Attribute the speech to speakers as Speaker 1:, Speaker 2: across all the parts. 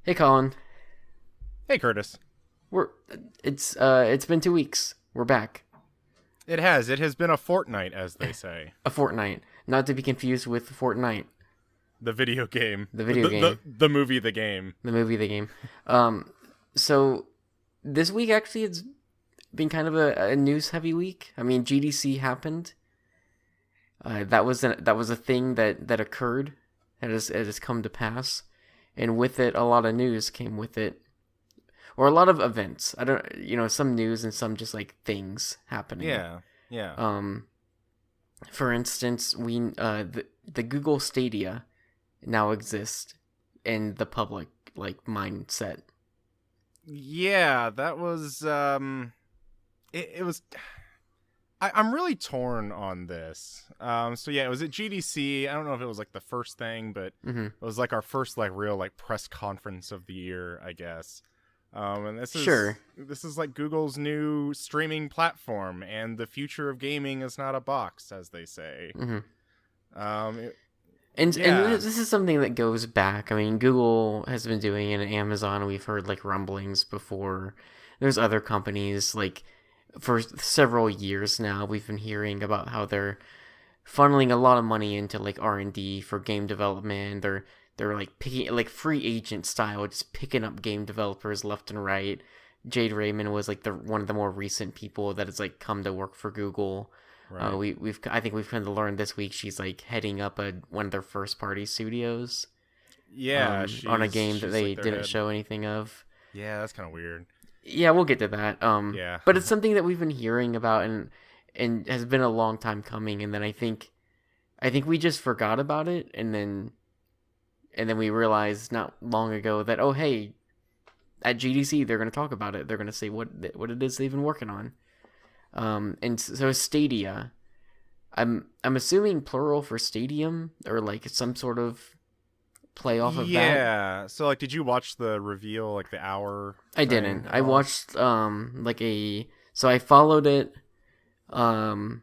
Speaker 1: Hey Colin,
Speaker 2: Hey, Curtis.
Speaker 1: we're it's been 2 weeks. We're back.
Speaker 2: It has. It has been a fortnight, as they say.
Speaker 1: A fortnight, not to be confused with Fortnite,
Speaker 2: The video game.
Speaker 1: the
Speaker 2: The,
Speaker 1: video
Speaker 2: the, the,
Speaker 1: game,
Speaker 2: the movie, the game.
Speaker 1: the movie, the game. So this week actually it's been kind of a news heavy week. I mean, GDC happened. That was a thing that occurred. It has come to pass, and with it, a lot of news came with it, or a lot of events. I don't, some news and some just like things happening.
Speaker 2: Yeah. Yeah.
Speaker 1: Um, For instance, the Google Stadia now exists in the public like mindset.
Speaker 2: Yeah, that was, it was, I'm really torn on this. So yeah, it was at GDC. I don't know if it was like the first thing, but
Speaker 1: Mm-hmm.
Speaker 2: it was like our first like real like press conference of the year, I guess. And
Speaker 1: Sure.
Speaker 2: this is like Google's new streaming platform, and the future of gaming is not a box, as they say.
Speaker 1: Mm-hmm.
Speaker 2: Um,
Speaker 1: And
Speaker 2: yeah,
Speaker 1: this is something that goes back. I mean, Google has been doing it, and Amazon. We've heard like rumblings before. There's other companies like for several years now. We've been hearing about how they're funneling a lot of money into like R&D for game development. They're like picking like free agent style, just picking up game developers left and right. Jade Raymond was like the one of the more recent people that has like come to work for Google.
Speaker 2: right.
Speaker 1: I think we've kind of learned this week she's like heading up one of their first party studios
Speaker 2: Yeah,
Speaker 1: on a game that
Speaker 2: she's
Speaker 1: they
Speaker 2: like their
Speaker 1: didn't
Speaker 2: head.
Speaker 1: show anything of.
Speaker 2: Yeah, that's kind of weird.
Speaker 1: Yeah, we'll get to that.
Speaker 2: Yeah.
Speaker 1: But it's something that we've been hearing about and has been a long time coming. And then I think we just forgot about it, and then we realized not long ago that, oh hey, at GDC they're going to talk about it. They're going to say what it is they've been working on. And so Stadia, I'm assuming plural for stadium or like some sort of play off of that.
Speaker 2: Yeah. So like, did you watch the reveal, like the hour
Speaker 1: I
Speaker 2: thing
Speaker 1: didn't.
Speaker 2: at
Speaker 1: I
Speaker 2: all?
Speaker 1: watched like so I followed it um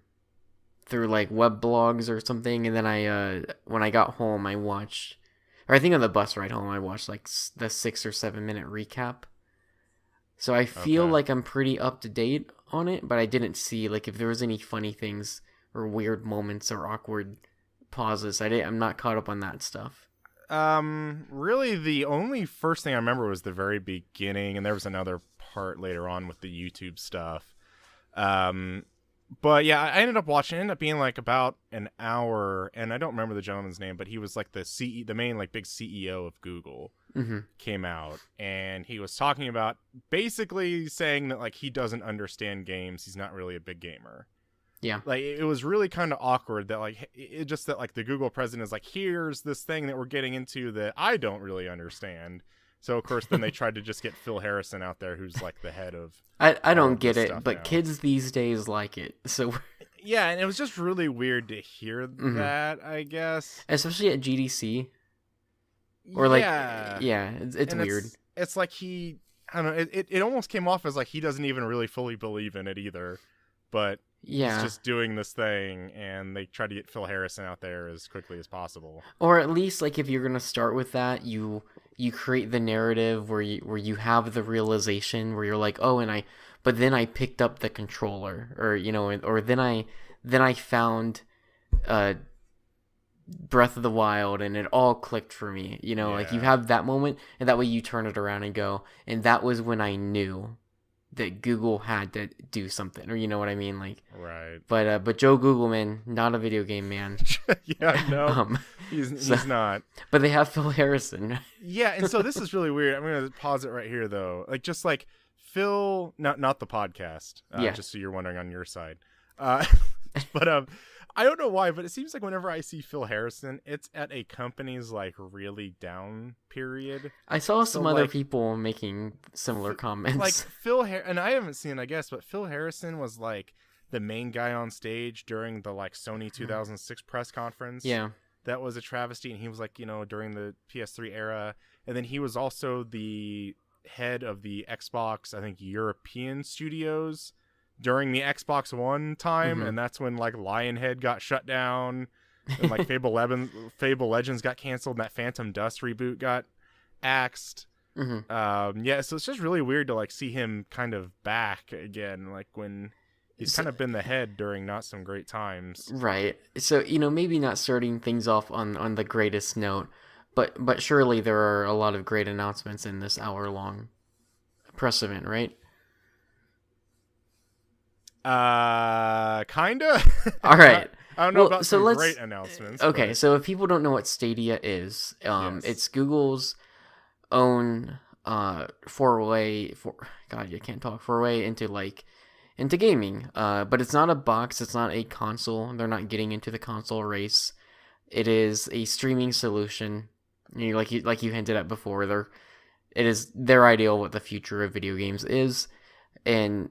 Speaker 1: through like web blogs or something, and then I when I got home I watched, or I think on the bus ride home I watched like the 6 or 7 minute recap. So I feel
Speaker 2: Okay.
Speaker 1: like I'm pretty up to date on it, but I didn't see like if there was any funny things or weird moments or awkward pauses. I'm not caught up on that stuff.
Speaker 2: Really, the only first thing I remember was the very beginning, and there was another part later on with the YouTube stuff. Um, but yeah, I ended up watching. It ended up being like about an hour, and I don't remember the gentleman's name, but he was like the main like big CEO of Google
Speaker 1: Mm-hmm.
Speaker 2: came out, and he was talking about basically saying that like he doesn't understand games. He's not really a big gamer.
Speaker 1: Yeah.
Speaker 2: Like it was really kind of awkward that like it just that like the Google president is like, here's this thing that we're getting into that I don't really understand. So of course then they tried to just get Phil Harrison out there, who's like the head of
Speaker 1: I
Speaker 2: all
Speaker 1: don't
Speaker 2: of
Speaker 1: get
Speaker 2: this
Speaker 1: it,
Speaker 2: stuff
Speaker 1: but
Speaker 2: now.
Speaker 1: kids these days like it. So,
Speaker 2: Yeah, and it was just really weird to hear
Speaker 1: mhm.
Speaker 2: that, I guess.
Speaker 1: Especially at GDC or like,
Speaker 2: Yeah.
Speaker 1: yeah, it's
Speaker 2: And
Speaker 1: weird.
Speaker 2: it's like he, I don't know, it almost came off as like he doesn't even really fully believe in it either. But he's
Speaker 1: Yeah,
Speaker 2: just doing this thing, and they try to get Phil Harrison out there as quickly as possible.
Speaker 1: or at least like if you're gonna start with that, you create the narrative where you have the realization where you're like, oh, but then I picked up the controller, or or then I found uh Breath of the Wild, and it all clicked for me. Like you
Speaker 2: Yeah.
Speaker 1: have that moment, and that way you turn it around and go, and that was when I knew that Google had to do something, or you know what I mean, like.
Speaker 2: Right.
Speaker 1: But Joe Googleman, not a video game man.
Speaker 2: Yeah, no,
Speaker 1: um, so,
Speaker 2: he's not.
Speaker 1: but they have Phil Harrison.
Speaker 2: Yeah, and so this is really weird. I'm gonna pause it right here though. Like just like Phil, not the podcast.
Speaker 1: Yeah.
Speaker 2: Just so you're wondering on your side. Uh, but I don't know why, but it seems like whenever I see Phil Harrison, it's at a company's like really down period.
Speaker 1: I saw
Speaker 2: So
Speaker 1: some other
Speaker 2: like
Speaker 1: people making similar
Speaker 2: like
Speaker 1: comments.
Speaker 2: and I haven't seen it, I guess, but Phil Harrison was like the main guy on stage during the like Sony 2006 press conference.
Speaker 1: Yeah.
Speaker 2: That was a travesty, and he was like, during the PS3 era, and then he was also the head of the Xbox, I think, European studios during the Xbox One time,
Speaker 1: Mm-hmm.
Speaker 2: and that's when like Lionhead got shut down, and like Fable Legends got canceled, and that Phantom Dust reboot got axed.
Speaker 1: Hmm.
Speaker 2: Yeah, so it's just really weird to like see him kind of back again, like when he's
Speaker 1: So,
Speaker 2: kind of been the head during not some great times.
Speaker 1: right. So, maybe not starting things off on the greatest note, but surely there are a lot of great announcements in this hour-long press event, right?
Speaker 2: Kinda.
Speaker 1: All
Speaker 2: Not.
Speaker 1: right.
Speaker 2: I don't know
Speaker 1: Well,
Speaker 2: about
Speaker 1: so
Speaker 2: some great
Speaker 1: let's.
Speaker 2: announcements,
Speaker 1: Okay,
Speaker 2: but
Speaker 1: so if people don't know what Stadia is,
Speaker 2: yes.
Speaker 1: it's Google's own foray for God, you can't talk foray into into gaming. But it's not a box. It's not a console. They're not getting into the console race. It is a streaming solution. Like you hinted at before. It is their idea of what the future of video games is, and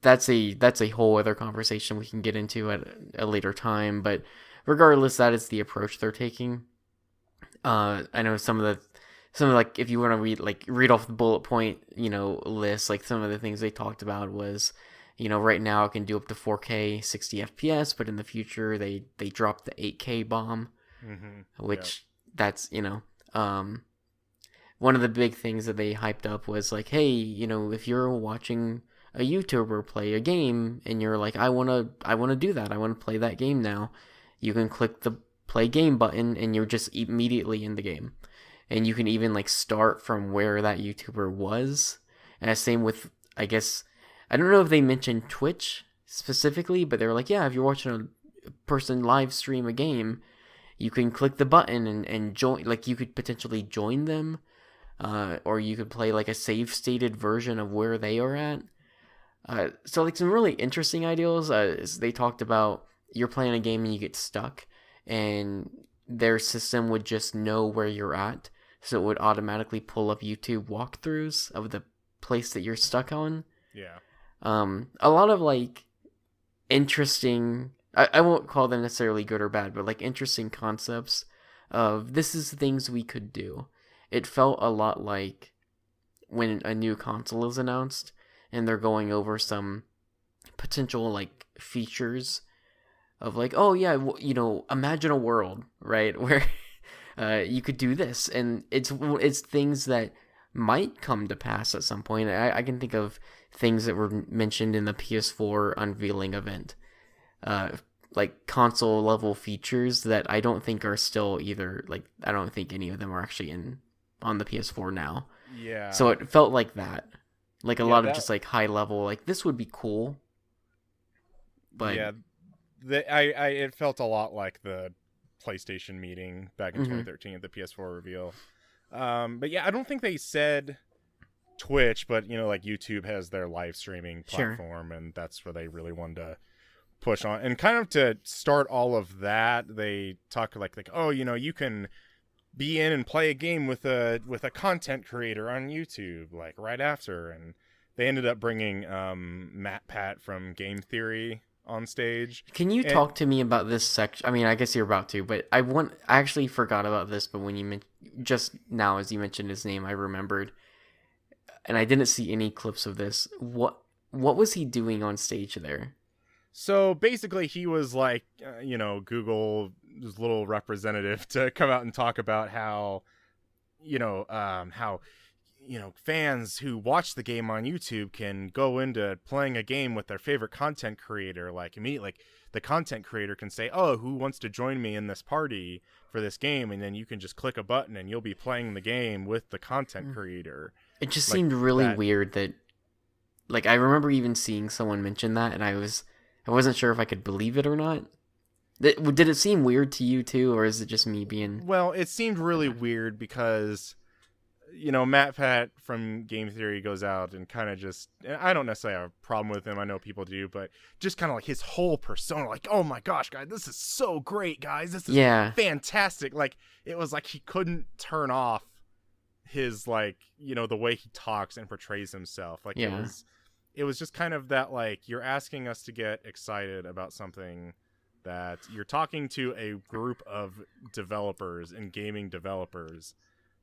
Speaker 1: that's a whole other conversation we can get into at a later time. But regardless, that is the approach they're taking. I know some of like if you want to read off the bullet point list, like some of the things they talked about was right now it can do up to 4K 60 FPS, but in the future they dropped the 8K bomb,
Speaker 2: Yep.
Speaker 1: which that's one of the big things that they hyped up was like, hey, if you're watching a YouTuber play a game and you're like, I wanna do that, I wanna play that game now, you can click the play game button and you're just immediately in the game. And you can even like start from where that YouTuber was. And same with, I guess, I don't know if they mentioned Twitch specifically, but they were like, yeah, if you're watching a person live stream a game, you can click the button and join. Like you could potentially join them, or you could play like a save stated version of where they are at. So like some really interesting ideas. They talked about you're playing a game and you get stuck, and their system would just know where you're at, so it would automatically pull up YouTube walkthroughs of the place that you're stuck on.
Speaker 2: Yeah.
Speaker 1: A lot of like interesting. I won't call them necessarily good or bad, but like interesting concepts of this is things we could do. It felt a lot like when a new console is announced and they're going over some potential like features of like, oh yeah, imagine a world, right, where you could do this, and it's things that might come to pass at some point. I can think of things that were mentioned in the PS4 unveiling event, like console level features that I don't think are still either. Like I don't think any of them are actually in on the PS4 now. So
Speaker 2: Yeah.
Speaker 1: it felt like that, like a
Speaker 2: Yeah.
Speaker 1: lot of
Speaker 2: That.
Speaker 1: just like high level, like this would be cool, but
Speaker 2: Yeah. It felt a lot like the PlayStation meeting back in
Speaker 1: mhm,
Speaker 2: 2013 at the PS4 reveal. But yeah, I don't think they said Twitch, but like YouTube has their live streaming
Speaker 1: sure,
Speaker 2: platform, and that's where they really wanted to push on. And kind of to start all of that, they talk like oh, you can be in and play a game with a content creator on YouTube like right after, and they ended up bringing Matt Pat from Game Theory on stage.
Speaker 1: Can you
Speaker 2: And
Speaker 1: talk to me about this section? I mean, I guess you're about to, but I actually forgot about this, but when just now as you mentioned his name, I remembered, and I didn't see any clips of this. What was he doing on stage there?
Speaker 2: so basically he was like Google's little representative to come out and talk about how how fans who watch the game on YouTube can go into playing a game with their favorite content creator. Like immediately, like the content creator can say, "Oh, who wants to join me in this party for this game?" And then you can just click a button and you'll be playing the game with the content creator.
Speaker 1: It just
Speaker 2: Like
Speaker 1: seemed really
Speaker 2: that.
Speaker 1: weird that, like, I remember even seeing someone mention that, and I wasn't sure if I could believe it or not. Did it seem weird to you too, or is it just me being?
Speaker 2: Well, it seemed really weird because Matt Pat from Game Theory goes out and kind of just, and I don't necessarily have a problem with him. I know people do, but just kind of like his whole persona, like, oh my gosh, guys, this is so great, guys. This is
Speaker 1: Yeah,
Speaker 2: fantastic. Like, it was like he couldn't turn off his, like, the way he talks and portrays himself. Like,
Speaker 1: yeah.
Speaker 2: it was just kind of that, like, you're asking us to get excited about something that you're talking to a group of developers and gaming developers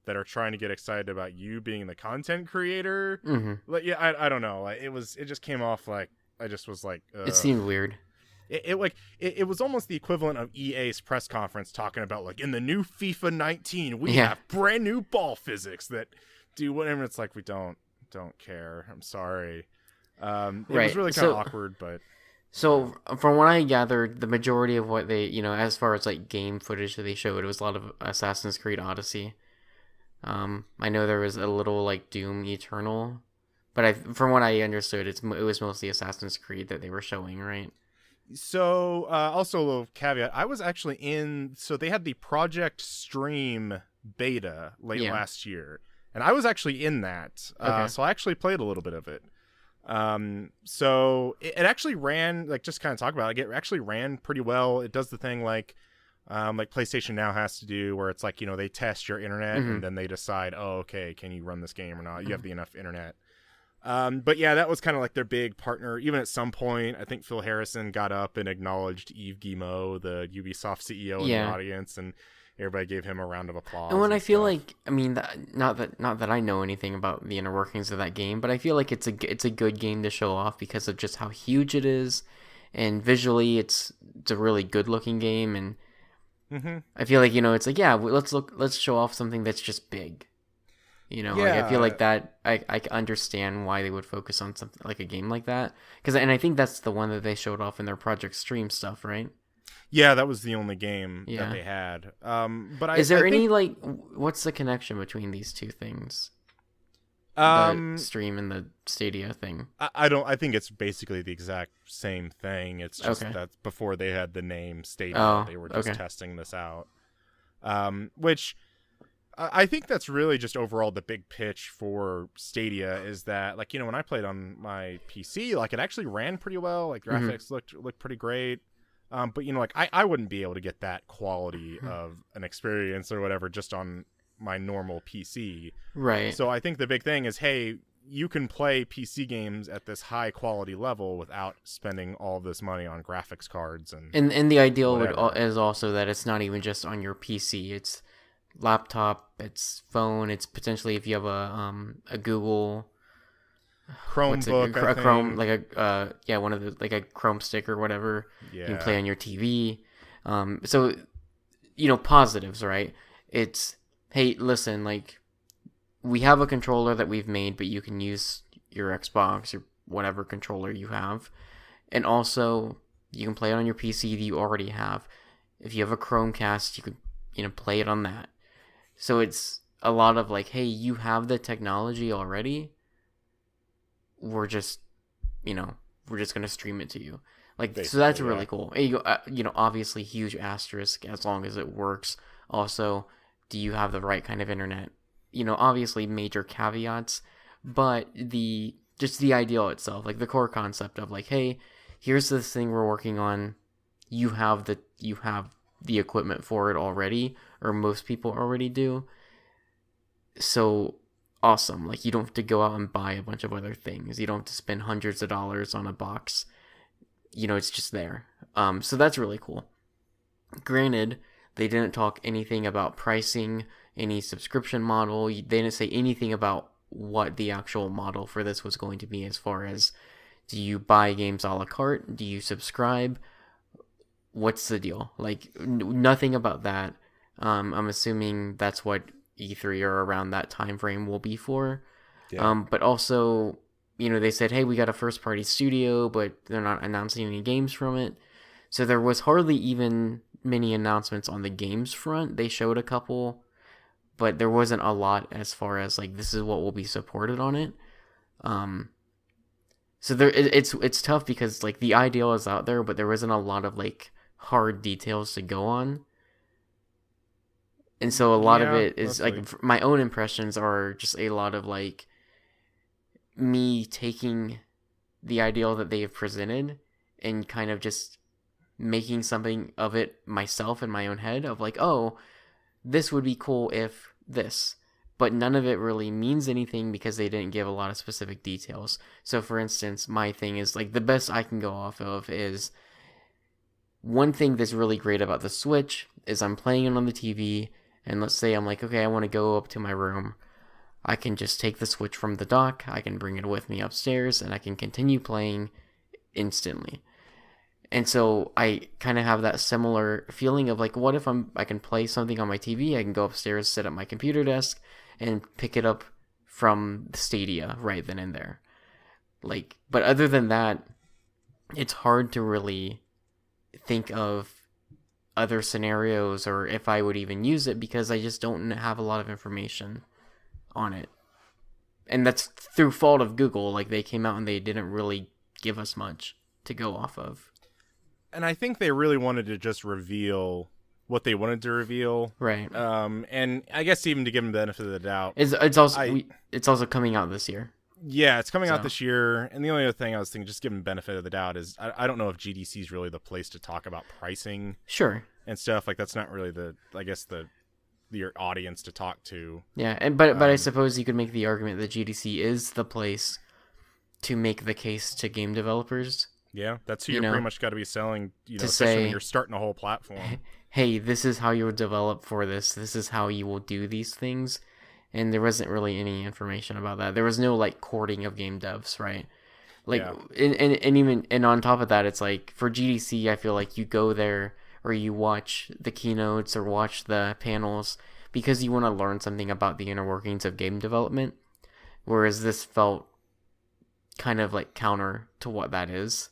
Speaker 2: that are trying to get excited about you being the content creator.
Speaker 1: Mm-hmm.
Speaker 2: Like, yeah, I don't know. Like, it just came off like I just was like,
Speaker 1: It seemed weird.
Speaker 2: it was almost the equivalent of EA's press conference talking about like in the new FIFA 19 we
Speaker 1: Yeah.
Speaker 2: have brand new ball physics that do whatever. It's like, we don't care. I'm sorry. It was
Speaker 1: Right.
Speaker 2: really kind of awkward, but
Speaker 1: So from what I gathered, the majority of what they, as far as like game footage that they showed, it was a lot of Assassin's Creed Odyssey. I know there was a little like Doom Eternal, but from what I understood, it was mostly Assassin's Creed that they were showing, right?
Speaker 2: So, also a little caveat. I was actually so they had the Project Stream beta late last year, and I was actually in that.
Speaker 1: Okay.
Speaker 2: So I actually played a little bit of it. So it actually ran, like, just kind of talk about it. It actually ran pretty well. It does the thing like PlayStation Now has to do, where it's like, they test your internet and then they decide, oh, okay, can you run this game or not? You have the enough internet. But yeah, that was kind of like their big partner. Even at some point, I think Phil Harrison got up and acknowledged Yves Guillemot, the Ubisoft CEO, in the audience, and everybody gave him a round of applause.
Speaker 1: And when I feel like, I mean, not that I know anything about the inner workings of that game, but I feel like it's a good game to show off because of just how huge it is, and visually it's a really good looking game, and I feel like it's like, let's show off something that's just big. Like I feel like that I understand why they would focus on something like a game like that, and I think that's the one that they showed off in their Project Stream stuff, right?
Speaker 2: Yeah, that was the only game that they had. But
Speaker 1: is there any like, what's the connection between these two things? The Stream and the Stadia thing.
Speaker 2: I think it's basically the exact same thing. It's just that before they had the name Stadia, they were just testing this out. Which I think that's really just overall the big pitch for Stadia is that, like, when I played on my PC, like, it actually ran pretty well. Like, graphics looked pretty great. But like, I wouldn't be able to get that quality of an experience or whatever just on my normal PC.
Speaker 1: Right.
Speaker 2: So I think the big thing is, hey, you can play PC games at this high quality level without spending all this money on graphics cards
Speaker 1: and the ideal is also that it's not even just on your PC. It's laptop, it's phone, it's potentially if you have a Google
Speaker 2: Chromebook,
Speaker 1: a Chrome, like one of the, like a Chrome stick or whatever. You can play on your TV. So positives, right? It's, hey, listen, like, we have a controller that we've made, but you can use your Xbox or whatever controller you have, and also you can play it on your PC that you already have. If you have a Chromecast, you can play it on that. So it's a lot of like, hey, you have the technology already. We're just gonna stream it to you. Like, basically, so that's really cool. Obviously huge asterisk as long as it works. Also, do you have the right kind of internet? Obviously major caveats, but the ideal itself, like the core concept of like, hey, here's this thing we're working on. You have the equipment for it already, or most people already do. So awesome. Like, you don't have to go out and buy a bunch of other things. You don't have to spend hundreds of dollars on a box. It's just there. So that's really cool. Granted, they didn't talk anything about pricing, any subscription model. They didn't say anything about what the actual model for this was going to be, as far as, do you buy games a la carte? Do you subscribe? What's the deal? Like, nothing about that. I'm assuming that's what E3 or around that time frame will be for. But also, they said, hey, we got a first party studio, but they're not announcing any games from it. So there was hardly even many announcements on the games front. They showed a couple, but there wasn't a lot as far as like, this is what will be supported on it. So it's tough because like the ideal is out there, but there wasn't a lot of like hard details to go on. And so a lot of it is like, my own impressions are just a lot of like me taking the ideal that they have presented and kind of just making something of it myself in my own head of like, oh, this would be cool if this, but none of it really means anything because they didn't give a lot of specific details. So for instance, my thing is like, the best I can go off of is, one thing that's really great about the Switch is I'm playing it on the TV, and let's say I'm like, okay, I want to go up to my room. I can just take the Switch from the dock, I can bring it with me upstairs, and I can continue playing instantly. And so I kind of have that similar feeling of like, what if I can play something on my TV, I can go upstairs, sit at my computer desk, and pick it up from Stadia right then and there. Like, but other than that, it's hard to really think of other scenarios or if I would even use it because I just don't have a lot of information on it. And that's through fault of Google. Like, they came out and they didn't really give us much to go off of.
Speaker 2: And I think they really wanted to just reveal what they wanted to reveal.
Speaker 1: Right.
Speaker 2: And I guess even to give them the benefit of the doubt.
Speaker 1: It's also coming out this year.
Speaker 2: Yeah, it's coming out this year. And the only other thing I was thinking, just give them benefit of the doubt, is I don't know if GDC is really the place to talk about pricing.
Speaker 1: Sure.
Speaker 2: And stuff. Like, that's not really your audience to talk to.
Speaker 1: Yeah, but I suppose you could make the argument that GDC is the place to make the case to game developers.
Speaker 2: Yeah, that's who you're pretty much got to be selling,
Speaker 1: to
Speaker 2: especially
Speaker 1: say,
Speaker 2: when you're starting a whole platform.
Speaker 1: Hey, this is how you will develop for this. This is how you will do these things. And there wasn't really any information about that. There was no, like, courting of game devs, right? Like, yeah. and on top of that, it's like, for GDC, I feel like you go there or you watch the keynotes or watch the panels because you want to learn something about the inner workings of game development. Whereas this felt kind of like counter to what that is.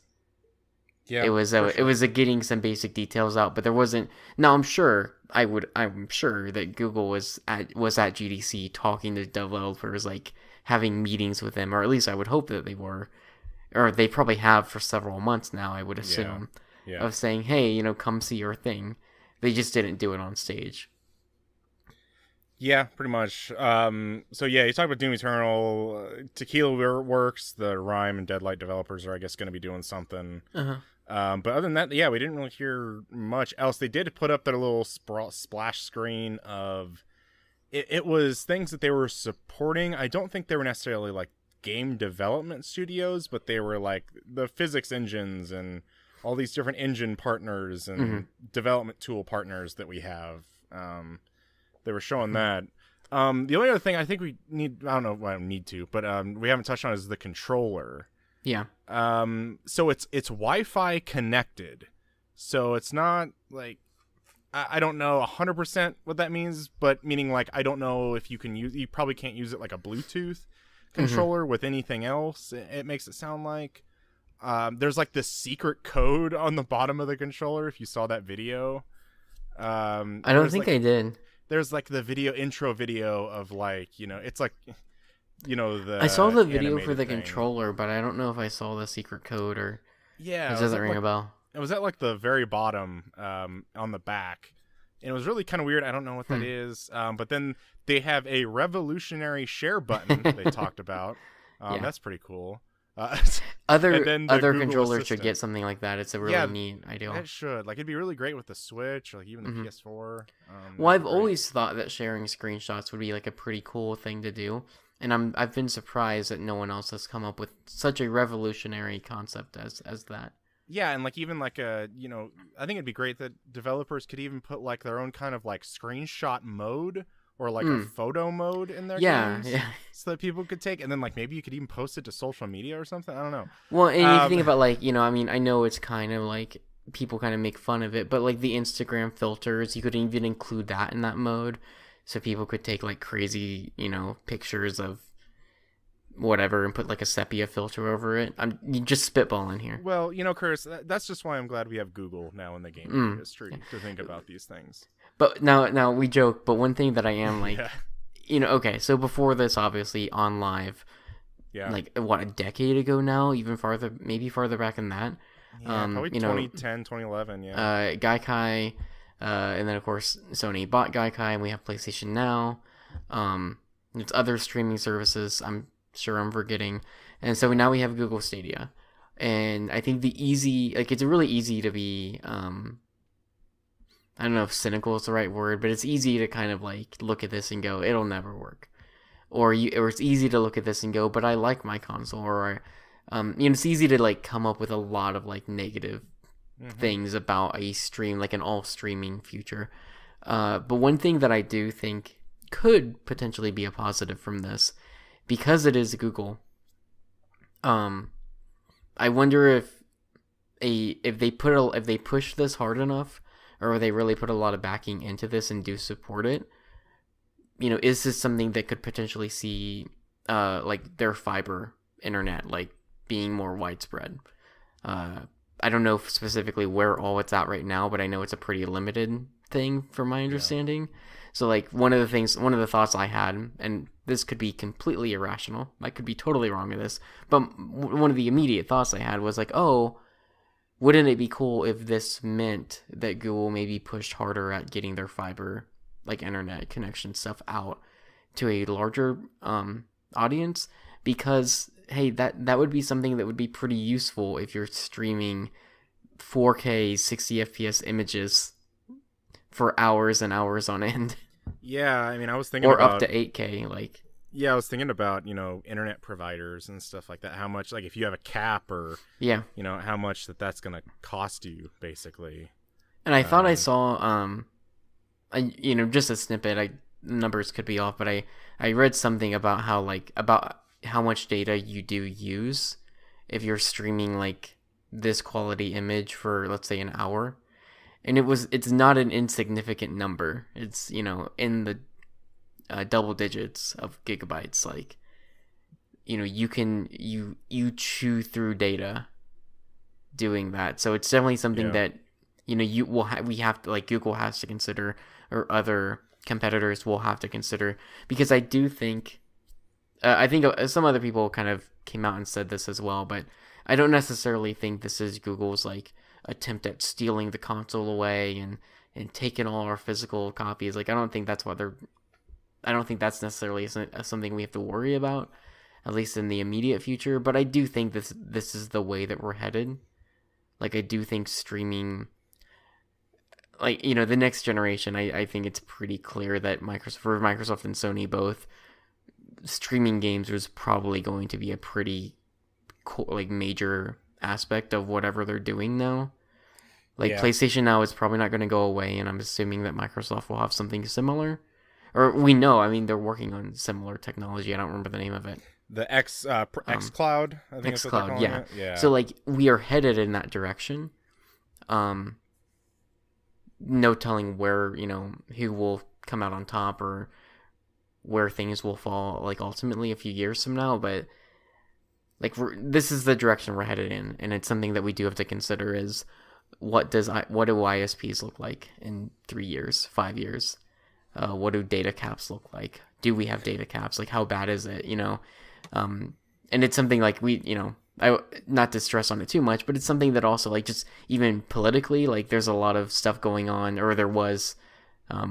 Speaker 1: Yeah, it was getting some basic details out, but there wasn't. Now I'm sure that Google was at GDC talking to developers, like having meetings with them, or at least I would hope that they were, or they probably have for several months now. I would assume, of saying, hey, come see your thing. They just didn't do it on stage.
Speaker 2: Yeah, pretty much. So yeah, you talk about Doom Eternal. Tequila Works, the Rime and Deadlight developers are, I guess, going to be doing something.
Speaker 1: Uh-huh.
Speaker 2: But other than that, yeah, we didn't really hear much else. They did put up their little splash screen of it was things that they were supporting. I don't think they were necessarily like game development studios, but they were like the physics engines and all these different engine partners and development tool partners that we have. They were showing that. The only other thing I think we need, I don't know if I need to, but we haven't touched on is the controller.
Speaker 1: Yeah.
Speaker 2: So it's Wi-Fi connected. So it's not like, I don't know 100% what that means, but meaning like I don't know if you probably can't use it like a Bluetooth controller with anything else. It makes it sound like there's like this secret code on the bottom of the controller. If you saw that video,
Speaker 1: I don't think I did.
Speaker 2: There's like the intro video of like, it's like, I
Speaker 1: saw the video for the controller, but I don't know if I saw the secret code or.
Speaker 2: Yeah,
Speaker 1: it doesn't ring a bell.
Speaker 2: It was at like the very bottom on the back. And it was really kind of weird. I don't know what that is. But then they have a revolutionary share button they talked about. That's pretty cool.
Speaker 1: Other controllers should get something like that. It's a really neat idea.
Speaker 2: It should. Like, it'd be really great with the Switch, or like even the PS4.
Speaker 1: Well, I've always thought that sharing screenshots would be like a pretty cool thing to do. And I've been surprised that no one else has come up with such a revolutionary concept as that.
Speaker 2: Yeah, and like even like I think it'd be great that developers could even put like their own kind of like screenshot mode or like a photo mode in their games, so that people could take, and then like maybe you could even post it to social media or something. I don't know.
Speaker 1: Well, and you think about like I know it's kind of like people kind of make fun of it, but like the Instagram filters, you could even include that in that mode. So people could take like crazy, pictures of whatever and put like a sepia filter over it. I'm just spitballing here.
Speaker 2: Well, Curtis, that's just why I'm glad we have Google now in the game industry to think about these things.
Speaker 1: But now we joke, but one thing that I am like, okay, so before this, obviously on live, like what, a decade ago now, even farther, maybe farther back than that.
Speaker 2: Yeah, probably 2010, 2011,
Speaker 1: Gaikai. And then, of course, Sony bought Gaikai, and we have PlayStation Now. It's other streaming services I'm sure I'm forgetting. And so now we have Google Stadia. And I think it's really easy to be, I don't know if cynical is the right word, but it's easy to kind of like look at this and go, it'll never work. Or it's easy to look at this and go, but I like my console. Or, it's easy to like come up with a lot of like negative things about a stream, like an all streaming future. But one thing that I do think could potentially be a positive from this, because it is Google, I wonder if they push this hard enough, or they really put a lot of backing into this and do support it, is this something that could potentially see like their fiber internet like being more widespread. I don't know specifically where all it's at right now, but I know it's a pretty limited thing from my
Speaker 2: Yeah.
Speaker 1: understanding. So like one of the thoughts I had, and this could be completely irrational, I could be totally wrong with this, but one of the immediate thoughts I had was like, oh, wouldn't it be cool if this meant that Google maybe pushed harder at getting their fiber, like internet connection stuff out to a larger audience? Because hey, that would be something that would be pretty useful if you're streaming 4K 60 FPS images for hours and hours on end,
Speaker 2: Yeah, I mean, I was thinking
Speaker 1: or up
Speaker 2: about
Speaker 1: to 8K. Like,
Speaker 2: yeah, I was thinking about, internet providers and stuff like that. How much, like, if you have a cap, or
Speaker 1: yeah.
Speaker 2: how much that's gonna cost you, basically.
Speaker 1: And I thought I
Speaker 2: Um,
Speaker 1: saw just a snippet. Numbers could be off, but I read something about how much data you do use if you're streaming like this quality image for, let's say, an hour. And it's not an insignificant number. It's, in the double digits of gigabytes. Like, you chew through data doing that. So it's definitely something
Speaker 2: yeah,
Speaker 1: that we have to, like, Google has to consider, or other competitors will have to consider, because I do think I think some other people kind of came out and said this as well, but I don't necessarily think this is Google's like attempt at stealing the console away and taking all our physical copies. Like, I don't think that's necessarily something we have to worry about, at least in the immediate future. But I do think this is the way that we're headed. Like, I do think streaming, like, the next generation, I think it's pretty clear that Microsoft and Sony both, streaming games was probably going to be a pretty like major aspect of whatever they're doing now. Like,
Speaker 2: yeah.
Speaker 1: PlayStation Now is probably not going to go away, and I'm assuming that Microsoft will have something similar. Or we know, I mean, they're working on similar technology. I don't remember the name of it.
Speaker 2: The X
Speaker 1: Um,
Speaker 2: Cloud, I think is what they're
Speaker 1: xCloud,
Speaker 2: calling
Speaker 1: yeah.
Speaker 2: it. Yeah,
Speaker 1: So like we are headed in that direction. Um, no telling where who will come out on top, or where things will fall, like ultimately a few years from now. But like this is the direction we're headed in, and it's something that we do have to consider is what do ISPs look like in 3 years, 5 years? What do data caps look like? Do we have data caps? Like, how bad is it? And it's something like I, not to stress on it too much, but it's something that also, like, just even politically, like, there's a lot of stuff going on, or there was.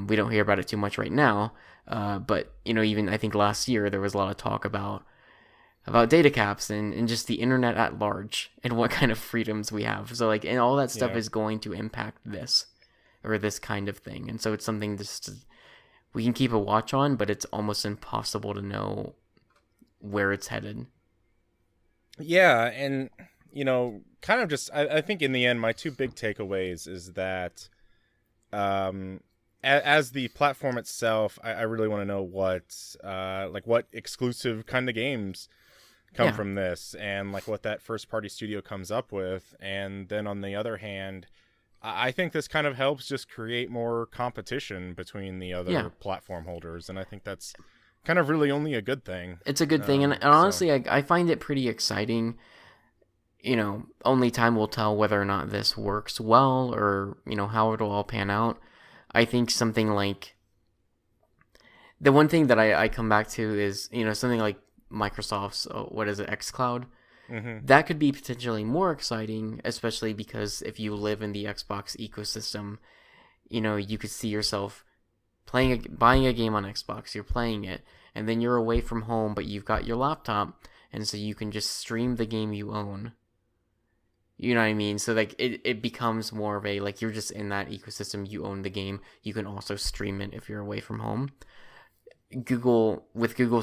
Speaker 1: We don't hear about it too much right now, but even I think last year there was a lot of talk about data caps and just the internet at large, and what kind of freedoms we have. So like, and all that stuff
Speaker 2: yeah.
Speaker 1: is going to impact this, or this kind of thing. And so it's something we can keep a watch on, but it's almost impossible to know where it's headed.
Speaker 2: Yeah, and kind of just I think in the end, my two big takeaways is that as the platform itself, I really want to know what exclusive kind of games come
Speaker 1: Yeah,
Speaker 2: from this, and like what that first party studio comes up with. And then on the other hand, I think this kind of helps just create more competition between the
Speaker 1: yeah.
Speaker 2: other platform holders, and I think that's kind of really only a good thing.
Speaker 1: It's a good thing, and
Speaker 2: So
Speaker 1: honestly, I find it pretty exciting. Only time will tell whether or not this works well, or how it'll all pan out. I think something like the one thing that I come back to is something like Microsoft's what is it, xCloud.
Speaker 2: hmm
Speaker 1: That could be potentially more exciting, especially because if you live in the Xbox ecosystem, you could see yourself buying a game on Xbox, you're playing it, and then you're away from home, but you've got your laptop, and so you can just stream the game you own. You know what I mean? So like it becomes more of a, like, you're just in that ecosystem, you own the game, you can also stream it if you're away from home. Google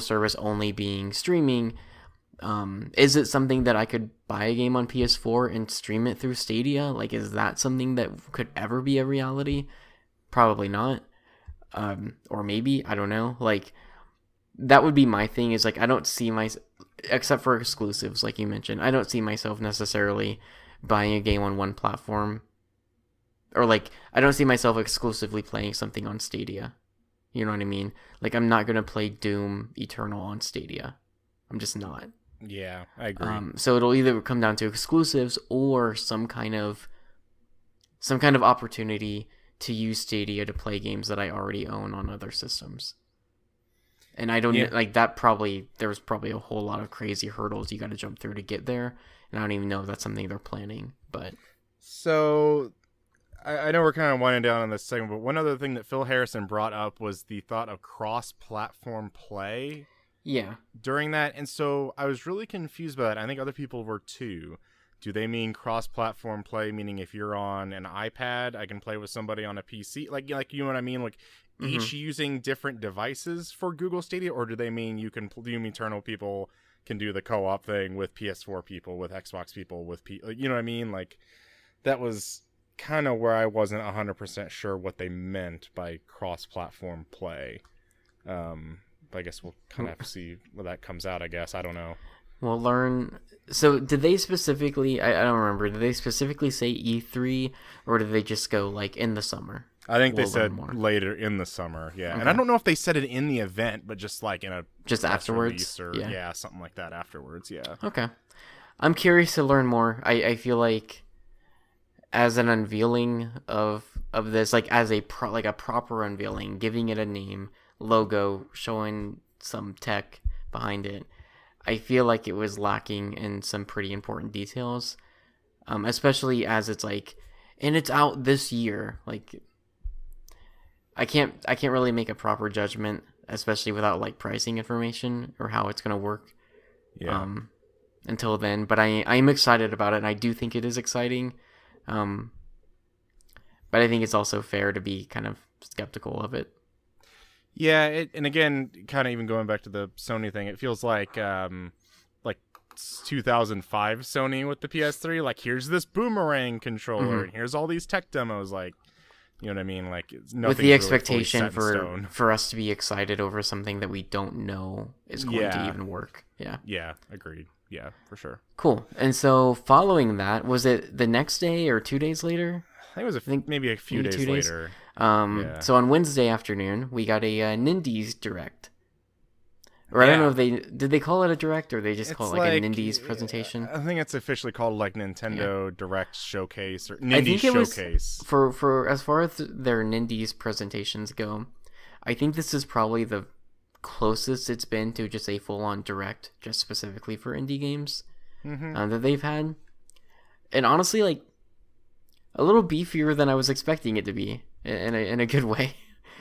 Speaker 1: service only being streaming, is it something that I could buy a game on PS4 and stream it through Stadia? Like, is that something that could ever be a reality? Probably not. Or maybe, I don't know. Like, that would be my thing, is like, I don't see except for exclusives, like you mentioned, I don't see myself necessarily buying a game on one platform, or like, I don't see myself exclusively playing something on Stadia. You know what I mean? Like, I'm not gonna play Doom Eternal on Stadia. I'm just not.
Speaker 2: Yeah, I agree.
Speaker 1: So it'll either come down to exclusives or some kind of opportunity to use Stadia to play games that I already own on other systems. And I don't like that. There was probably a whole lot of crazy hurdles you got to jump through to get there, and I don't even know if that's something they're planning. But
Speaker 2: so I know we're kind of winding down on this segment, but one other thing that Phil Harrison brought up was the thought of cross-platform play.
Speaker 1: Yeah.
Speaker 2: During that, and so I was really confused by that. I think other people were too. Do they mean cross-platform play, meaning if you're on an iPad, I can play with somebody on a PC? Like you know what I mean? Like each using different devices for Google Stadia, or do they mean Doom Eternal people can do the co-op thing with PS4 people, with Xbox people, with you know what I mean? Like that was kind of where I wasn't 100% sure what they meant by cross-platform play. But I guess we'll kind of have to see where that comes out, I guess. I don't know.
Speaker 1: We'll learn. So did they specifically, I don't remember, did they specifically say E3, or did they just go like in the summer?
Speaker 2: I think they said later in the summer, yeah. Okay. And I don't know if they said it in the event, but just like in a
Speaker 1: just afterwards,
Speaker 2: or, yeah, something like that afterwards, yeah.
Speaker 1: Okay, I'm curious to learn more. I feel like as an unveiling of this, like as a proper unveiling, giving it a name, logo, showing some tech behind it, I feel like it was lacking in some pretty important details, especially as it's like, and it's out this year, like. I can't really make a proper judgment, especially without like pricing information or how it's gonna work.
Speaker 2: Yeah.
Speaker 1: Until then, but I'm excited about it, and I do think it is exciting. But I think it's also fair to be kind of skeptical of it.
Speaker 2: Yeah, and again, kind of even going back to the Sony thing, it feels like 2005 Sony with the PS3. Like, here's this boomerang controller, and here's all these tech demos, like. You know what I mean? Like,
Speaker 1: with the expectation for us to be excited over something that we don't know is going to even work. Yeah.
Speaker 2: Yeah, agreed. Yeah, for sure.
Speaker 1: Cool. And so following that, was it the next day or 2 days later?
Speaker 2: I think it was maybe a few days later.
Speaker 1: So on Wednesday afternoon, we got a Nindies Direct. Or I don't know if did they call it a direct, or they just call it like a Nindies presentation?
Speaker 2: I think it's officially called like Nintendo Direct Showcase or Nindies Showcase.
Speaker 1: For as far as their Nindies presentations go, I think this is probably the closest it's been to just a full-on direct, just specifically for indie games that they've had. And honestly, like a little beefier than I was expecting it to be in a good way.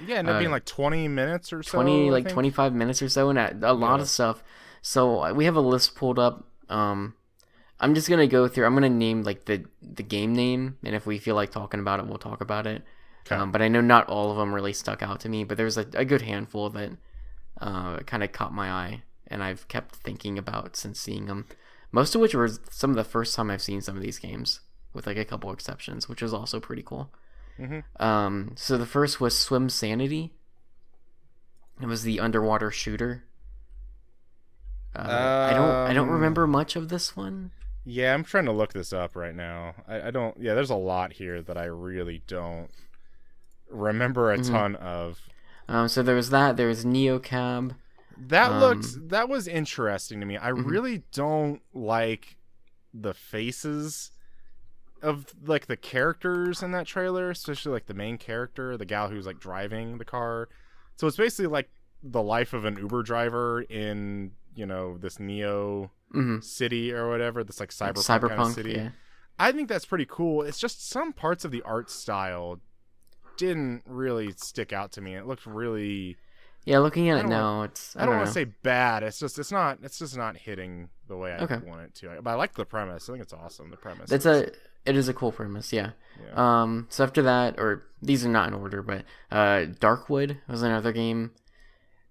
Speaker 2: Yeah, ended up being like 20 minutes or so.
Speaker 1: 25 minutes or so, and a lot of stuff. So we have a list pulled up. I'm just going to go through. I'm going to name like the game name, and if we feel like talking about it, we'll talk about it. Okay. But I know not all of them really stuck out to me, but there's a good handful that kind of caught my eye, and I've kept thinking about since seeing them. Most of which were some of the first time I've seen some of these games, with like a couple exceptions, which was also pretty cool. So the first was Swim Sanity. It was the underwater shooter. I don't remember much of this one.
Speaker 2: Yeah, I'm trying to look this up right now. I don't. Yeah, there's a lot here that I really don't remember a ton of.
Speaker 1: So there was that. There was Neocab.
Speaker 2: That was interesting to me. I really don't like the faces of like the characters in that trailer, especially like the main character, the gal who's like driving the car. So it's basically like the life of an Uber driver in, you know, this Neo city or whatever, this like cyberpunk kind of city. Yeah. I think that's pretty cool. It's just some parts of the art style didn't really stick out to me. It looked really
Speaker 1: looking at it now,
Speaker 2: I don't want to say bad. It's just not hitting the way I want it to. But I like the premise. I think it's awesome. The premise.
Speaker 1: It is a cool premise, yeah. So after that, or these are not in order, but Darkwood was another game.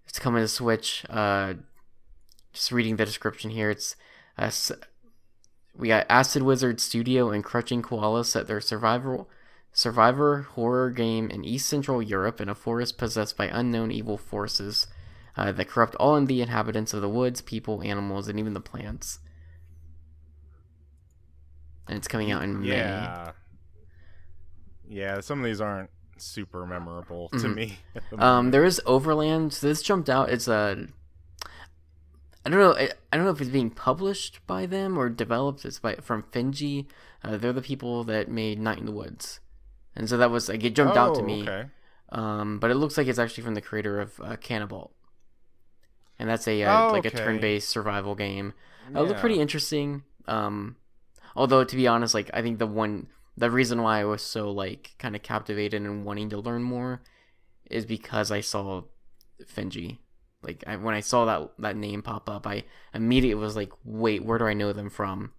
Speaker 1: It's coming to Switch. Just reading the description here, it's we got Acid Wizard Studio and Crouching Koala set their survivor horror game in East Central Europe in a forest possessed by unknown evil forces that corrupt all of the inhabitants of the woods, people, animals, and even the plants. And it's coming out in May.
Speaker 2: Yeah, some of these aren't super memorable to me.
Speaker 1: There is Overland. So this jumped out. It's I don't know. I don't know if it's being published by them or developed. It's from Finji. They're the people that made Night in the Woods, and so that was like it jumped out to
Speaker 2: Oh,
Speaker 1: me.
Speaker 2: okay.
Speaker 1: But it looks like it's actually from the creator of Cannibal, and that's a
Speaker 2: Oh,
Speaker 1: like a
Speaker 2: okay.
Speaker 1: turn-based survival game. It looked
Speaker 2: Yeah.
Speaker 1: pretty interesting. Although to be honest, like I think the reason why I was so like kind of captivated and wanting to learn more is because I saw Finji. Like when I saw that name pop up, I immediately was like, "Wait, where do I know them from?"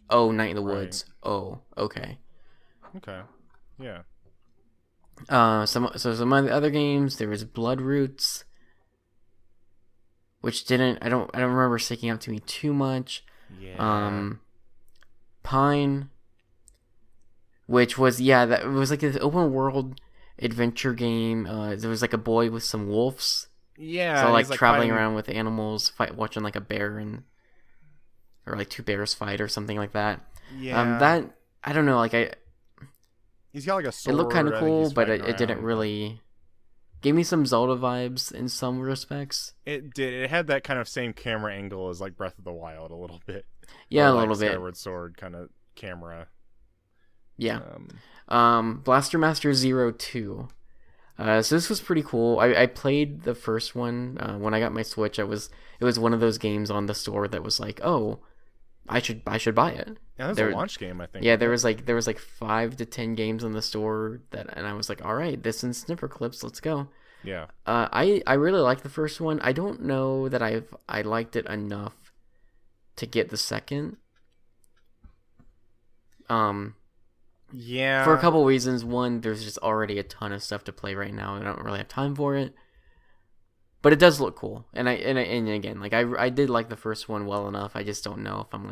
Speaker 1: Oh, Night in the
Speaker 2: Right.
Speaker 1: Woods. Oh, okay.
Speaker 2: Okay. Yeah.
Speaker 1: Some of the other games there was Blood Roots, which didn't I don't remember sticking out to me too much.
Speaker 2: Yeah.
Speaker 1: Um, Pine, which was that it was like an open world adventure game. There was like a boy with some wolves,
Speaker 2: Yeah,
Speaker 1: so
Speaker 2: and he's
Speaker 1: like
Speaker 2: like
Speaker 1: traveling
Speaker 2: fighting.
Speaker 1: around with animals, watching like a bear or like two bears fight or something like that.
Speaker 2: Yeah.
Speaker 1: That I don't know, like
Speaker 2: He's got like a
Speaker 1: it looked kind
Speaker 2: sword.
Speaker 1: of
Speaker 2: I think
Speaker 1: cool,
Speaker 2: he's
Speaker 1: but
Speaker 2: fighting
Speaker 1: it didn't
Speaker 2: around, but
Speaker 1: really gave me some Zelda vibes in some respects.
Speaker 2: it did. It had that kind of same camera angle as like Breath of the Wild a little bit, or
Speaker 1: Yeah, a
Speaker 2: like
Speaker 1: little bit.
Speaker 2: Skyward Sword kind of camera.
Speaker 1: Yeah.
Speaker 2: Um,
Speaker 1: Blaster Master Zero 2. So this was pretty cool. I played the first one when I got my Switch. It was one of those games on the store that was like, oh, I should buy it.
Speaker 2: yeah, that's a
Speaker 1: There,
Speaker 2: launch game, I think,
Speaker 1: yeah,
Speaker 2: wasn't it?
Speaker 1: there was like 5 to 10 games in the store and I was like, all right, this and Snipper Clips, let's go.
Speaker 2: Yeah.
Speaker 1: I really liked the first one. I don't know that I liked it enough to get the second. Um, for a
Speaker 2: Yeah.
Speaker 1: couple reasons. One, there's just already a ton of stuff to play right now, and I don't really have time for it. But it does look cool, and again, like I did like the first one well enough. I just don't know if I'm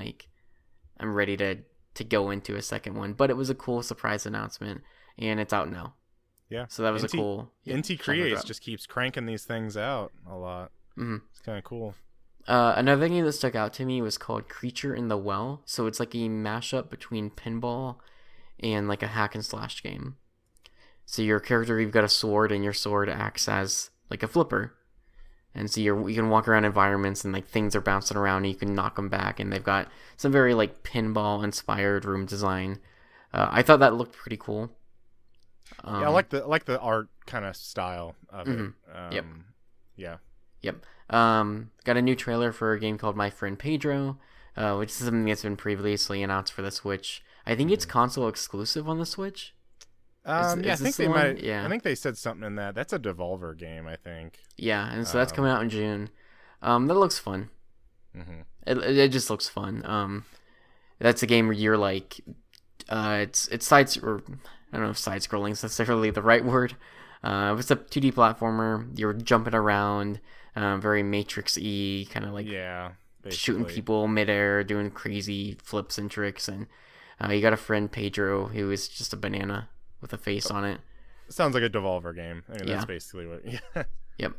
Speaker 1: ready to go into a second one. But it was a cool surprise announcement, and it's out now.
Speaker 2: Yeah.
Speaker 1: So that was a
Speaker 2: NT
Speaker 1: cool
Speaker 2: NT
Speaker 1: shadow
Speaker 2: Creates
Speaker 1: drop.
Speaker 2: just keeps cranking these things out a lot.
Speaker 1: Hmm.
Speaker 2: It's kind of cool.
Speaker 1: Another game that stuck out to me was called Creature in the Well. So it's like a mashup between pinball and like a hack and slash game. So your character, you've got a sword, and your sword acts as like a flipper, and so you can walk around environments and like things are bouncing around, and you can knock them back. And they've got some very like pinball inspired room design. I thought that looked pretty cool.
Speaker 2: Yeah,
Speaker 1: Um,
Speaker 2: I like the art kind of style of it.
Speaker 1: mhm. Yep.
Speaker 2: Yeah.
Speaker 1: Yep. Got a new trailer for a game called My Friend Pedro, which is something that's been previously announced for the Switch. I think it's console exclusive on the Switch.
Speaker 2: Yeah, I
Speaker 1: Is this
Speaker 2: think
Speaker 1: the
Speaker 2: they
Speaker 1: one?
Speaker 2: might. I
Speaker 1: Yeah.
Speaker 2: think they said something in that. That's a Devolver game, I think.
Speaker 1: Yeah, and so that's
Speaker 2: Um,
Speaker 1: coming out in June. That looks fun.
Speaker 2: hmm
Speaker 1: It just looks fun. That's a game where you're like, it's sides or I don't know if side scrolling is necessarily the right word. It's a 2D platformer. You're jumping around, very Matrix y, kind of like
Speaker 2: Yeah,
Speaker 1: shooting
Speaker 2: basically.
Speaker 1: people midair, doing crazy flips and tricks. And you got a friend Pedro who is just a banana with a face on it.
Speaker 2: Sounds like a Devolver game. I mean,
Speaker 1: Yeah.
Speaker 2: that's basically what. Yeah.
Speaker 1: Yep.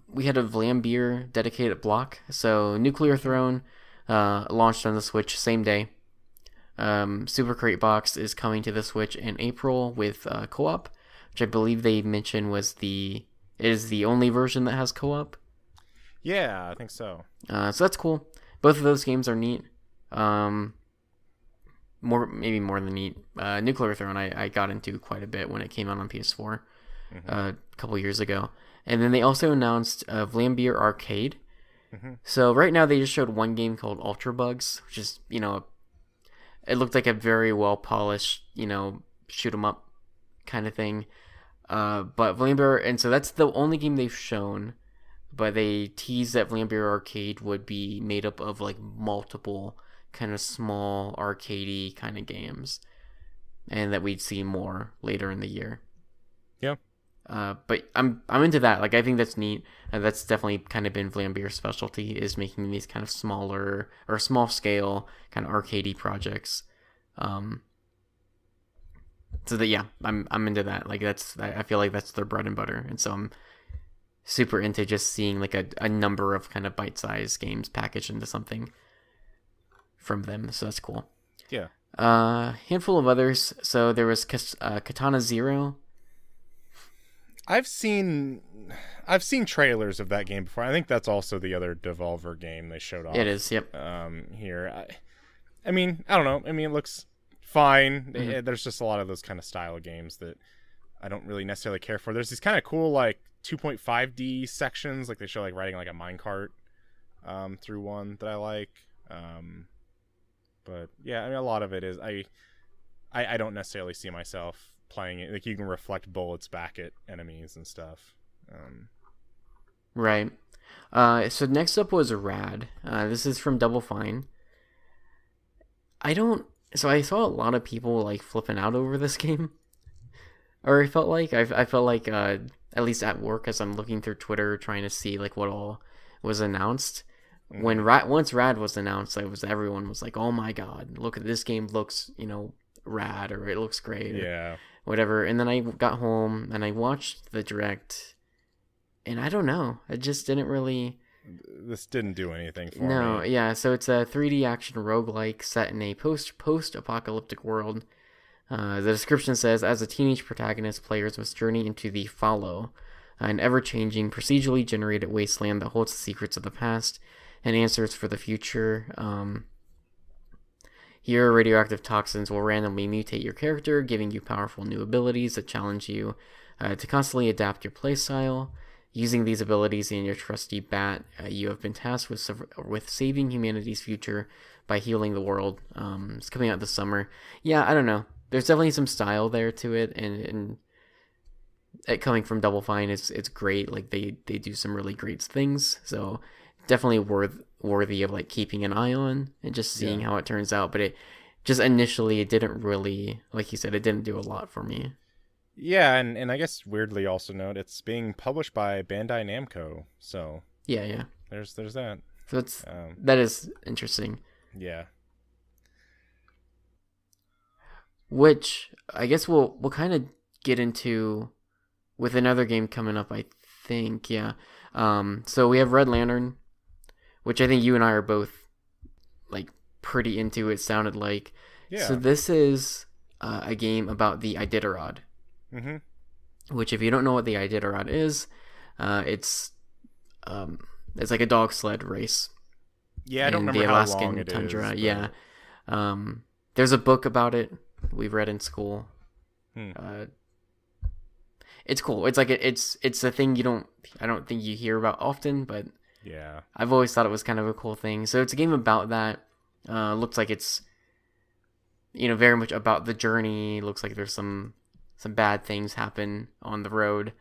Speaker 1: We had a Vlambeer dedicated block. So Nuclear Throne launched on the Switch same day. Super Crate Box is coming to the Switch in April with co-op, which I believe they mentioned is the only version that has co-op.
Speaker 2: Yeah, I think so.
Speaker 1: So that's cool. Both of those games are neat. Maybe more than neat. Nuclear Throne I got into quite a bit when it came out on PS4 a couple years ago. And then they also announced Vlambeer Arcade. So right now they just showed one game called Ultra Bugs, which is, it looked like a very well polished, shoot 'em up kind of thing. But Vlambeer, and so that's the only game they've shown. But they teased that Vlambeer Arcade would be made up of like multiple kind of small arcadey kind of games, and that we'd see more later in the year.
Speaker 2: Yeah.
Speaker 1: But I'm into that. Like I think that's neat. That's definitely kind of been Vlambeer's specialty, is making these kind of smaller or small scale kind of arcadey projects. So that I'm into that. Like I feel like that's their bread and butter, and so I'm super into just seeing like a number of kind of bite-sized games packaged into something from them. So that's cool.
Speaker 2: Yeah.
Speaker 1: Handful of others. So there was Katana Zero.
Speaker 2: I've seen trailers of that game before. I think that's also the other Devolver game they showed off.
Speaker 1: It is, yep.
Speaker 2: Here, I mean, I don't know. I mean, it looks fine.
Speaker 1: Mm-hmm.
Speaker 2: There's just a lot of those kind of style of games that I don't really necessarily care for. There's these kind of cool like 2.5D sections, like they show like riding like a minecart through one that I like. But yeah, I mean, a lot of it is I don't necessarily see myself playing it. Like you can reflect bullets back at enemies and stuff.
Speaker 1: Right. So next up was Rad. This is from Double Fine. So I saw a lot of people like flipping out over this game. Or I felt like at least at work as I'm looking through Twitter trying to see like what all was announced. When once Rad was announced, everyone was like, "Oh my god, look at this game! Looks rad, or it looks great,
Speaker 2: Yeah,
Speaker 1: whatever." And then I got home and I watched the direct, and I don't know, it just didn't really.
Speaker 2: This didn't do anything for me.
Speaker 1: No, yeah. So it's a 3D action roguelike set in a post-apocalyptic world. The description says, as a teenage protagonist, players must journey into the Fallow, an ever-changing, procedurally generated wasteland that holds the secrets of the past and answers for the future. Here, radioactive toxins will randomly mutate your character, giving you powerful new abilities that challenge you to constantly adapt your playstyle. Using these abilities in your trusty bat, you have been tasked with saving humanity's future by healing the world. It's coming out this summer. Yeah, I don't know. There's definitely some style there to it, and it coming from Double Fine, it's great. Like they do some really great things. So definitely worthy of like keeping an eye on and just seeing how it turns out. But it just initially it didn't really, like you said, it didn't do a lot for me.
Speaker 2: Yeah, and I guess weirdly also note it's being published by Bandai Namco. So
Speaker 1: yeah.
Speaker 2: There's that.
Speaker 1: So that is interesting.
Speaker 2: Yeah.
Speaker 1: Which I guess we'll kind of get into with another game coming up, I think. Yeah. So we have Red Lantern, which I think you and I are both like pretty into. It sounded like.
Speaker 2: Yeah.
Speaker 1: So this is a game about the Iditarod.
Speaker 2: Mm-hmm.
Speaker 1: Which, if you don't know what the Iditarod is, it's like a dog sled race.
Speaker 2: Yeah, I don't remember
Speaker 1: the
Speaker 2: how
Speaker 1: Alaskan
Speaker 2: long it
Speaker 1: tundra.
Speaker 2: is.
Speaker 1: Yeah. There's a book about it we read in school. It's cool. It's like it's a thing I don't think you hear about often, but
Speaker 2: yeah,
Speaker 1: I've always thought it was kind of a cool thing. So it's a game about that. Looks like it's very much about the journey. Looks like there's some bad things happen on the road,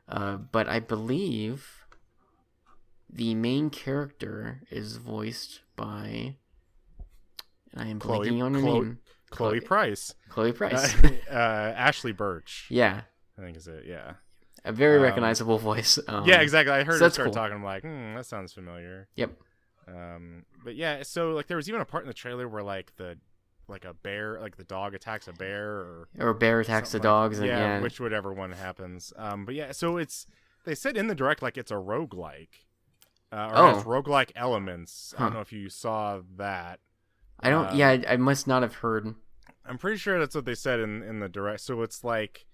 Speaker 1: but I believe the main character is voiced by, and I am blanking on her name.
Speaker 2: Chloe Price.
Speaker 1: Chloe Price.
Speaker 2: Ashley Birch.
Speaker 1: Yeah.
Speaker 2: I think is it. Yeah.
Speaker 1: A very recognizable voice.
Speaker 2: Yeah, exactly. I heard her start
Speaker 1: cool.
Speaker 2: talking. I'm like, that sounds familiar.
Speaker 1: Yep.
Speaker 2: But yeah, so like there was even a part in the trailer where like a bear, like the dog attacks a bear, or
Speaker 1: a bear attacks the dogs, and yeah,
Speaker 2: whichever one happens. But yeah, so they said in the direct like it's a roguelike, or has roguelike elements. I don't know if you saw that.
Speaker 1: I don't. Yeah, I must not have heard.
Speaker 2: I'm pretty sure that's what they said in the direct. So it's like,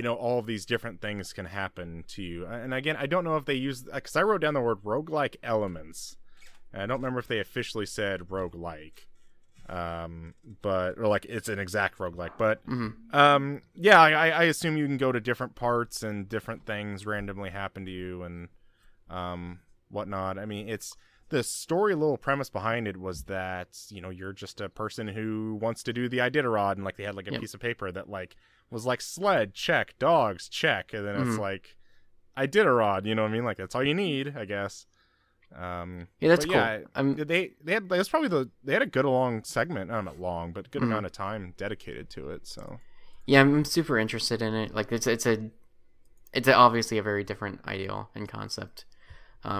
Speaker 2: all of these different things can happen to you. And again, I don't know if they use, because I wrote down the word roguelike elements. And I don't remember if they officially said roguelike. But, or like it's an exact roguelike. But, yeah, I assume you can go to different parts and different things randomly happen to you and whatnot. I mean, the story little premise behind it was that, you're just a person who wants to do the Iditarod, and like they had like a piece of paper that like was like sled, check, dogs, check, and then it's like Iditarod, you know what I mean? Like that's all you need, I guess.
Speaker 1: Yeah, that's cool.
Speaker 2: Yeah, they had a good long segment, not long, but good amount of time dedicated to it. So
Speaker 1: yeah, I'm super interested in it. Like it's obviously a very different ideal and concept.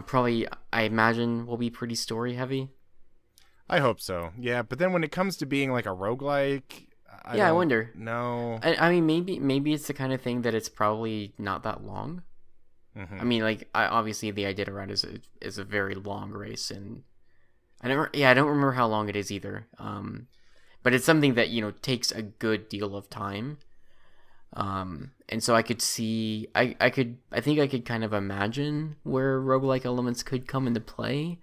Speaker 1: Probably, I imagine, will be pretty story heavy.
Speaker 2: I hope so. Yeah, but then when it comes to being like a roguelike, I wonder. No.
Speaker 1: I mean, maybe it's the kind of thing that it's probably not that long. Mm-hmm. I mean, like, obviously the Iditarod is a very long race, and I don't remember how long it is either. But it's something that takes a good deal of time. And so I could see, I think I could kind of imagine where roguelike elements could come into play.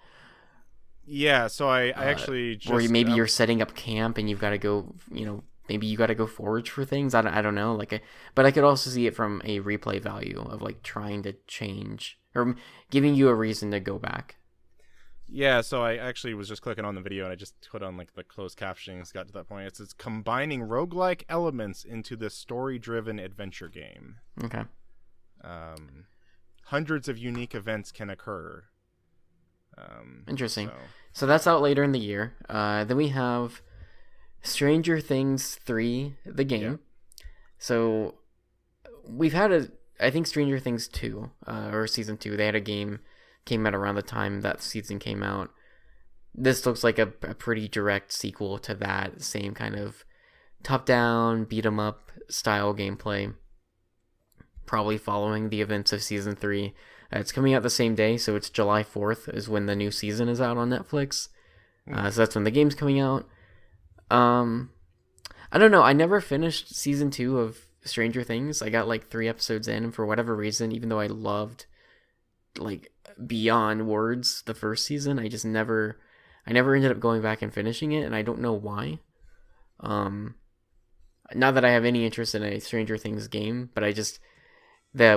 Speaker 2: Yeah, so I actually just...
Speaker 1: Or maybe you're setting up camp and you've got to go, maybe you got to go forage for things. I don't know. But I could also see it from a replay value of like trying to change or giving you a reason to go back.
Speaker 2: Yeah, so I actually was just clicking on the video and I just put on like the closed captionings, got to that point. It says combining roguelike elements into the story-driven adventure game.
Speaker 1: Okay.
Speaker 2: Hundreds of unique events can occur.
Speaker 1: Interesting. So that's out later in the year. Then we have Stranger Things 3, the game. Yeah. So we've had I think Stranger Things 2, or Season 2, they had a game, came out around the time that season came out. This looks like a pretty direct sequel to that, same kind of top-down, beat-em-up style gameplay, probably following the events of Season 3. It's coming out the same day, so it's July 4th is when the new season is out on Netflix. So that's when the game's coming out. I don't know. I never finished Season 2 of Stranger Things. I got like 3 episodes in, and for whatever reason, even though I loved like beyond words the first season, I never ended up going back and finishing it, and I don't know why. Not that I have any interest in a Stranger Things game, but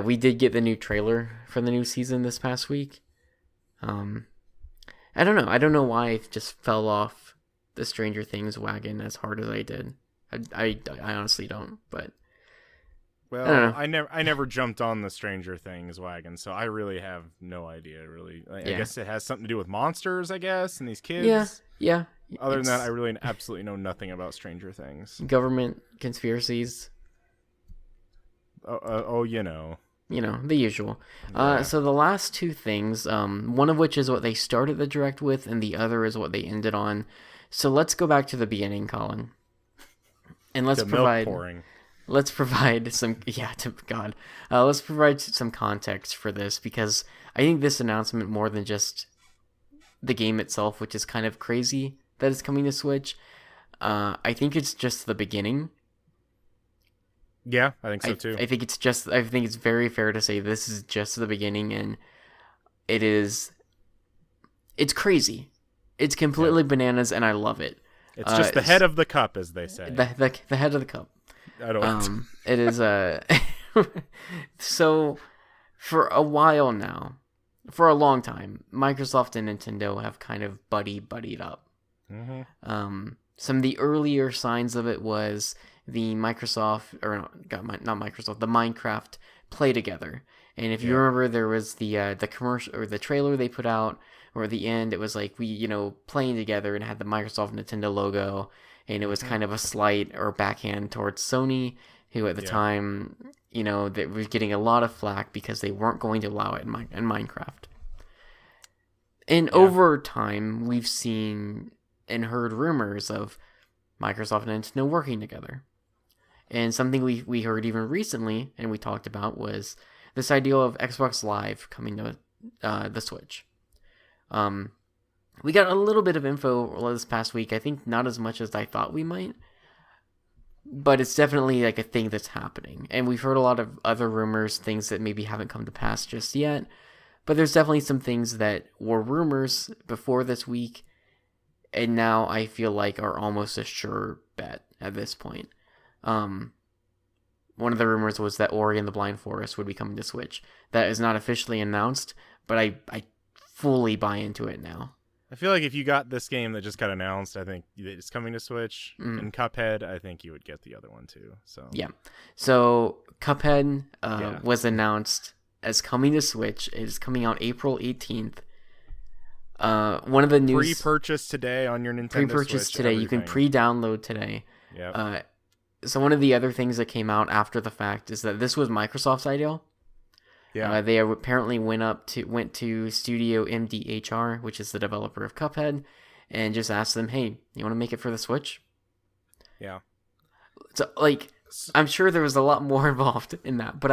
Speaker 1: we did get the new trailer for the new season this past week. I don't know. I don't know why I just fell off the Stranger Things wagon as hard as I did. I honestly don't, but
Speaker 2: well, I never jumped on the Stranger Things wagon, so I really have no idea. Really, I guess it has something to do with monsters, I guess, and these kids.
Speaker 1: Yeah.
Speaker 2: Other than that, I really absolutely know nothing about Stranger Things.
Speaker 1: Government conspiracies. The usual.
Speaker 2: Yeah.
Speaker 1: So the last 2 things, one of which is what they started the direct with, and the other is what they ended on. So let's go back to the beginning, Colin, and let's provide some let's provide some context for this, because I think this announcement, more than just the game itself, which is kind of crazy that it's coming to Switch, I think it's just the beginning.
Speaker 2: Yeah, I think so too.
Speaker 1: I think it's very fair to say this is just the beginning, and it's crazy. It's completely bananas, and I love it.
Speaker 2: It's just the head of the cup, as they say.
Speaker 1: The head of the cup.
Speaker 2: I don't.
Speaker 1: It is so for a while now, for a long time, Microsoft and Nintendo have kind of buddied up. Mm-hmm. Some of the earlier signs of it was the the Minecraft play together. And if you remember, there was the commercial or the trailer they put out, or at the end, it was like playing together, and it had the Microsoft Nintendo logo, and it was kind of a slight or backhand towards Sony, who at the time, that was getting a lot of flack because they weren't going to allow it in Minecraft. And over time, we've seen and heard rumors of Microsoft and Nintendo working together. And something we heard even recently, and we talked about, was this idea of Xbox Live coming to the Switch. We got a little bit of info this past week. I think not as much as I thought we might, but it's definitely like a thing that's happening. And we've heard a lot of other rumors, things that maybe haven't come to pass just yet. But there's definitely some things that were rumors before this week, and now I feel like are almost a sure bet at this point. One of the rumors was that Ori and the Blind Forest would be coming to Switch. That is not officially announced, but I fully buy into it now.
Speaker 2: I feel like if you got this game that just got announced, I think it's coming to Switch. And Cuphead, I think you would get the other one too.
Speaker 1: So Cuphead was announced as coming to Switch. It is coming out April 18th. One of the news
Speaker 2: pre-purchase today on your Nintendo
Speaker 1: pre-purchase
Speaker 2: Switch,
Speaker 1: today.
Speaker 2: everything.
Speaker 1: You can pre-download today.
Speaker 2: Yeah.
Speaker 1: So one of the other things that came out after the fact is that this was Microsoft's idea. Yeah. They apparently went to Studio MDHR, which is the developer of Cuphead, and just asked them, "Hey, you want to make it for the Switch?"
Speaker 2: Yeah.
Speaker 1: So I'm sure there was a lot more involved in that, but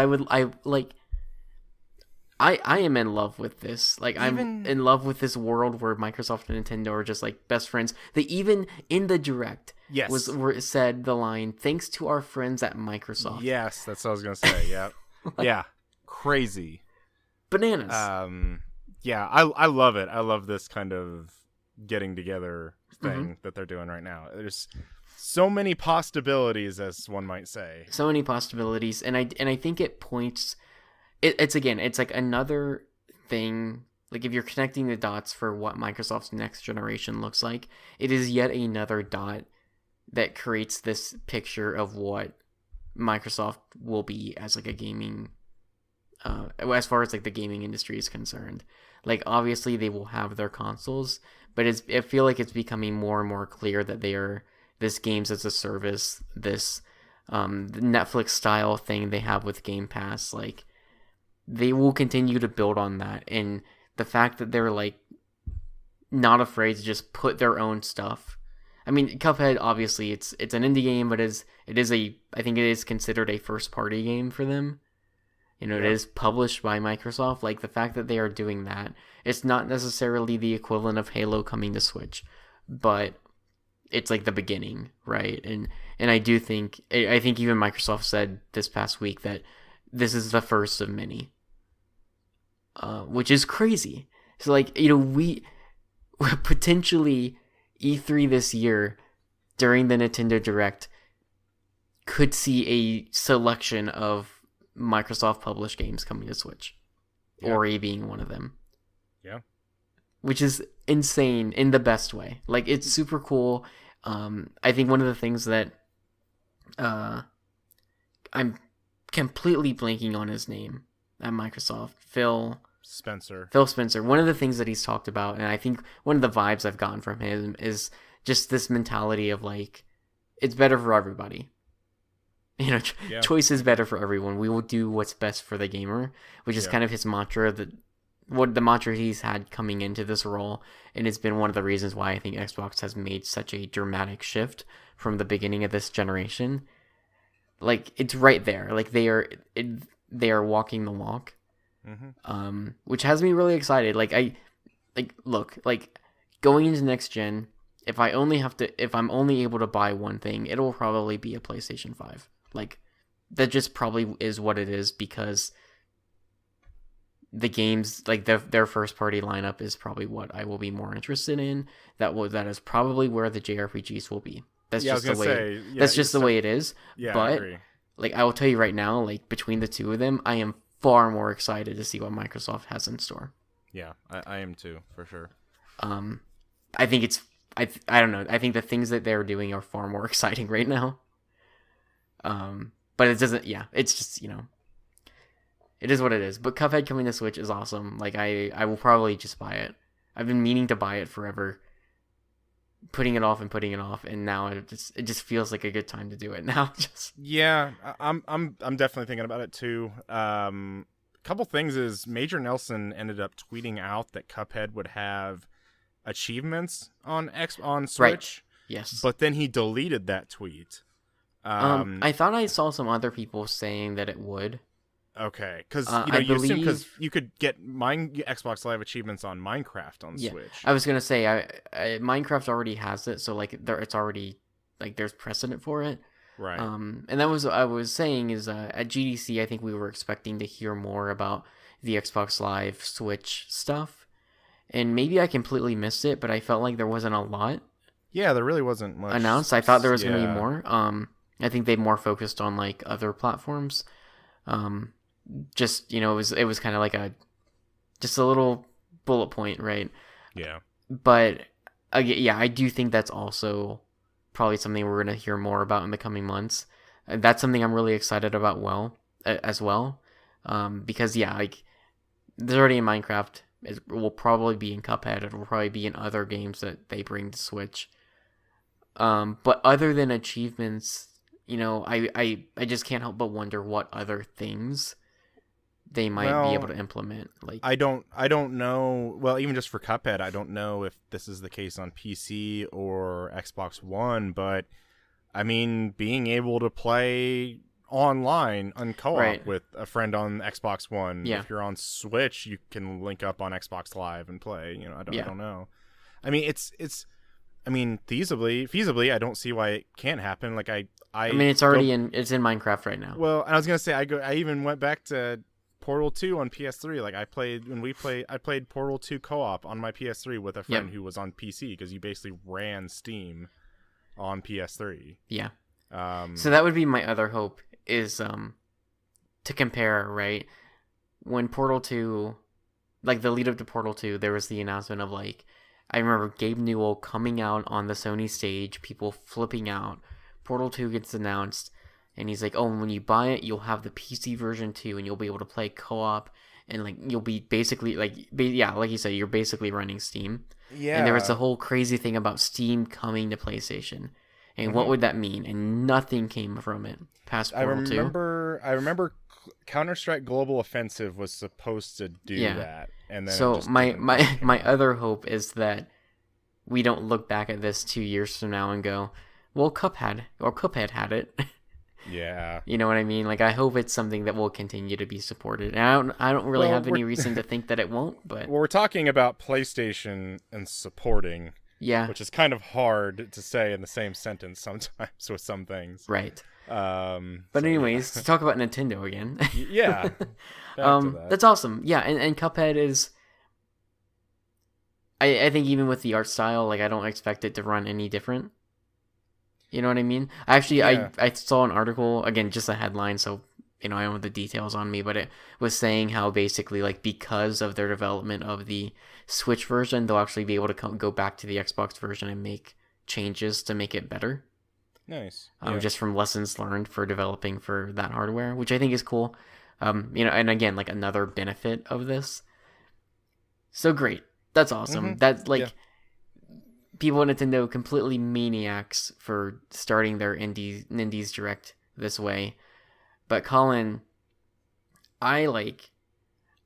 Speaker 1: I am in love with this. Like, I'm
Speaker 2: Even
Speaker 1: in love with this world where Microsoft and Nintendo are just like best friends. They even in the direct
Speaker 2: yes,
Speaker 1: where it said the line, "Thanks to our friends at Microsoft."
Speaker 2: yes, that's what I was gonna say. Yeah,
Speaker 1: Like,
Speaker 2: yeah, crazy.
Speaker 1: bananas.
Speaker 2: Yeah, I love it. I love this kind of getting together
Speaker 1: Mm-hmm.
Speaker 2: thing that they're doing right now. There's so many possibilities, as one might say.
Speaker 1: So many possibilities, and I think it points. It's again, it's like another thing. Like, if you're connecting the dots for what Microsoft's next generation looks like, it is yet another dot that creates this picture of what Microsoft will be as like a gaming, as far as like the gaming industry is concerned. Like, obviously they will have their consoles, but I feel like it's becoming more and more clear that they are this games as a service, this Netflix style thing they have with Game Pass. Like, they will continue to build on that, and the fact that they're like not afraid to just put their own stuff. I mean, Cuphead, obviously it's an indie game, but it is a, I think it is considered a first party game for them. You know, It is published by Microsoft. Like, the fact that they are doing that, it's not necessarily the equivalent of Halo coming to Switch, but it's like the beginning, right? And I do think, I think even Microsoft said this past week that this is the first of many, which is crazy. So, like, we potentially E3 this year during the Nintendo Direct could see a selection of Microsoft published games coming to Switch, Ori being one of them.
Speaker 2: Yeah,
Speaker 1: Which is insane in the best way. Like, it's super cool. I think one of the things that I'm completely blanking on his name at Microsoft, Phil
Speaker 2: Spencer.
Speaker 1: One of the things that he's talked about, and I think one of the vibes I've gotten from him, is just this mentality of like, it's better for everybody. Choice is better for everyone. We will do what's best for the gamer, which is kind of his mantra, what the mantra he's had coming into this role, and it's been one of the reasons why I think Xbox has made such a dramatic shift from the beginning of this generation. Like, it's right there. Like, they are walking the walk. Which has me really excited. Look, going into next gen, if I'm only able to buy one thing, it'll probably be a PlayStation 5. Like, that just probably is what it is, because the games, like their first party lineup, is probably what I will be more interested in. That is probably where the JRPGs will be. That's just the way. That's just the way it is.
Speaker 2: Yeah,
Speaker 1: but
Speaker 2: I agree.
Speaker 1: Like, I will tell you right now, like, between the two of them, I am far more excited to see what Microsoft has in store.
Speaker 2: Yeah, I am too, for sure.
Speaker 1: I think it's I don't know. I think the things that they're doing are far more exciting right now. But it doesn't. Yeah, it's just, it is what it is. But Cuphead coming to Switch is awesome. Like, I will probably just buy it. I've been meaning to buy it forever, putting it off, and now it just feels like a good time to do it now.
Speaker 2: Yeah, I'm definitely thinking about it too. Couple things is Major Nelson ended up tweeting out that Cuphead would have achievements on Switch.
Speaker 1: Right. Yes.
Speaker 2: But then he deleted that tweet.
Speaker 1: I thought I saw some other people saying that it would.
Speaker 2: Okay, because
Speaker 1: you
Speaker 2: assume because you could get Xbox Live achievements on Minecraft on Switch.
Speaker 1: I was gonna say, Minecraft already has it, so like it's already, like, there's precedent for it.
Speaker 2: Right.
Speaker 1: And that was what I was saying is, at GDC, I think we were expecting to hear more about the Xbox Live Switch stuff, and maybe I completely missed it, but I felt like there wasn't a lot.
Speaker 2: Yeah, there really wasn't much
Speaker 1: announced. I thought there was gonna be more. I think they more focused on like other platforms. Just, it was kind of like just a little bullet point, right?
Speaker 2: Yeah.
Speaker 1: But I do think that's also probably something we're going to hear more about in the coming months. That's something I'm really excited about as well. Because like, there's already in Minecraft. It will probably be in Cuphead. It will probably be in other games that they bring to Switch. But other than achievements, I just can't help but wonder what other things they might be able to implement. Like,
Speaker 2: I don't know. Well, even just for Cuphead, I don't know if this is the case on PC or Xbox One, but I mean, being able to play online on co-op
Speaker 1: Right.
Speaker 2: with a friend on Xbox One.
Speaker 1: Yeah.
Speaker 2: If you're on Switch, you can link up on Xbox Live and play. You know, I
Speaker 1: Yeah.
Speaker 2: don't know. I mean, I mean, feasibly, I don't see why it can't happen. Like
Speaker 1: I mean, it's already it's in Minecraft right now.
Speaker 2: Well, I was gonna say I even went back to Portal 2 on PS3. Like I played Portal 2 co-op on my PS3 with a friend who was on PC because you basically ran Steam on PS3.
Speaker 1: Yeah. So that would be my other hope is to compare, right? When Portal 2, like the lead up to Portal 2, there was the announcement of like, I remember Gabe Newell coming out on the Sony stage, people flipping out. Portal 2 gets announced, and he's like, oh, when you buy it, you'll have the PC version too, and you'll be able to play co-op, and like you'll be basically like, like you said, you're basically running Steam.
Speaker 2: Yeah.
Speaker 1: And there was the whole crazy thing about Steam coming to PlayStation. And what would that mean? And nothing came from it past Portal 2.
Speaker 2: I remember Counter-Strike Global Offensive was supposed to do that, and then
Speaker 1: so my other hope is that we don't look back at this 2 years from now and go, well, Cuphead had it.
Speaker 2: Yeah.
Speaker 1: You know what I mean? Like, I hope it's something that will continue to be supported. And I don't really have any reason to think that it won't. But
Speaker 2: we're talking about PlayStation and supporting.
Speaker 1: Yeah.
Speaker 2: Which is kind of hard to say in the same sentence sometimes with some things.
Speaker 1: Right. But anyways, to talk about Nintendo again.
Speaker 2: Yeah.
Speaker 1: That's awesome. Yeah, and Cuphead is... I think even with the art style, like, I don't expect it to run any different. You know what I mean? Actually, I saw an article, again, just a headline, so, you know, I don't have the details on me, but it was saying how basically, like, because of their development of the Switch version, they'll actually be able to go back to the Xbox version and make changes to make it better.
Speaker 2: Nice.
Speaker 1: Just from lessons learned for developing for that hardware, which I think is cool. You know, and again, like another benefit of this. So great. That's awesome.
Speaker 2: Mm-hmm.
Speaker 1: That's like people at Nintendo completely maniacs for starting their Nindies Direct this way. But Colin, I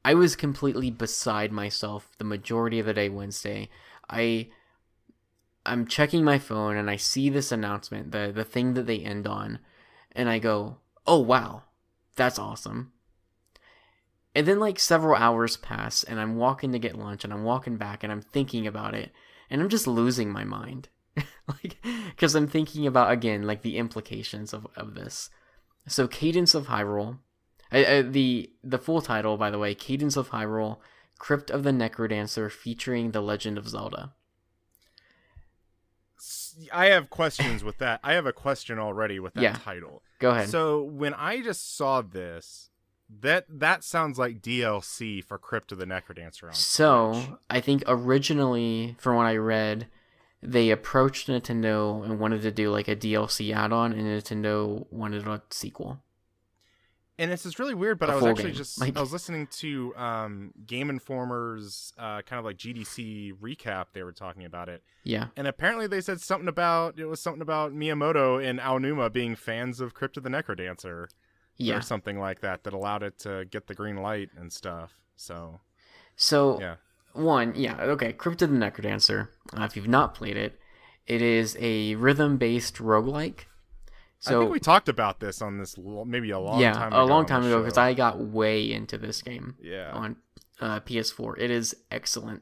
Speaker 1: was completely beside myself the majority of the day Wednesday. I'm checking my phone and I see this announcement, the thing that they end on, and I go, oh wow, that's awesome. And then like several hours pass and I'm walking to get lunch and I'm walking back and I'm thinking about it and I'm just losing my mind. Like, because I'm thinking about, again, like the implications of this. So Cadence of Hyrule, the full title, by the way, Cadence of Hyrule, Crypt of the Necrodancer featuring The Legend of Zelda.
Speaker 2: I have questions with that. I have a question already with that title.
Speaker 1: Go ahead.
Speaker 2: So when I just saw this, that sounds like DLC for Crypt of the Necrodancer on
Speaker 1: So,
Speaker 2: Switch.
Speaker 1: I think originally, from what I read, they approached Nintendo and wanted to do like a DLC add-on, and Nintendo wanted a sequel.
Speaker 2: And this is really weird, but I was actually I was listening to Game Informer's kind of like GDC recap. They were talking about it.
Speaker 1: Yeah.
Speaker 2: And apparently they said something about Miyamoto and Aonuma being fans of Crypt of the Necrodancer.
Speaker 1: Yeah.
Speaker 2: Or something like that allowed it to get the green light and stuff. So
Speaker 1: yeah. Crypt of the Necrodancer. If you've not played it, it is a rhythm-based roguelike. So,
Speaker 2: I think we talked about this on this maybe a long time ago.
Speaker 1: Yeah, a long time ago, because I got way into this game on PS4. It is excellent.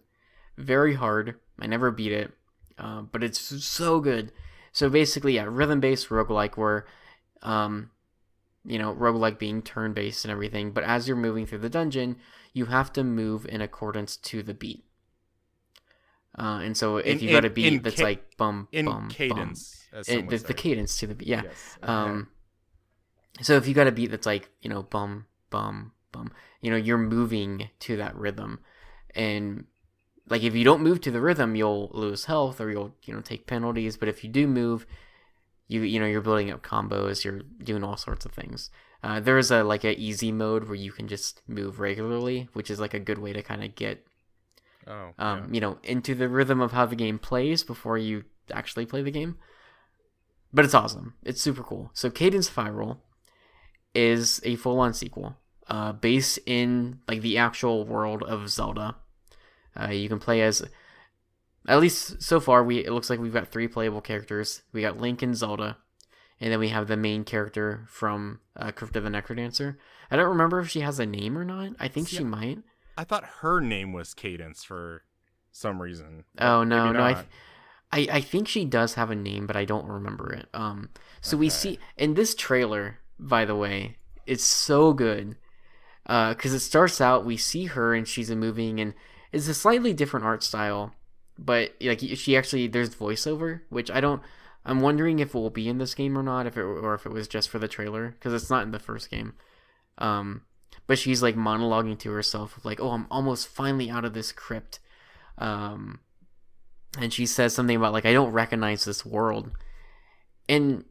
Speaker 1: Very hard. I never beat it, but it's so good. So basically, rhythm-based roguelike where, roguelike being turn-based and everything, but as you're moving through the dungeon, you have to move in accordance to the beat. And so if you got a beat that's like bum, bum,
Speaker 2: cadence.
Speaker 1: Bum, the cadence to the beat, yeah.
Speaker 2: Yes.
Speaker 1: So if you got a beat that's like, bum, bum, bum, you're moving to that rhythm. And like if you don't move to the rhythm, you'll lose health or you'll, take penalties. But if you do move, you're building up combos, you're doing all sorts of things. There is a easy mode where you can just move regularly, which is like a good way to kind of get into the rhythm of how the game plays before you actually play the game. But it's awesome. It's super cool. So Cadence of Hyrule is a full-on sequel based in like the actual world of Zelda. You can play as, at least so far, it looks like we've got 3 playable characters. We got Link and Zelda, and then we have the main character from Crypt of the Necrodancer. I don't remember if she has a name or not. I think she might.
Speaker 2: I thought her name was Cadence for some reason.
Speaker 1: Oh no,
Speaker 2: Maybe
Speaker 1: no,
Speaker 2: not.
Speaker 1: I think she does have a name, but I don't remember it. So we see in this trailer, by the way, it's so good. Because it starts out, we see her and she's moving, and it's a slightly different art style, but like she actually there's voiceover, which I'm wondering if it will be in this game or not, if it was just for the trailer, because it's not in the first game. But she's like monologuing to herself, like, "Oh, I'm almost finally out of this crypt." And she says something about like, "I don't recognize this world," and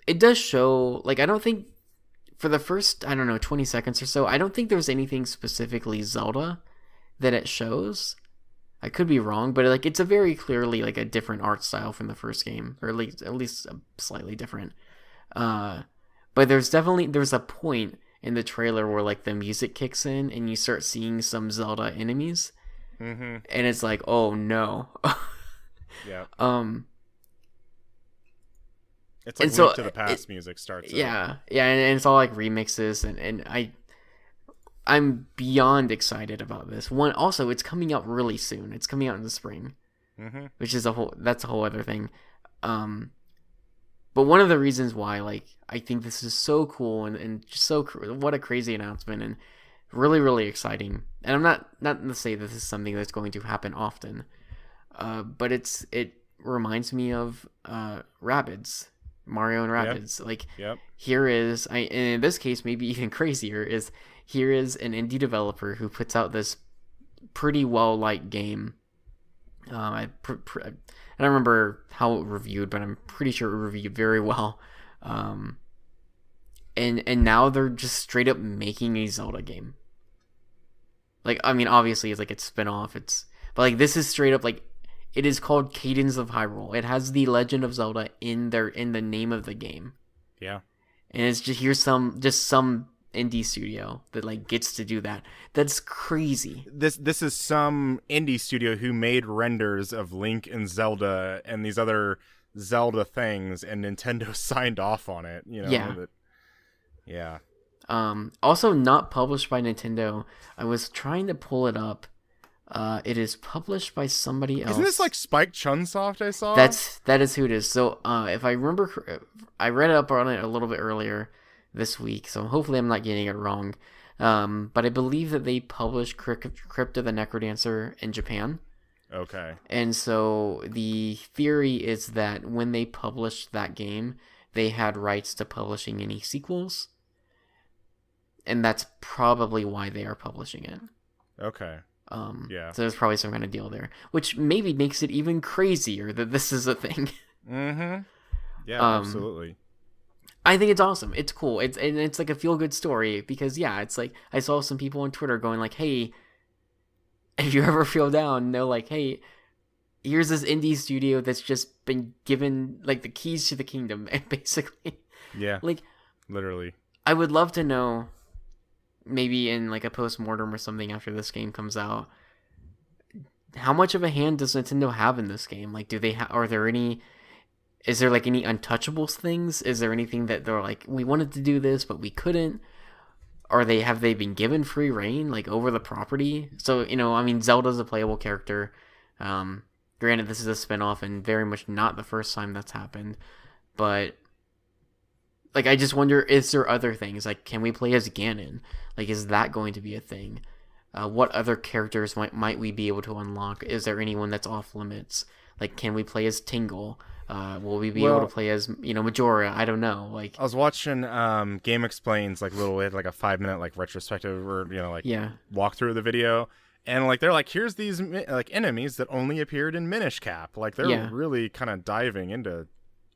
Speaker 1: it does show like I don't think. For the first, I don't know, 20 seconds or so, I don't think there's anything specifically Zelda that it shows. I could be wrong, but like it's a very clearly like a different art style from the first game, or at least slightly different. But there's a point in the trailer where like the music kicks in and you start seeing some Zelda enemies, and it's like, oh no.
Speaker 2: Yeah. It's like Link to the Past music starts.
Speaker 1: Yeah, and it's all like remixes, and I'm beyond excited about this. One, also, it's coming out really soon. It's coming out in the spring, which is that's a whole other thing. But one of the reasons why, like, I think this is so cool and just what a crazy announcement and really, really exciting. And I'm not to say that this is something that's going to happen often, but it reminds me of Rabbids. Mario and Rabbids. Here is and in this case maybe even crazier here is an indie developer who puts out this pretty well liked game. I don't remember how it reviewed, but I'm pretty sure it reviewed very well. And now they're just straight up making a Zelda game. Like, I mean, obviously it's like it's spin-off, but like this is straight up like it is called Cadence of Hyrule. It has the Legend of Zelda in the name of the game.
Speaker 2: Yeah.
Speaker 1: And it's just some indie studio that like gets to do that. That's crazy.
Speaker 2: This is some indie studio who made renders of Link and Zelda and these other Zelda things, and Nintendo signed off on it, you know.
Speaker 1: Yeah. Also not published by Nintendo. I was trying to pull it up. It is published by somebody else.
Speaker 2: Isn't this like Spike Chunsoft I saw?
Speaker 1: That is who it is. So, if I remember, I read up on it a little bit earlier this week, so hopefully I'm not getting it wrong. But I believe that they published Crypt of the Necrodancer in Japan.
Speaker 2: Okay.
Speaker 1: And so the theory is that when they published that game, they had rights to publishing any sequels. And that's probably why they are publishing it.
Speaker 2: Okay.
Speaker 1: So there's probably some kind of deal there, which maybe makes it even crazier that this is a thing.
Speaker 2: Yeah, absolutely.
Speaker 1: I think it's awesome. It's cool. It's like a feel good story because it's like I saw some people on Twitter going like, "Hey, if you ever feel down, know like, hey, here's this indie studio that's just been given like the keys to the kingdom," basically.
Speaker 2: Yeah.
Speaker 1: Like,
Speaker 2: literally.
Speaker 1: I would love to know. Maybe in like a post-mortem or something after this game comes out, how much of a hand does Nintendo have in this game? Like, do they is there like any Untouchables things? Is there anything that they're like, we wanted to do this, but we couldn't? Have they been given free reign, like, over the property? So, I mean, Zelda's a playable character. Granted, this is a spin-off and very much not the first time that's happened, but like, I just wonder, is there other things? Like, can we play as Ganon? Like, is that going to be a thing? What other characters might we be able to unlock? Is there anyone that's off limits? Like, can we play as Tingle? Will we be able to play as, Majora? I don't know. Like,
Speaker 2: I was watching Game Explains, like, it had like a 5-minute, like, retrospective or, walkthrough of the video. And, like, they're like, here's these, like, enemies that only appeared in Minish Cap. Like, they're really kind of diving into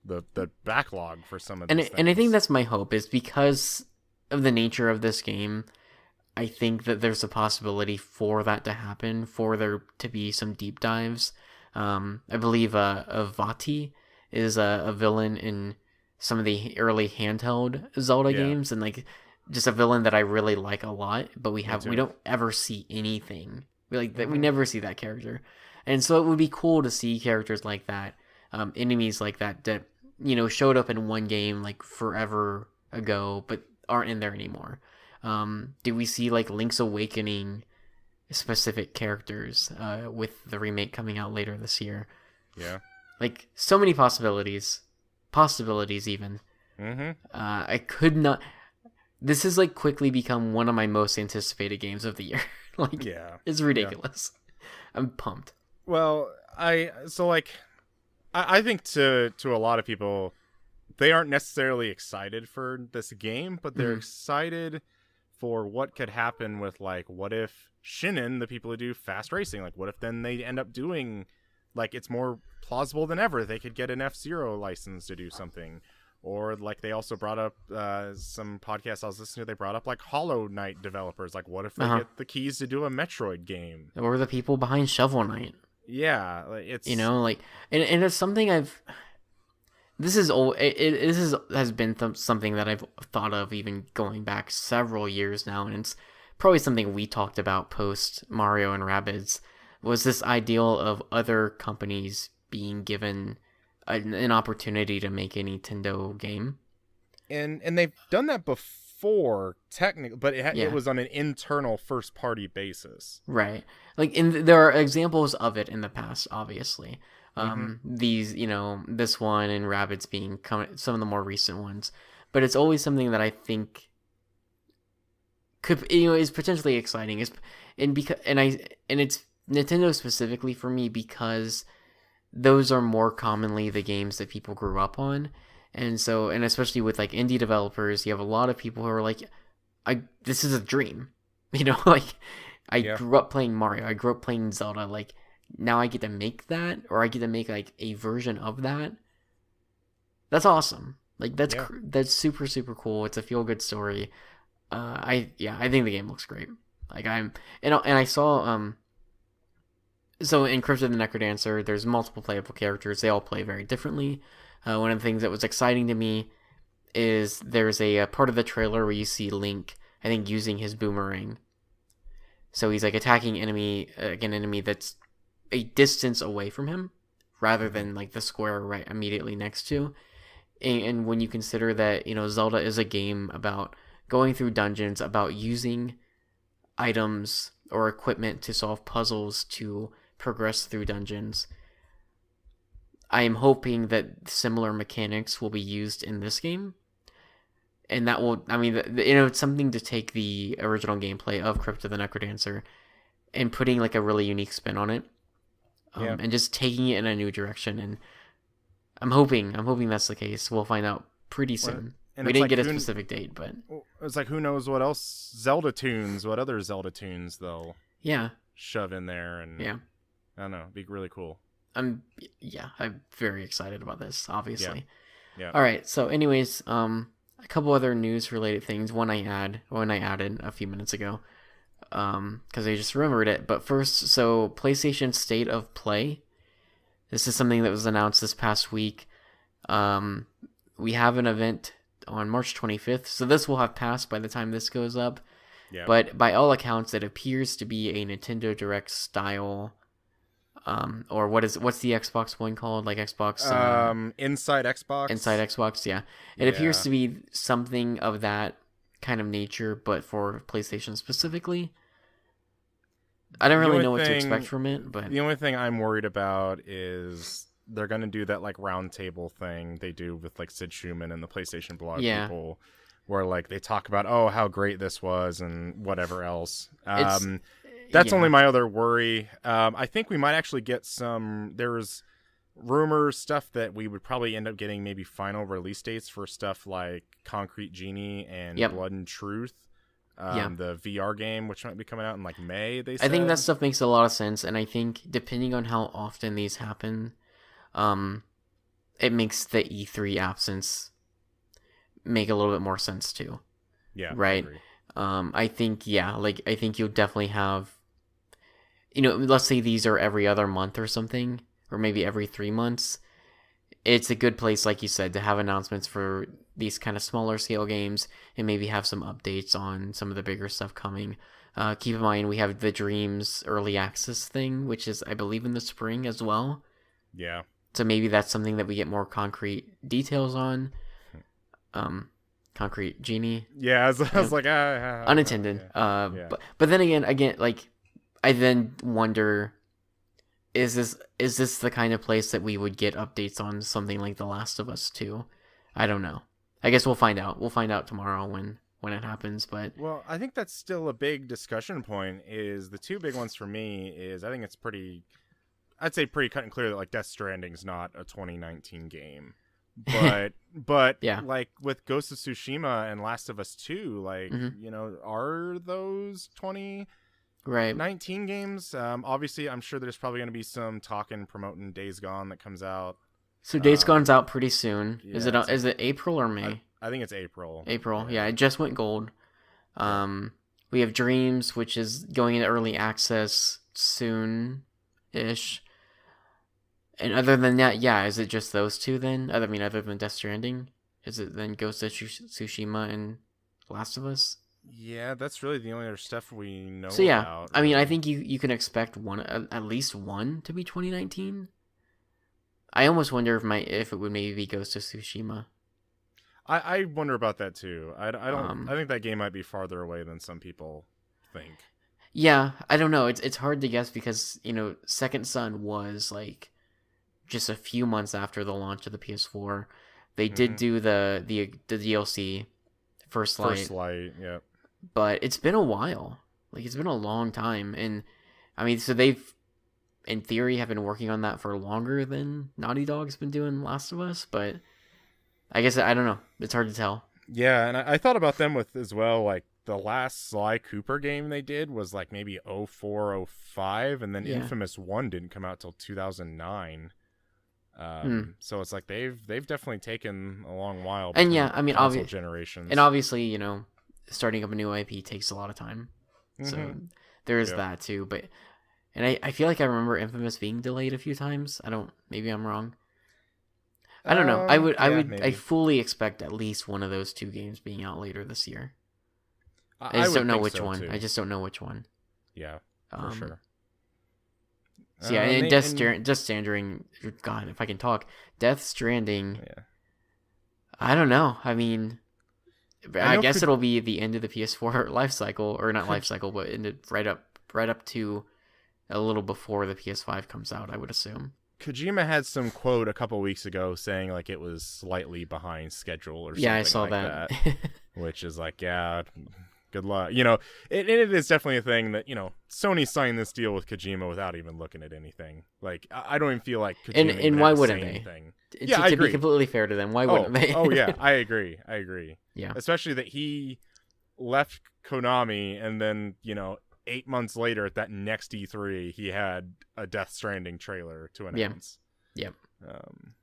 Speaker 2: the backlog for some of these things.
Speaker 1: And I think that's my hope, is because of the nature of this game, I think that there's a possibility for that to happen, for there to be some deep dives. I believe Vati is a villain in some of the early handheld Zelda games, and like just a villain that I really like a lot, but we don't ever see anything. We never see that character. And so it would be cool to see characters like that, enemies like that showed up in one game like forever ago, but aren't in there anymore. Do we see like Link's Awakening specific characters with the remake coming out later this year?
Speaker 2: Yeah.
Speaker 1: Like, so many possibilities even.
Speaker 2: Mm-hmm.
Speaker 1: I could not. This has like quickly become one of my most anticipated games of the year. Like,
Speaker 2: Yeah.
Speaker 1: it's ridiculous. Yeah. I'm pumped.
Speaker 2: Well, I think to a lot of people, they aren't necessarily excited for this game, but they're excited for what could happen with, like, what if Shinin, the people who do fast racing, like, what if then they end up doing, like, it's more plausible than ever they could get an F-Zero license to do something. Or, like, they also brought up some podcasts I was listening to, they brought up, like, Hollow Knight developers. Like, what if they get the keys to do a Metroid game?
Speaker 1: Or the people behind Shovel Knight.
Speaker 2: Yeah, it's...
Speaker 1: like, and it's something I've... This has been something that I've thought of even going back several years now, and it's probably something we talked about post Mario and Rabbids, was this ideal of other companies being given an opportunity to make a Nintendo game.
Speaker 2: And they've done that before, technically, but it was on an internal first-party basis.
Speaker 1: Right. Like, there are examples of it in the past, obviously. These, this one and Rabbids being some of the more recent ones. But it's always something that I think is potentially exciting. And it's Nintendo specifically for me, because those are more commonly the games that people grew up on. And especially with like indie developers, you have a lot of people who are like, this is a dream, like I grew up playing Mario, I grew up playing Zelda, like now I get to make that, or I get to make like a version of that. That's awesome. Like that's super, super cool. It's a feel good story. I think the game looks great. Like I saw, so in Crypt of the Necrodancer, there's multiple playable characters. They all play very differently. One of the things that was exciting to me is there's a part of the trailer where you see Link, I think, using his boomerang. So he's like attacking an enemy that's a distance away from him, rather than like the square right immediately next to. And when you consider that, Zelda is a game about going through dungeons, about using items or equipment to solve puzzles, to progress through dungeons, I am hoping that similar mechanics will be used in this game. And that will, it's something to take the original gameplay of Crypt of the Necrodancer and putting like a really unique spin on it. And just taking it in a new direction. And I'm hoping that's the case. We'll find out pretty soon. We didn't get a specific date, but
Speaker 2: it's like, who knows what else what other Zelda tunes they'll shove in there. And I don't know, it'd be really cool.
Speaker 1: I'm very excited about this, obviously.
Speaker 2: Yeah.
Speaker 1: All right. So anyways, a couple other news related things. One I added a few minutes ago, because I just remembered it. But first, so PlayStation State of Play. This is something that was announced this past week. We have an event on March 25th. So this will have passed by the time this goes up. Yeah. But by all accounts, it appears to be a Nintendo Direct style. Or what's the Xbox one called? Like Xbox...
Speaker 2: Inside Xbox?
Speaker 1: Inside Xbox, yeah. It appears to be something of that kind of nature, but for PlayStation specifically. I don't really know what to expect from it, but...
Speaker 2: The only thing I'm worried about is they're going to do that, like, roundtable thing they do with, like, Sid Schumann and the PlayStation blog people, where, like, they talk about, how great this was and whatever else. That's only my other worry. I think we might actually get there's rumors, stuff that we would probably end up getting maybe final release dates for stuff like Concrete Genie and Blood and Truth. The VR game, which might be coming out in like May, they said.
Speaker 1: I think that stuff makes a lot of sense, and I think depending on how often these happen, it makes the E3 absence make a little bit more sense too.
Speaker 2: Yeah.
Speaker 1: Right? I think you'll definitely have, let's say these are every other month or something, or maybe every 3 months. It's a good place, like you said, to have announcements for these kind of smaller scale games and maybe have some updates on some of the bigger stuff coming. Keep in mind, we have the Dreams early access thing, which is, I believe, in the spring as well.
Speaker 2: Yeah.
Speaker 1: So maybe that's something that we get more concrete details on. Concrete genie.
Speaker 2: Yeah, I was like,
Speaker 1: unintended.
Speaker 2: yeah. Yeah.
Speaker 1: But then again, like, I then wonder, is this the kind of place that we would get updates on something like The Last of Us 2? I don't know. I guess we'll find out. We'll find out tomorrow when it happens. But
Speaker 2: well, I think that's still a big discussion point. Is the two big ones for me is I think it's pretty. I'd say pretty cut and clear that like Death Stranding's not a 2019 game. But
Speaker 1: yeah,
Speaker 2: like with Ghost of Tsushima and Last of Us 2, like are those 2019 games? Obviously, I'm sure there's probably going to be some talking promoting Days Gone that comes out.
Speaker 1: So Days Gone's out pretty soon.
Speaker 2: Yeah,
Speaker 1: Is it April or May?
Speaker 2: I think it's April.
Speaker 1: April, yeah. It just went gold. We have Dreams, which is going into early access soon-ish. And other than that, yeah, is it just those two then? I mean, other than Death Stranding? Is it then Ghost of Tsushima and Last of Us?
Speaker 2: Yeah, that's really the only other stuff we know
Speaker 1: so, yeah,
Speaker 2: about.
Speaker 1: I mean, I think you can expect at least one to be 2019. I almost wonder if it would maybe be Ghost of Tsushima.
Speaker 2: I wonder about that too. I don't. I think that game might be farther away than some people think.
Speaker 1: Yeah, I don't know. It's hard to guess because Second Son was like just a few months after the launch of the PS4. They did do the DLC First Light.
Speaker 2: First Light, yeah.
Speaker 1: But it's been a while. Like it's been a long time, and I mean, so they've in theory have been working on that for longer than Naughty Dog's been doing Last of Us, but I guess I don't know. It's hard to tell.
Speaker 2: Yeah, and I thought about them with as well. Like the last Sly Cooper game they did was like maybe 04, 05, and then Infamous 1 didn't come out till 2009. So it's like they've definitely taken a long while.
Speaker 1: And yeah, I mean,
Speaker 2: generations.
Speaker 1: And obviously, starting up a new IP takes a lot of time. So there is that too. But I feel like I remember Infamous being delayed a few times. Maybe I'm wrong. I don't know. I fully expect at least one of those two games being out later this year. I just don't know which one.
Speaker 2: Too.
Speaker 1: I just don't know which one.
Speaker 2: Yeah, for sure.
Speaker 1: So yeah, and Death Stranding. God, if I can talk, Death Stranding. Yeah. I don't know. I mean, I guess it'll be the end of the PS4 life cycle, or not life cycle, but right up to a little before the PS5 comes out. I would assume.
Speaker 2: Kojima had some quote a couple weeks ago saying like it was slightly behind schedule or something.
Speaker 1: Yeah, I saw
Speaker 2: like
Speaker 1: that.
Speaker 2: Which is like, yeah, good luck. It is definitely a thing that Sony signed this deal with Kojima without even looking at anything. Like I don't even feel like Kojima
Speaker 1: and why wouldn't they?
Speaker 2: Anything.
Speaker 1: To be completely fair to them, why wouldn't they?
Speaker 2: Oh yeah, I agree.
Speaker 1: Yeah,
Speaker 2: especially that he left Konami and then 8 months later at that next E3 he had a Death Stranding trailer to announce.
Speaker 1: Yep.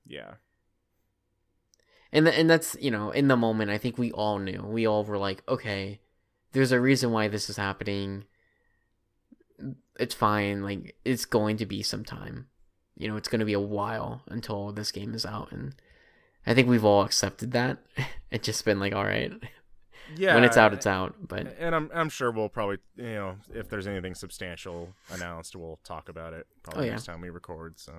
Speaker 2: Yeah.
Speaker 1: And that's in the moment I think we all knew. We all were like, okay, there's a reason why this is happening. It's fine. Like it's going to be some time. It's going to be a while until this game is out, and I think we've all accepted that. It's just been like, all right. Yeah, when it's out, it's out. But
Speaker 2: I'm sure we'll probably if there's anything substantial announced, we'll talk about it probably next time we record. So,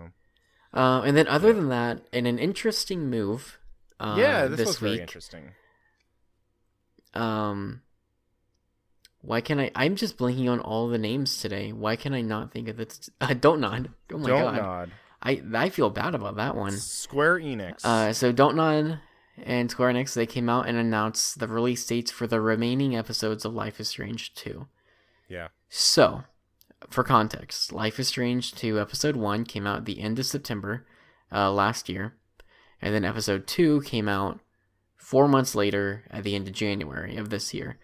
Speaker 1: and then other than that, in an interesting move,
Speaker 2: this was
Speaker 1: week,
Speaker 2: very interesting.
Speaker 1: Why can I'm just blinking on all the names today. Why can I not think of it? Don't Nod. Oh my god. Don't Nod. I feel bad about that one.
Speaker 2: Square Enix.
Speaker 1: So Don't Nod and Square Enix, they came out and announced the release dates for the remaining episodes of Life is Strange 2.
Speaker 2: Yeah.
Speaker 1: So, for context, Life is Strange 2 Episode 1 came out at the end of September last year. And then Episode 2 came out 4 months later at the end of January of this year.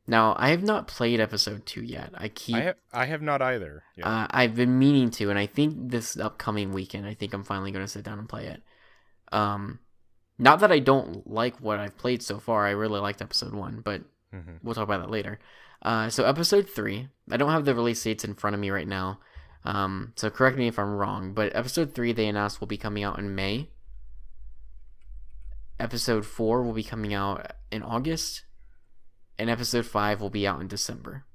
Speaker 1: Now, I have not played Episode 2 yet.
Speaker 2: I have not either.
Speaker 1: Yeah. I've been meaning to, and I think this upcoming weekend, I think I'm finally going to sit down and play it. Not that I don't like what I've played so far. I really liked Episode 1, but we'll talk about that later. So Episode 3, I don't have the release dates in front of me right now. So correct me if I'm wrong, but Episode 3 they announced will be coming out in May. Episode 4 will be coming out in August. And Episode 5 will be out in December.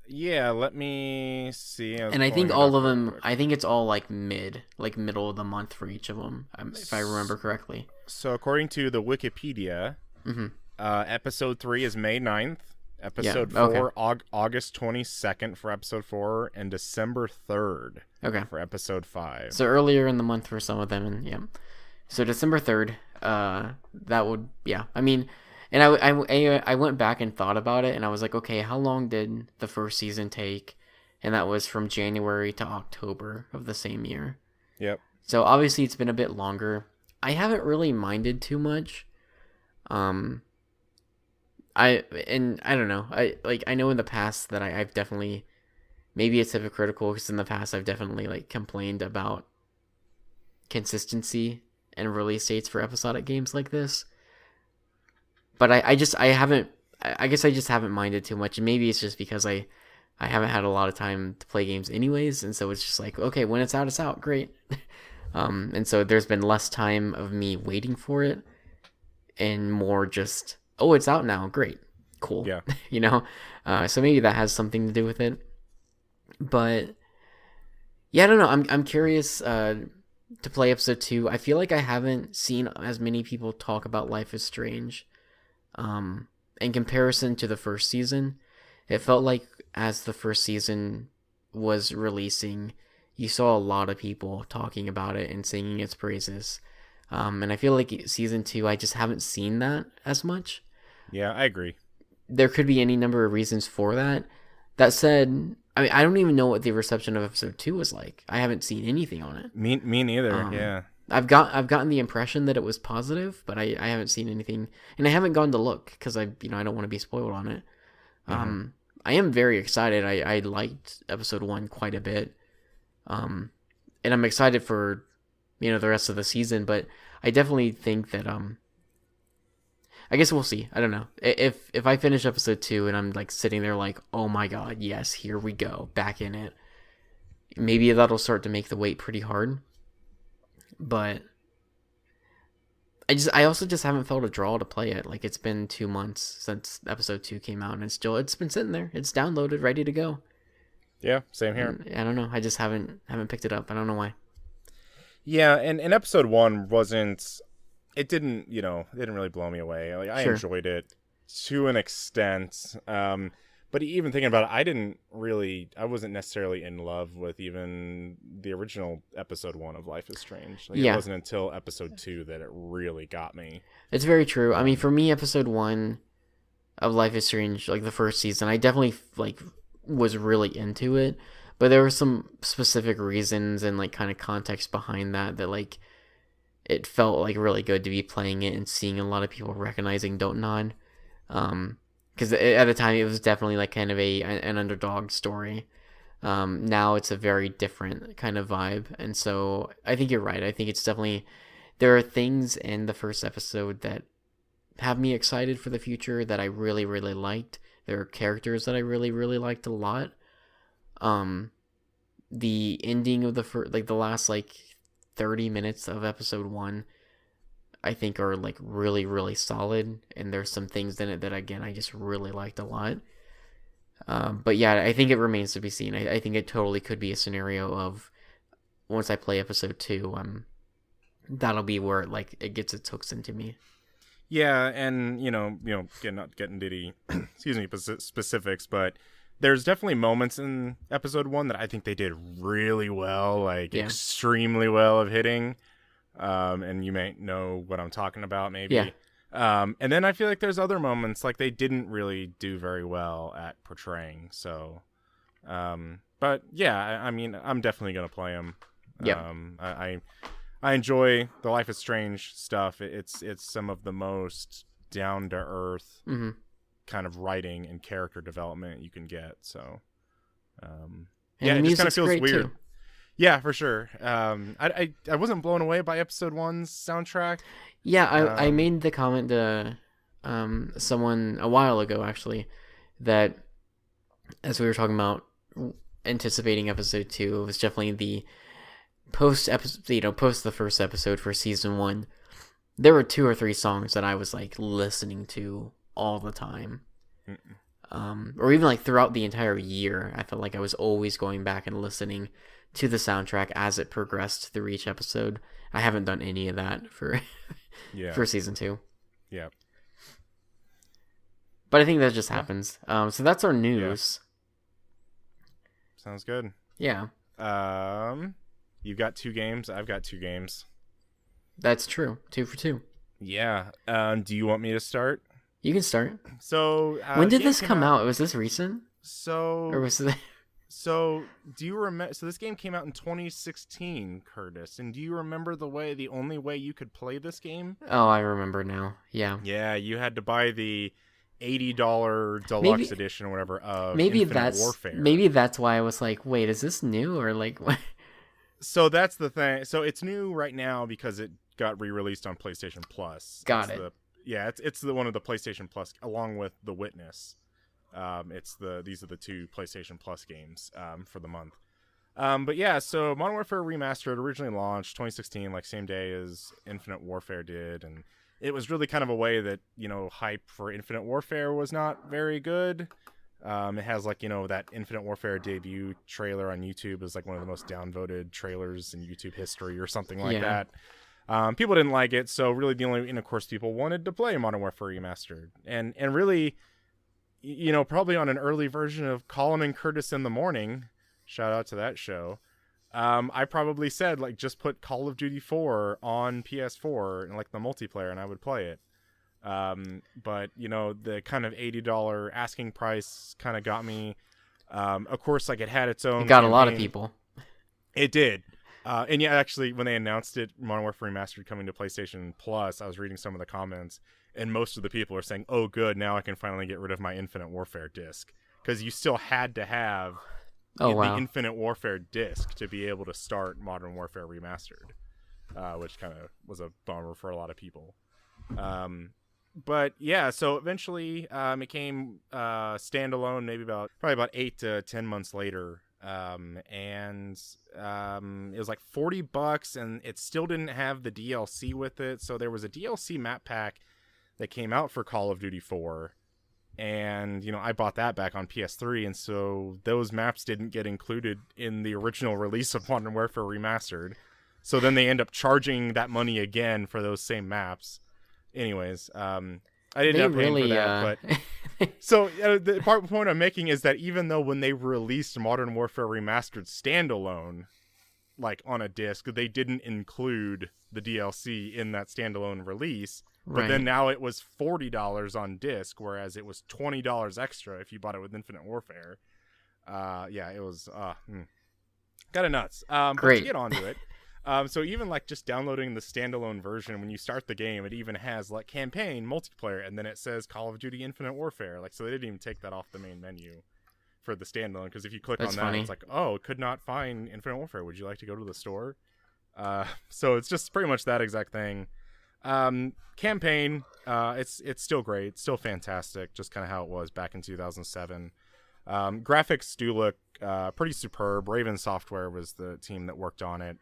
Speaker 2: Yeah, let me see. I was
Speaker 1: And I think
Speaker 2: pulling it
Speaker 1: all
Speaker 2: up
Speaker 1: of
Speaker 2: real
Speaker 1: them,
Speaker 2: quick.
Speaker 1: I think it's all like middle of the month for each of them, if I remember
Speaker 2: S-
Speaker 1: correctly.
Speaker 2: So according to the Wikipedia,
Speaker 1: Hmm.
Speaker 2: episode 3 is May 9th.
Speaker 1: Yeah.
Speaker 2: Episode
Speaker 1: Okay.
Speaker 2: 4, August 22nd for episode 4, and December 3rd
Speaker 1: Okay.
Speaker 2: for episode 5.
Speaker 1: So earlier in the month for some of them, and yeah. So December 3rd, that would, yeah. I mean, and I went back and thought about it, and I was like, okay, how long did the first season take? And that was from January to October of the same year.
Speaker 2: Yep.
Speaker 1: So obviously it's been a bit longer. I haven't really minded too much. Um, I don't know. I know in the past that I've definitely, maybe it's hypocritical because in the past I've definitely like complained about consistency and release dates for episodic games like this. But I haven't, I guess I just haven't minded too much, and maybe it's just because I haven't had a lot of time to play games anyways, and so it's just like, okay, when it's out, great. And so there's been less time of me waiting for it, and more just, oh, it's out now, great, cool.
Speaker 2: Yeah.
Speaker 1: You know, so maybe that has something to do with it. But yeah, I don't know. I'm curious to play episode 2. I feel like I haven't seen as many people talk about Life is Strange. In comparison to the first season, it felt like as the first season was releasing, you saw a lot of people talking about it and singing its praises. And I feel like season 2, I just haven't seen that as much.
Speaker 2: Yeah, I agree.
Speaker 1: There could be any number of reasons for that. That said, I mean, I don't even know what the reception of episode 2 was like. I haven't seen anything on it.
Speaker 2: Me neither.
Speaker 1: Um,
Speaker 2: Yeah.
Speaker 1: I've gotten the impression that it was positive, but I haven't seen anything, and I haven't gone to look because I don't want to be spoiled on it.
Speaker 2: Mm-hmm.
Speaker 1: I am very excited. I liked episode 1 quite a bit, and I'm excited for the rest of the season. But I definitely think that I guess we'll see. I don't know if I finish episode 2 and I'm like sitting there like, oh my god, yes, here we go, back in it. Maybe that'll start to make the wait pretty hard. But I also just haven't felt a draw to play it. Like, it's been 2 months since episode 2 came out, and it's been sitting there. It's downloaded, ready to go.
Speaker 2: Yeah, same here.
Speaker 1: And I don't know. I just haven't picked it up. I don't know why.
Speaker 2: Yeah, and episode 1 wasn't. It didn't really blow me away. Like, I
Speaker 1: Sure.
Speaker 2: enjoyed it to an extent. But even thinking about it, I wasn't necessarily in love with even the original episode 1 of Life is Strange. Like,
Speaker 1: Yeah.
Speaker 2: It wasn't until episode 2 that it really got me.
Speaker 1: It's very true. I mean, for me, episode 1 of Life is Strange, like the first season, I definitely like was really into it. But there were some specific reasons and like kind of context behind that like it felt like really good to be playing it and seeing a lot of people recognizing Don't Nod. Because at the time it was definitely like kind of an underdog story. Now it's a very different kind of vibe, and so I think you're right. I think it's definitely, there are things in the first episode that have me excited for the future that I really really liked. There are characters that I really really liked a lot. The ending of the last like 30 minutes of episode 1, I think are like really really solid, and there's some things in it that again I just really liked a lot. But yeah, I think it remains to be seen. I think it totally could be a scenario of once I play episode 2, that'll be where it gets its hooks into me.
Speaker 2: Yeah, and not getting into the excuse me specifics, but there's definitely moments in episode 1 that I think they did really well, like
Speaker 1: Yeah.
Speaker 2: extremely well of hitting. And you may know what I'm talking about, maybe.
Speaker 1: Yeah.
Speaker 2: And then I feel like there's other moments like they didn't really do very well at portraying. So, but yeah, I mean, I'm definitely gonna play them.
Speaker 1: Yeah.
Speaker 2: I enjoy the Life is Strange stuff. It's some of the most down to earth
Speaker 1: Mm-hmm.
Speaker 2: kind of writing and character development you can get. So,
Speaker 1: And
Speaker 2: yeah,
Speaker 1: the
Speaker 2: it just kind of
Speaker 1: music's
Speaker 2: feels
Speaker 1: great,
Speaker 2: weird.
Speaker 1: too.
Speaker 2: Yeah, for sure. I wasn't blown away by episode 1's soundtrack.
Speaker 1: Yeah, I made the comment to someone a while ago actually that as we were talking about anticipating episode 2, it was definitely the post the first episode for season 1. There were 2 or 3 songs that I was like listening to all the time. or even like throughout the entire year, I felt like I was always going back and listening to the soundtrack as it progressed through each episode. I haven't done any of that for
Speaker 2: Yeah.
Speaker 1: for season 2.
Speaker 2: Yeah.
Speaker 1: But I think that just happens. So that's our news.
Speaker 2: Sounds good.
Speaker 1: Yeah.
Speaker 2: You've got 2 games. I've got 2 games.
Speaker 1: That's true. 2 for 2.
Speaker 2: Yeah. Do you want me to start?
Speaker 1: You can start.
Speaker 2: So
Speaker 1: when did this come out? Was this recent? Or was it?
Speaker 2: So do you remember? So this game came out in 2016, Curtis. And do you remember the only way you could play this game?
Speaker 1: Oh, I remember now. Yeah.
Speaker 2: Yeah, you had to buy the $80 deluxe edition or whatever of Infinite Warfare.
Speaker 1: Maybe that's why I was like, wait, is this new or like what?
Speaker 2: So that's the thing. So it's new right now because it got re-released on PlayStation Plus.
Speaker 1: Got it.
Speaker 2: It's the one of the PlayStation Plus along with The Witness. These are the 2 PlayStation Plus games for the month. But yeah, so Modern Warfare Remastered originally launched 2016, like same day as Infinite Warfare did, and it was really kind of a way that, hype for Infinite Warfare was not very good. It has that Infinite Warfare debut trailer on YouTube is like one of the most downvoted trailers in YouTube history or something like that. People didn't like it, so really and of course people wanted to play Modern Warfare Remastered. And really, probably on an early version of Collin Curtis in the Morning, shout out to that show, I probably said, just put Call of Duty 4 on PS4 and the multiplayer and I would play it. But the kind of $80 asking price kind of got me. Of course, it had its own.
Speaker 1: It got campaign. A lot of people.
Speaker 2: It did. And yeah, actually, when they announced it, Modern Warfare Remastered coming to PlayStation Plus, I was reading some of the comments, and most of the people are saying, "Oh, good, now I can finally get rid of my Infinite Warfare disc," because you still had to have the Infinite Warfare disc to be able to start Modern Warfare Remastered, which kind of was a bummer for a lot of people. But yeah, so eventually it came standalone, probably about 8 to 10 months later. And it was like $40 and it still didn't have the DLC with it. So there was a DLC map pack that came out for Call of Duty 4. And, I bought that back on PS3. And so those maps didn't get included in the original release of Modern Warfare Remastered. So then they end up charging that money again for those same maps. Anyways, I didn't end up paying for that, but so the point I'm making is that even though when they released Modern Warfare Remastered standalone, on a disc, they didn't include the DLC in that standalone release. But then now it was $40 on disc, whereas it was $20 extra if you bought it with Infinite Warfare. It was kind of nuts. But to get onto it. So even just downloading the standalone version, when you start the game, it even has campaign, multiplayer, and then it says Call of Duty Infinite Warfare. So they didn't even take that off the main menu for the standalone, because if you click on that, funny. It's could not find Infinite Warfare. Would you like to go to the store? So it's just pretty much that exact thing. Campaign, it's still great, still fantastic, just kind of how it was back in 2007. Graphics do look pretty superb. Raven Software was the team that worked on it.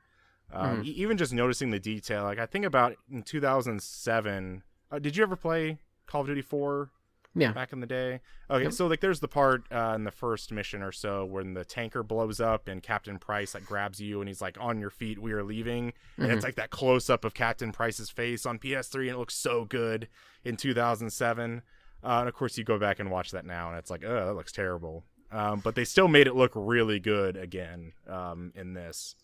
Speaker 2: Even just noticing the detail, I think about in 2007, did you ever play Call of Duty 4 back in the day? Okay, so there's the part in the first mission or so when the tanker blows up and Captain Price grabs you and he's on your feet, we are leaving, and it's that close up of Captain Price's face on PS3, and it looks so good in 2007. And of course you go back and watch that now and it's oh, that looks terrible. But they still made it look really good again in this.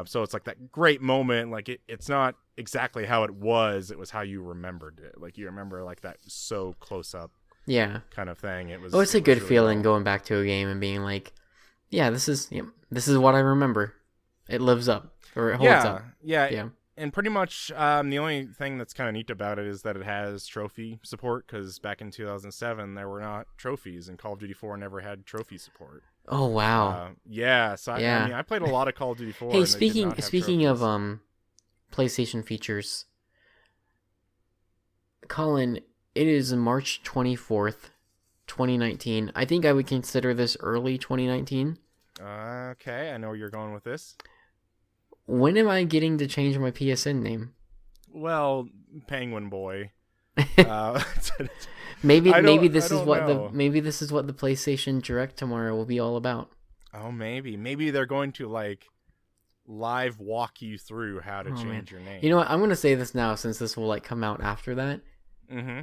Speaker 2: So it's that great moment. It's not exactly how it was how you remembered it. You remember that so close up kind of thing. It was. Oh,
Speaker 1: it's a good really feeling going back to a game and being this is what I remember. It lives up, or it holds up.
Speaker 2: Yeah. And pretty much the only thing that's kind of neat about it is that it has trophy support, because back in 2007 there were not trophies, and Call of Duty 4 never had trophy support.
Speaker 1: Oh wow!
Speaker 2: So I played a lot of Call of Duty 4.
Speaker 1: Hey, speaking of PlayStation features, Colin, it is March 24th, 2019. I think I would consider this early 2019.
Speaker 2: Okay, I know where you're going with this.
Speaker 1: When am I getting to change my PSN name?
Speaker 2: Well, Penguin Boy. Uh,
Speaker 1: Maybe
Speaker 2: I
Speaker 1: this is
Speaker 2: don't
Speaker 1: what
Speaker 2: know.
Speaker 1: the PlayStation Direct tomorrow will be all about.
Speaker 2: Oh, maybe they're going to like live walk you through how to
Speaker 1: Oh man,
Speaker 2: change your
Speaker 1: you know
Speaker 2: name.
Speaker 1: what? I'm gonna say this now since this will like come out after that.
Speaker 2: Mm-hmm.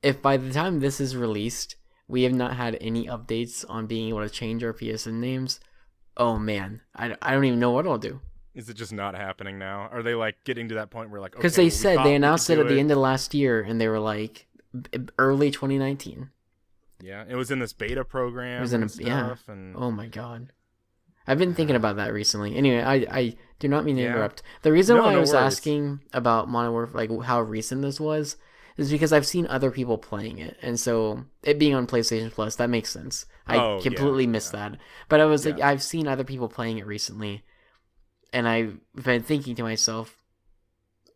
Speaker 1: If by the time this is released, we have not had any updates on being able to change our PSN names, oh man, I don't even know what I'll do.
Speaker 2: Is it just not happening now? Are they like getting to that point where like,
Speaker 1: Because
Speaker 2: okay,
Speaker 1: they
Speaker 2: well, we
Speaker 1: said they
Speaker 2: thought we could
Speaker 1: announced it
Speaker 2: do
Speaker 1: at the
Speaker 2: it?
Speaker 1: end of last year, and they were like early 2019.
Speaker 2: Yeah, it was in this beta
Speaker 1: It
Speaker 2: program
Speaker 1: was in
Speaker 2: and
Speaker 1: a yeah.
Speaker 2: stuff, and
Speaker 1: Oh my god. I've been thinking about that recently. Anyway, I do not mean to
Speaker 2: yeah,
Speaker 1: interrupt. The reason
Speaker 2: no,
Speaker 1: why I
Speaker 2: no
Speaker 1: was
Speaker 2: worries.
Speaker 1: asking about Modern Warfare, like how recent this was, is because I've seen other people playing it, and so it being on PlayStation Plus, that makes sense. I
Speaker 2: Oh yeah,
Speaker 1: completely missed
Speaker 2: yeah,
Speaker 1: that, but I was like,
Speaker 2: yeah,
Speaker 1: I've seen other people playing it recently, and I've been thinking to myself,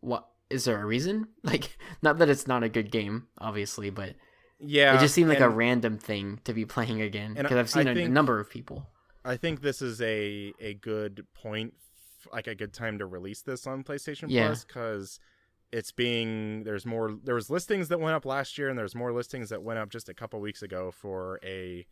Speaker 1: what is there a reason? Like, not that it's not a good game, obviously, but it
Speaker 2: yeah,
Speaker 1: just seemed like a random thing to be playing again
Speaker 2: and
Speaker 1: because I've
Speaker 2: I
Speaker 1: seen a
Speaker 2: think
Speaker 1: number of people.
Speaker 2: I think this is a good point, like a good time to release this on PlayStation
Speaker 1: Yeah.
Speaker 2: Plus because there was listings that went up last year and there's more listings that went up just a couple weeks ago for a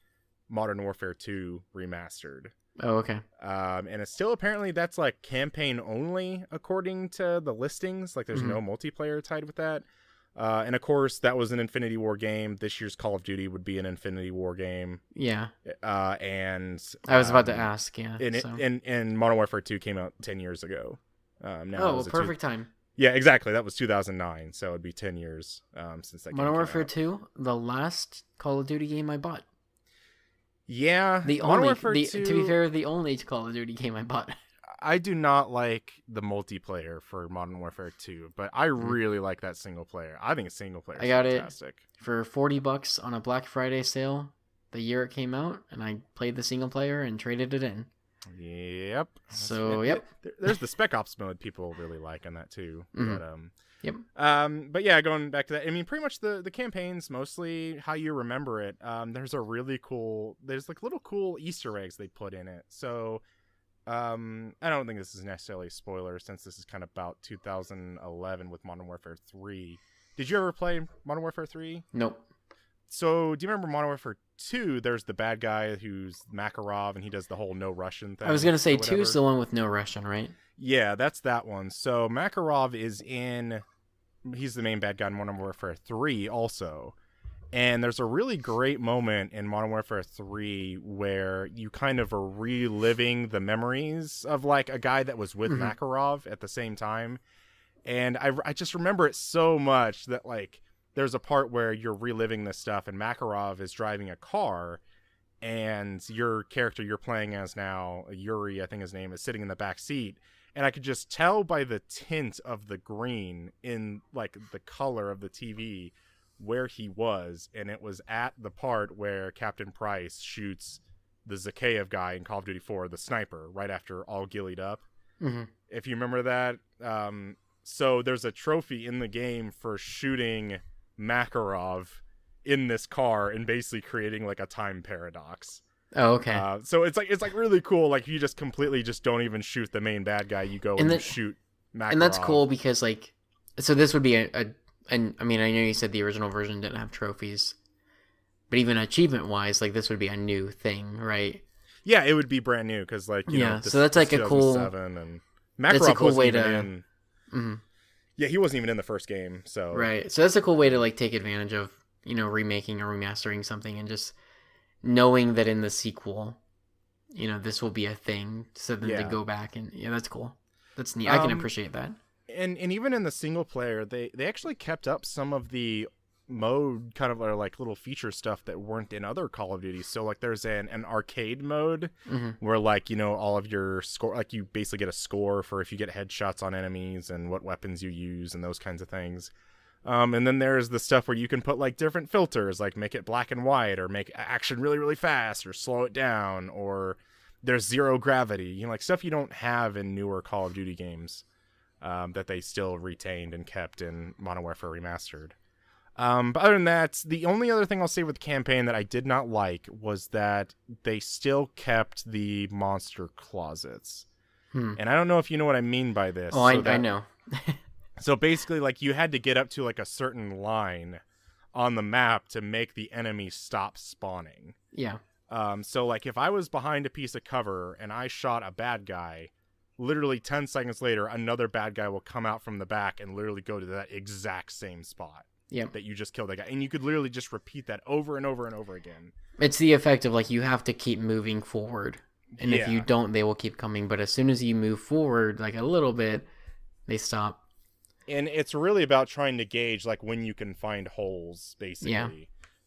Speaker 2: Modern Warfare 2 remastered.
Speaker 1: Oh, okay.
Speaker 2: And it's still apparently that's like campaign only according to the listings. Like there's
Speaker 1: Mm-hmm.
Speaker 2: no multiplayer tied with that. And of course, that was an Infinity War game. This year's Call of Duty would be an Infinity War game.
Speaker 1: Yeah.
Speaker 2: And
Speaker 1: I was about to ask, yeah.
Speaker 2: and,
Speaker 1: So.
Speaker 2: and Modern Warfare 2 came out 10 years ago. Now
Speaker 1: Oh,
Speaker 2: it
Speaker 1: well,
Speaker 2: was
Speaker 1: perfect time.
Speaker 2: yeah, exactly. That was 2009, so it'd be 10 years since that game
Speaker 1: Modern
Speaker 2: came
Speaker 1: Warfare
Speaker 2: out.
Speaker 1: 2, the last Call of Duty game I bought.
Speaker 2: Yeah,
Speaker 1: The
Speaker 2: Modern
Speaker 1: only,
Speaker 2: Warfare
Speaker 1: to be
Speaker 2: 2.
Speaker 1: fair, the only Call of Duty game I bought.
Speaker 2: I do not like the multiplayer for Modern Warfare 2, but I really like that single player. I think single player
Speaker 1: I
Speaker 2: is
Speaker 1: got
Speaker 2: fantastic.
Speaker 1: it for $40 on a Black Friday sale the year it came out, and I played the single player and traded it in.
Speaker 2: Yep.
Speaker 1: So, yep.
Speaker 2: There's the Spec Ops mode people really like on that too.
Speaker 1: Mm-hmm. Yep.
Speaker 2: But yeah, going back to that, I mean, pretty much the campaign's mostly how you remember it. There's like little cool Easter eggs they put in it. So, I don't think this is necessarily a spoiler since this is kind of about 2011 with Modern Warfare 3. Did you ever play Modern Warfare 3?
Speaker 1: Nope.
Speaker 2: So, do you remember Modern Warfare 2? There's the bad guy who's Makarov, and he does the whole no Russian thing.
Speaker 1: I was going to say
Speaker 2: or
Speaker 1: 2 is
Speaker 2: whatever.
Speaker 1: the one with no Russian, right?
Speaker 2: Yeah, that's that one. So, Makarov he's the main bad guy in Modern Warfare 3 also. And there's a really great moment in Modern Warfare 3 where you kind of are reliving the memories of like a guy that was with Makarov at the same time. And I just remember it so much that like there's a part where you're reliving this stuff and Makarov is driving a car and your character you're playing as now, Yuri, I think his name, is sitting in the back seat. And I could just tell by the tint of the green in like the color of the TV where he was. And it was at the part where Captain Price shoots the Zakhaev guy in Call of Duty 4, the sniper, right after all gillied up.
Speaker 1: Mm-hmm.
Speaker 2: If you remember that. So there's a trophy in the game for shooting Makarov in this car and basically creating like a time paradox.
Speaker 1: Oh, okay.
Speaker 2: So it's like really cool. Like you just completely just don't even shoot the main bad guy. You go and you shoot Makarov.
Speaker 1: And that's cool because like, so this would be and I mean, I know you said the original version didn't have trophies, but even achievement wise, like this would be a new thing, right?
Speaker 2: Yeah, it would be brand new because like you know,
Speaker 1: so that's like a cool.
Speaker 2: And
Speaker 1: Makarov that's a cool way to.
Speaker 2: Mm-hmm. Yeah, he wasn't even in the first game, so
Speaker 1: right. So that's a cool way to like take advantage of remaking or remastering something and just knowing that in the sequel, this will be a thing. So then to go back and that's cool. That's neat. I can appreciate that.
Speaker 2: And even in the single player, they actually kept up some of the mode kind of like little feature stuff that weren't in other Call of Duty. So like there's an arcade mode where like all of your score, like you basically get a score for if you get headshots on enemies and what weapons you use and those kinds of things. And then there's the stuff where you can put like different filters, like make it black and white or make action really really fast or slow it down, or there's zero gravity, like stuff you don't have in newer Call of Duty games. That they still retained and kept in Modern Warfare Remastered. But other than that, the only other thing I'll say with the campaign that I did not like was that they still kept the monster closets. And I don't know if you know what I mean by this.
Speaker 1: Oh, I know.
Speaker 2: So basically, like, you had to get up to like a certain line on the map to make the enemy stop spawning.
Speaker 1: Yeah.
Speaker 2: So like if I was behind a piece of cover and I shot a bad guy, literally 10 seconds later, another bad guy will come out from the back and literally go to that exact same spot.
Speaker 1: Yeah.
Speaker 2: That you just killed that guy. And you could literally just repeat that over and over and over again.
Speaker 1: It's the effect of, like, you have to keep moving forward. And if you don't, they will keep coming. But as soon as you move forward, like, a little bit, they stop.
Speaker 2: And it's really about trying to gauge, like, when you can find holes, basically. Yeah.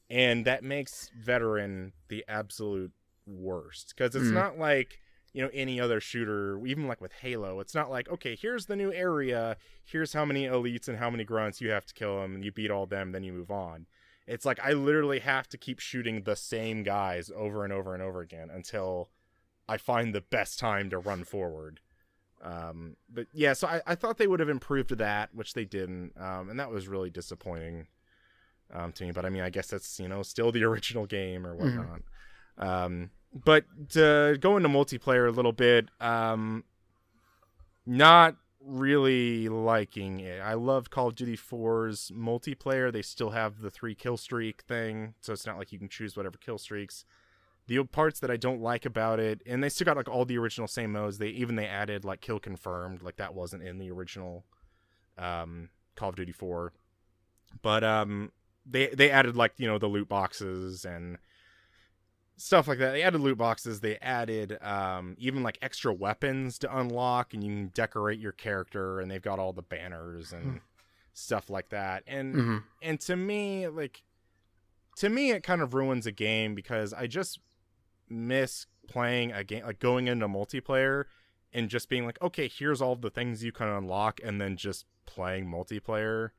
Speaker 2: And that makes Veteran the absolute worst. Because it's not like, you know, any other shooter, even like with Halo, it's not like, okay, here's the new area, here's how many elites and how many grunts you have to kill them, and you beat all them, then you move on. It's like, I literally have to keep shooting the same guys over and over and over again until I find the best time to run forward. But yeah, so I thought they would have improved that, which they didn't, and that was really disappointing to me. But I mean, I guess that's, you know, still the original game or whatnot. But to go into multiplayer a little bit, not really liking it. I love Call of Duty 4's multiplayer. They still have the 3 kill streak thing, so it's not like you can choose whatever kill streaks. The parts that I don't like about it, and they still got like all the original same modes. They added like kill confirmed, like that wasn't in the original Call of Duty 4. But they added, like, you know, the loot boxes and stuff like that. They added loot boxes. They added even like extra weapons to unlock, and you can decorate your character, and they've got all the banners and stuff like that. And and to me, it kind of ruins a game, because I just miss playing a game, like going into multiplayer and just being like, okay, here's all the things you can unlock, and then just playing multiplayer.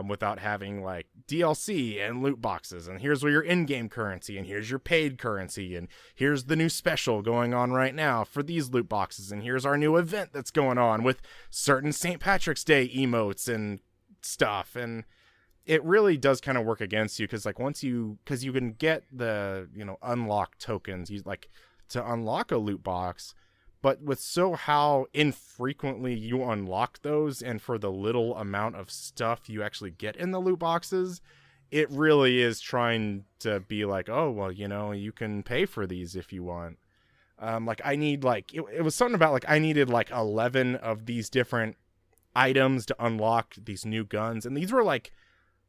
Speaker 2: Without having like DLC and loot boxes, and here's where your in-game currency, and here's your paid currency, and here's the new special going on right now for these loot boxes, and here's our new event that's going on with certain St. Patrick's Day emotes and stuff. And it really does kind of work against you, because like because you can get the, you know, unlock tokens, you like to unlock a loot box. But with how infrequently you unlock those, and for the little amount of stuff you actually get in the loot boxes, it really is trying to be like, oh, well, you know, you can pay for these if you want. Like I need like, it was something about like I needed like 11 of these different items to unlock these new guns. And these were like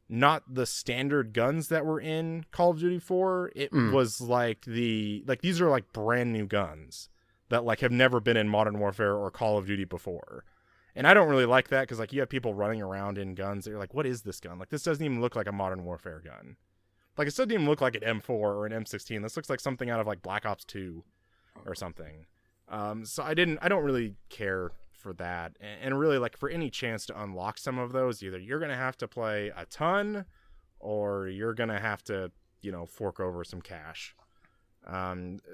Speaker 2: not the standard guns that were in Call of Duty 4. It was like these are like brand new guns that like have never been in Modern Warfare or Call of Duty before. And I don't really like that, because like you have people running around in guns that you're like, what is this gun? Like, this doesn't even look like a Modern Warfare gun. Like, it doesn't even look like an M4 or an M16. This looks like something out of like Black Ops 2 or something. So I don't really care for that. And really, like, for any chance to unlock some of those, either you're going to have to play a ton, or you're going to have to, you know, fork over some cash.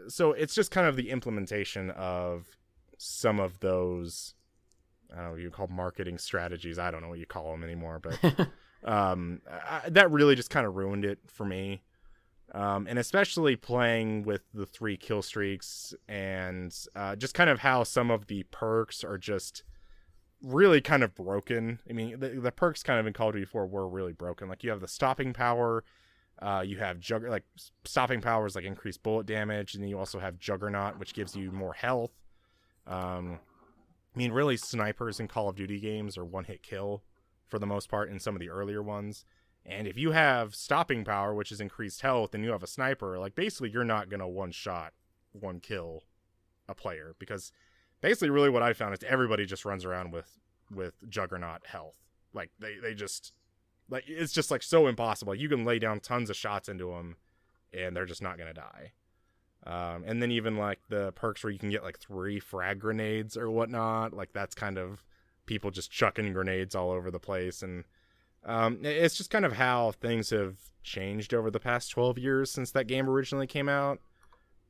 Speaker 2: So it's just kind of the implementation of some of those, I don't know what you call marketing strategies. I don't know what you call them anymore, but that really just kind of ruined it for me. And especially playing with the 3 kill streaks, and just kind of how some of the perks are just really kind of broken. I mean, the perks kind of in Call of Duty 4 were really broken. Like, you have the stopping power. You have stopping powers like increased bullet damage, and then you also have Juggernaut, which gives you more health. I mean, really, snipers in Call of Duty games are one-hit kill for the most part in some of the earlier ones. And if you have stopping power, which is increased health, and you have a sniper, like, basically you're not gonna one-shot, one-kill a player, because basically really what I found is everybody just runs around with Juggernaut health. Like, they just... like, it's just, like, so impossible. You can lay down tons of shots into them, and they're just not going to die. And then even, like, the perks where you can get, like, 3 frag grenades or whatnot, like, that's kind of people just chucking grenades all over the place. And it's just kind of how things have changed over the past 12 years since that game originally came out.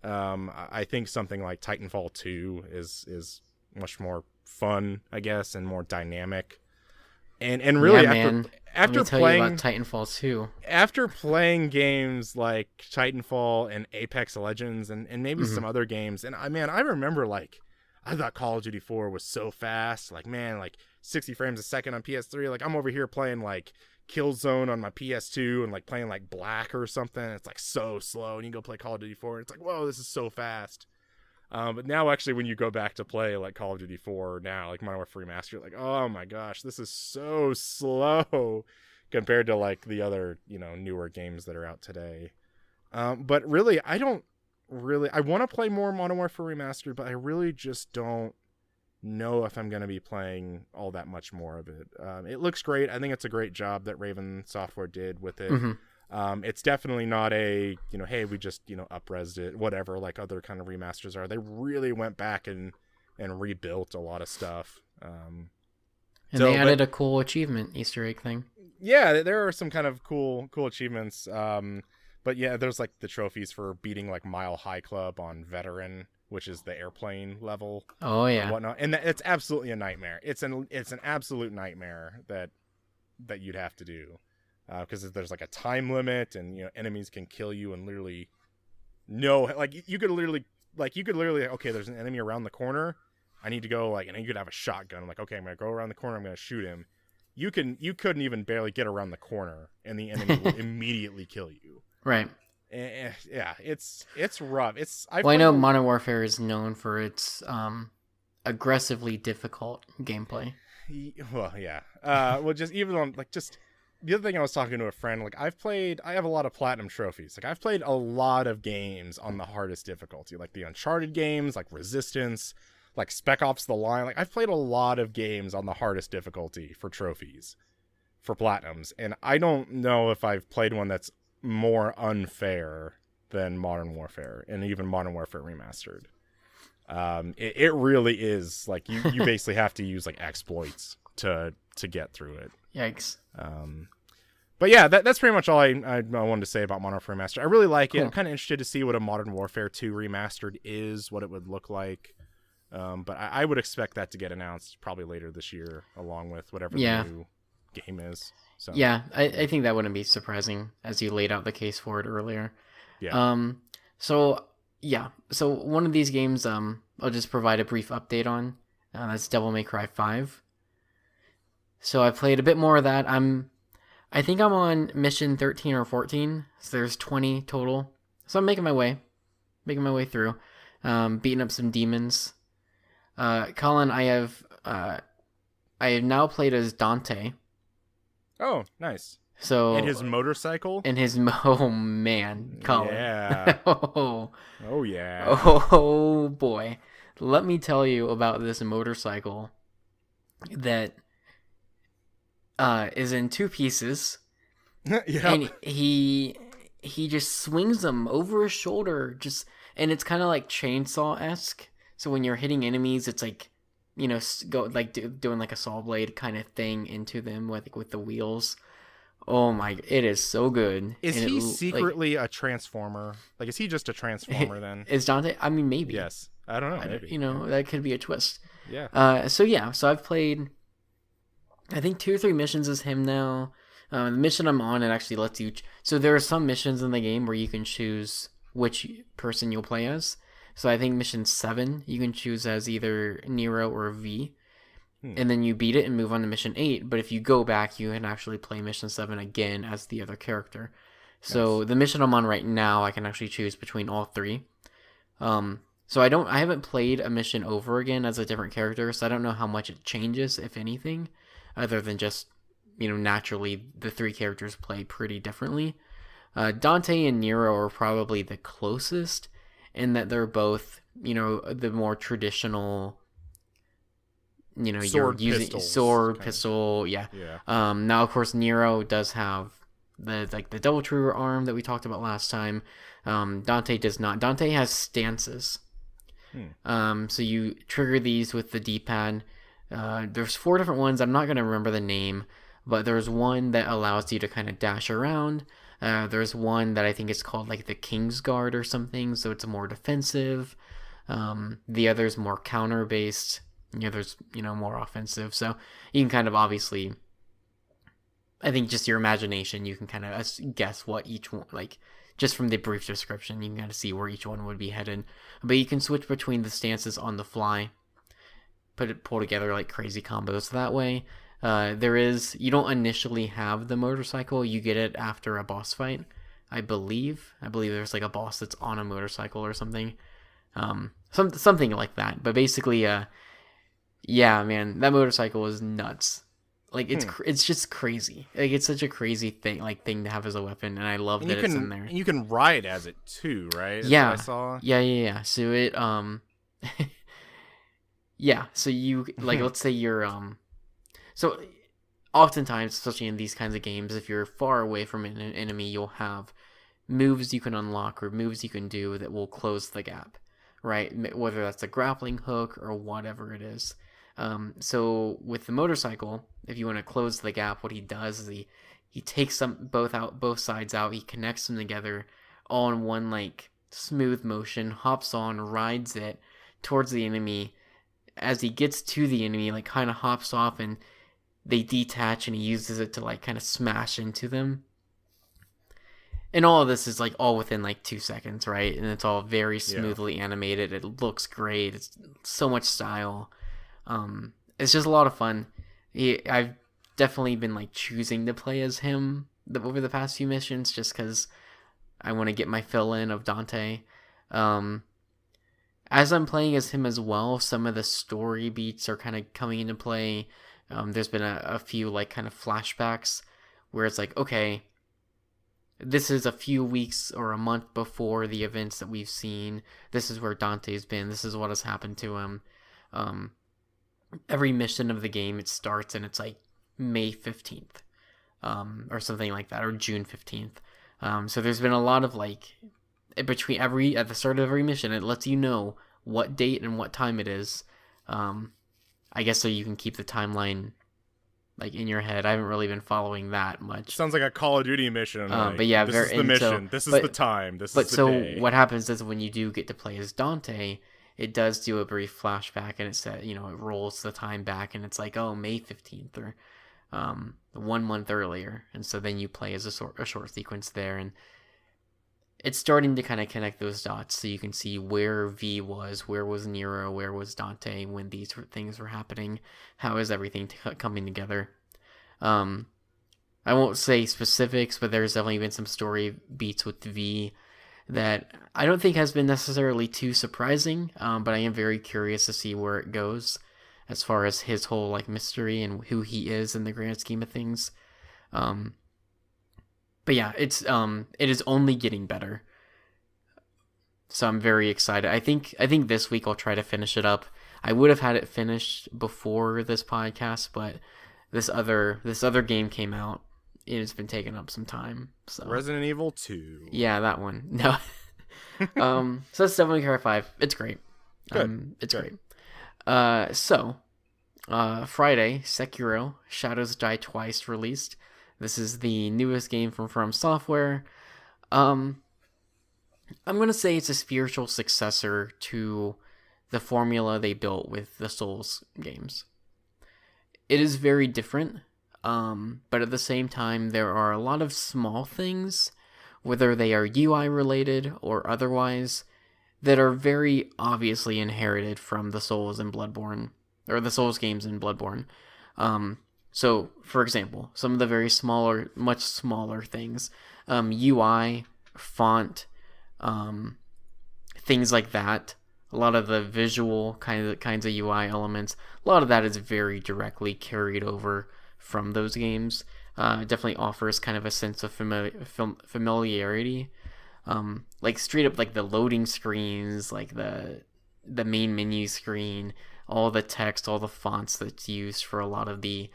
Speaker 2: I think something like Titanfall 2 is much more fun, I guess, and more dynamic. And really,
Speaker 1: yeah,
Speaker 2: after
Speaker 1: tell
Speaker 2: playing
Speaker 1: you about Titanfall 2.
Speaker 2: After playing games like Titanfall and Apex Legends and maybe some other games, and I remember, like, I thought Call of Duty 4 was so fast. Like, man, like 60 frames a second on PS3. Like, I'm over here playing like Killzone on my PS2 and like playing like Black or something. It's like so slow. And you go play Call of Duty 4 and it's like, whoa, this is so fast. But now actually when you go back to play like Call of Duty 4 now, like Modern Warfare Remastered, you're like, oh my gosh, this is so slow compared to like the other, newer games that are out today. But really, I want to play more Modern Warfare Remastered, but I really just don't know if I'm going to be playing all that much more of it. It looks great. I think it's a great job that Raven Software did with it.
Speaker 1: Mm-hmm.
Speaker 2: It's definitely not a, hey, we just, up-resed it, whatever, like other kind of remasters are. They really went back and rebuilt a lot of stuff.
Speaker 1: And they added a cool achievement Easter egg thing.
Speaker 2: Yeah, there are some kind of cool achievements. But yeah, there's like the trophies for beating like Mile High Club on Veteran, which is the airplane level.
Speaker 1: Oh yeah,
Speaker 2: and whatnot. And it's absolutely a nightmare. It's an absolute nightmare that you'd have to do, because there's like a time limit, and enemies can kill you and literally you could literally okay, there's an enemy around the corner. I need to go and you could have a shotgun. I'm like, okay, I'm gonna go around the corner. I'm gonna shoot him. You couldn't even barely get around the corner, and the enemy will immediately kill you.
Speaker 1: Right.
Speaker 2: Yeah, it's rough.
Speaker 1: I know Modern Warfare is known for its aggressively difficult gameplay.
Speaker 2: Well, yeah. Just even on just the other thing, I was talking to a friend. Like, I have a lot of platinum trophies. Like, I've played a lot of games on the hardest difficulty, like the Uncharted games, like Resistance, like Spec Ops: The Line. Like, I've played a lot of games on the hardest difficulty for trophies, for platinums, and I don't know if I've played one that's more unfair than Modern Warfare, and even Modern Warfare Remastered. It really is like you basically have to use like exploits to get through it.
Speaker 1: Yikes.
Speaker 2: But yeah, that's pretty much all I wanted to say about Modern Warfare Remastered. I really like it.
Speaker 1: Cool.
Speaker 2: I'm kind of interested to see what a Modern Warfare 2 Remastered is, what it would look like. But I would expect that to get announced probably later this year, along with whatever the new game is. So.
Speaker 1: Yeah, I think that wouldn't be surprising, as you laid out the case for it earlier.
Speaker 2: Yeah.
Speaker 1: So one of these games, I'll just provide a brief update on. That's Devil May Cry 5. So I played a bit more of that. I think I'm on mission 13 or 14. So there's 20 total. So I'm making my way through, beating up some demons. Colin, I have now played as Dante.
Speaker 2: Oh, nice.
Speaker 1: So
Speaker 2: and his motorcycle?
Speaker 1: Oh man, Colin.
Speaker 2: Yeah.
Speaker 1: Oh
Speaker 2: yeah.
Speaker 1: Oh boy. Let me tell you about this motorcycle that is in two pieces.
Speaker 2: Yeah.
Speaker 1: And he just swings them over his shoulder, and it's kind of like chainsaw-esque. So when you're hitting enemies, it's like, doing like a saw blade kind of thing into them with the wheels. Oh my! It is so good.
Speaker 2: Is he secretly a transformer? Like, is he just a transformer then?
Speaker 1: Is Dante? I mean, maybe.
Speaker 2: Yes. I don't know. Maybe.
Speaker 1: That could be a twist.
Speaker 2: Yeah.
Speaker 1: So I've played, I think 2 or 3 missions as him now. The mission I'm on, it actually lets you. So there are some missions in the game where you can choose which person you'll play as. So I think mission 7, you can choose as either Nero or V. And then you beat it and move on to mission 8. But if you go back, you can actually play mission 7 again as the other character. So the mission I'm on right now, I can actually choose between all 3. So I haven't played a mission over again as a different character, so I don't know how much it changes, if anything, other than just, naturally the 3 characters play pretty differently. Dante and Nero are probably the closest, in that they're both, the more traditional, you're using sword, pistol, yeah. Now, of course, Nero does have the double trigger arm that we talked about last time. Dante does not. Dante has stances. So you trigger these with the D-pad. There's 4 different ones. I'm not going to remember the name, but there's one that allows you to kind of dash around. There's one that I think is called like the King's Guard or something, so it's more defensive. The other's more counter-based. There's, more offensive. So you can kind of obviously, I think just your imagination, you can kind of guess what each one, like, just from the brief description, you can kind of see where each one would be headed. But you can switch between the stances on the fly. pull together like crazy combos that way. You don't initially have the motorcycle. You get it after a boss fight, I believe. I believe there's like a boss that's on a motorcycle or something. Something like that. But basically, yeah, man, that motorcycle is nuts. Like it's just crazy. Like it's such a crazy thing to have as a weapon, and I love that it's in there.
Speaker 2: And you can ride as it too, right? That's
Speaker 1: Yeah,
Speaker 2: what I saw.
Speaker 1: yeah. So it yeah. So you like let's say you're so oftentimes, especially in these kinds of games, if you're far away from an enemy, you'll have moves you can unlock or moves you can do that will close the gap, right? Whether that's a grappling hook or whatever it is. So with the motorcycle, if you want to close the gap, what he does is he takes both sides out, he connects them together all in one like smooth motion, hops on, rides it towards the enemy. As he gets to the enemy, like kind of hops off and they detach, and he uses it to like kind of smash into them. And all of this is like all within like 2 seconds, right? And it's all very smoothly animated. It looks great. It's so much style. It's just a lot of fun. I've definitely been like choosing to play as him over the past few missions just because I want to get my fill in of Dante. As I'm playing as him as well, some of the story beats are kind of coming into play. There's been a few like kind of flashbacks where it's like, okay, this is a few weeks or a month before the events that we've seen. This is where Dante's been. This is what has happened to him. Every mission of the game, it starts and it's like May 15th, or something like that, or June 15th. So there's been a lot of like at the start of every mission, it lets you know what date and what time it is. I guess so you can keep the timeline like in your head. I haven't really been following that much.
Speaker 2: Sounds like a Call of Duty mission.
Speaker 1: But yeah,
Speaker 2: this is the mission. This is the time. This is the day.
Speaker 1: What happens is when you do get to play as Dante, it does do a brief flashback, and it said, it rolls the time back, and it's like, oh, May 15th or 1 month earlier, and so then you play as a short sequence there, and it's starting to kind of connect those dots, so you can see where V was, where was Nero, where was Dante when these things were happening. How is everything coming together? I won't say specifics, but there's definitely been some story beats with V that I don't think has been necessarily too surprising, but I am very curious to see where it goes as far as his whole like mystery and who he is in the grand scheme of things. But yeah, it is only getting better. So I'm very excited. I think this week I'll try to finish it up. I would have had it finished before this podcast, but this other game came out. It's been taking up some time. So
Speaker 2: Resident Evil 2.
Speaker 1: Yeah, that one. No. So it's Devil May Cry 5. It's great.
Speaker 2: Good.
Speaker 1: It's great. So Friday, Sekiro: Shadows Die Twice released. This is the newest game from Software. I'm going to say it's a spiritual successor to the formula they built with the Souls games. It is very different, but at the same time, there are a lot of small things, whether they are UI related or otherwise, that are very obviously inherited from the Souls and Bloodborne, or the Souls games in Bloodborne. So, for example, some of the very much smaller things, UI, font, things like that. A lot of the visual kinds of UI elements, a lot of that is very directly carried over from those games. It definitely offers kind of a sense of familiarity. Like straight up like the loading screens, like the main menu screen, all the text, all the fonts that's used for a lot of the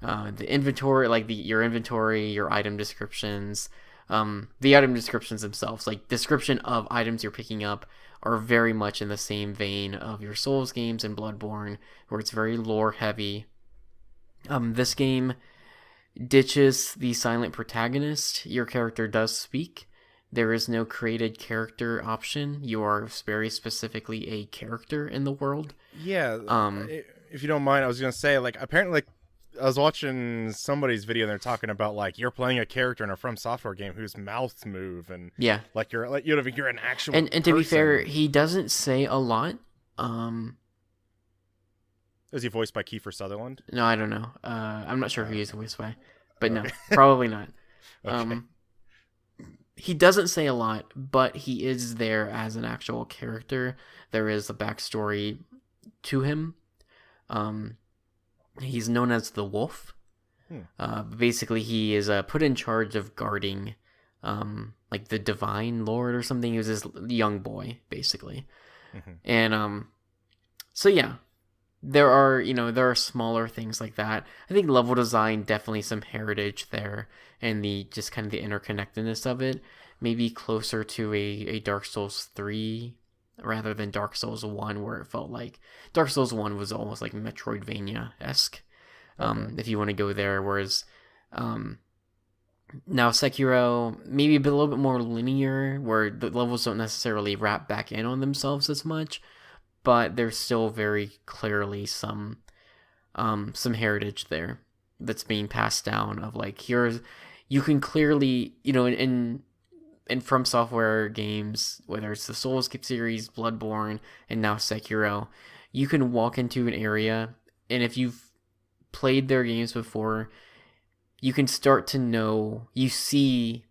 Speaker 1: inventory, like your inventory, your item descriptions, the item descriptions themselves, like description of items you're picking up, are very much in the same vein of your Souls games and Bloodborne, where it's very lore heavy. This game ditches the silent protagonist. Your character does speak. There is no created character option. You are very specifically a character in the world.
Speaker 2: Yeah. If you don't mind, I was gonna say, like, apparently, like, I was watching somebody's video and they're talking about like you're playing a character in a From Software game whose mouths move and like you're an actual
Speaker 1: and to be fair, he doesn't say a lot.
Speaker 2: Is he voiced by Kiefer Sutherland?
Speaker 1: No, I don't know. I'm not sure who he's voiced by, but no,
Speaker 2: Okay.
Speaker 1: probably not.
Speaker 2: Okay.
Speaker 1: He doesn't say a lot, but he is there as an actual character. There is a backstory to him. He's known as the Wolf. Basically, he is put in charge of guarding, like the Divine Lord or something. He was this young boy, basically, and so yeah, there are smaller things like that. I think level design, definitely some heritage there, and the just kind of the interconnectedness of it, maybe closer to a Dark Souls 3 rather than Dark Souls 1, where it felt like Dark Souls 1 was almost like Metroidvania-esque. If you want to go there, whereas now Sekiro maybe a little bit more linear, where the levels don't necessarily wrap back in on themselves as much, but there's still very clearly some heritage there that's being passed down of like, here's, you can clearly, in From Software games, whether it's the Souls series, Bloodborne, and now Sekiro, you can walk into an area, and if you've played their games before, you can start to know, you see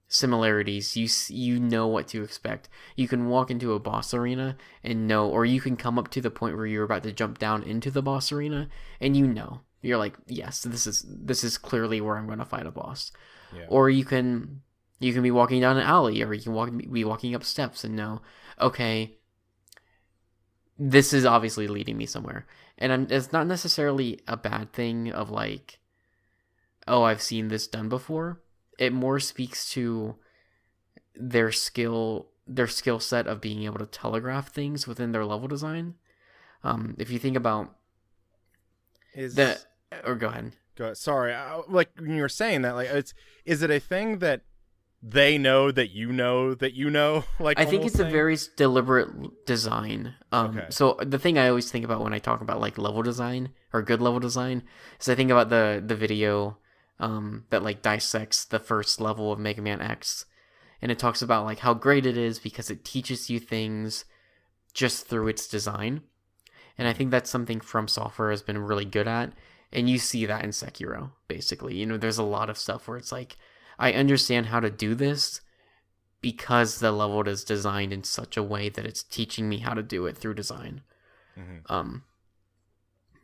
Speaker 1: similarities, you know what to expect. You can walk into a boss arena and know, or you can come up to the point where you're about to jump down into the boss arena, and you're like, yes, this is clearly where I'm going to fight a boss.
Speaker 2: Yeah.
Speaker 1: Or you can be walking down an alley, or you can be walking up steps and know, okay, this is obviously leading me somewhere. And it's not necessarily a bad thing of like, oh, I've seen this done before. It more speaks to their skill set of being able to telegraph things within their level design. If you think about or go ahead.
Speaker 2: Go ahead. Sorry, like when you were saying that, like, is it a thing that they know that you know? Like,
Speaker 1: I think it's a very deliberate design.
Speaker 2: Okay.
Speaker 1: So the thing I always think about when I talk about like level design or good level design is I think about the video that like dissects the first level of Mega Man X, and it talks about like how great it is because it teaches you things just through its design. And I think that's something From Software has been really good at, and you see that in Sekiro, basically. There's a lot of stuff where it's like, I understand how to do this because the level is designed in such a way that it's teaching me how to do it through design.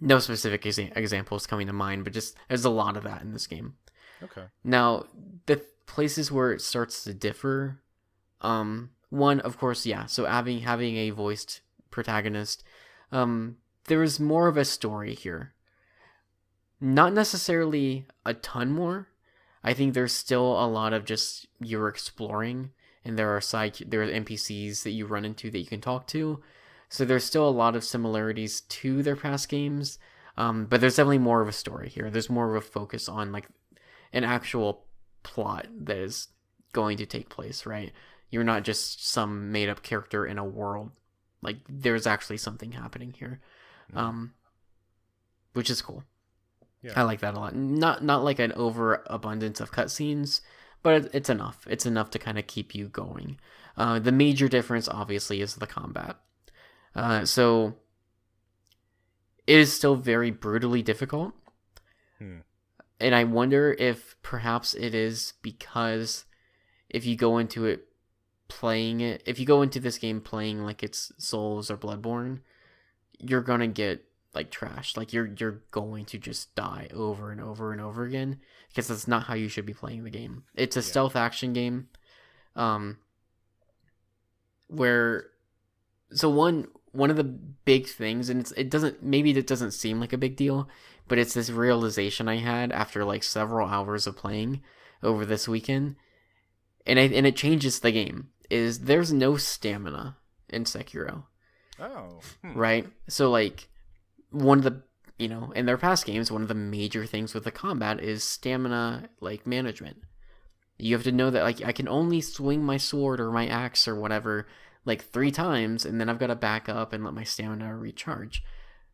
Speaker 1: No specific examples coming to mind, but just there's a lot of that in this game.
Speaker 2: Okay.
Speaker 1: Now, the places where it starts to differ, one, of course, yeah, so having a voiced protagonist, there is more of a story here. Not necessarily a ton more. I think there's still a lot of just you're exploring, and there are NPCs that you run into that you can talk to. So there's still a lot of similarities to their past games, but there's definitely more of a story here. There's more of a focus on like an actual plot that is going to take place, right? You're not just some made up character in a world. Like there's actually something happening here, which is cool. Yeah. I like that a lot. Not like an overabundance of cutscenes, but it's enough. It's enough to kind of keep you going. The major difference, obviously, is the combat. So it is still very brutally difficult. And I wonder if perhaps it is because if you go into this game playing like it's Souls or Bloodborne, you're gonna get like trashed. Like you're going to just die over and over and over again, because that's not how you should be playing the game. It's a stealth action game, where one of the big things, and it doesn't seem like a big deal, but it's this realization I had after like several hours of playing over this weekend, and it changes the game. Is there's no stamina in Sekiro. Right? So like one of the, in their past games, one of the major things with the combat is stamina, like, management. You have to know that, like, I can only swing my sword or my axe or whatever, like, 3 times, and then I've got to back up and let my stamina recharge.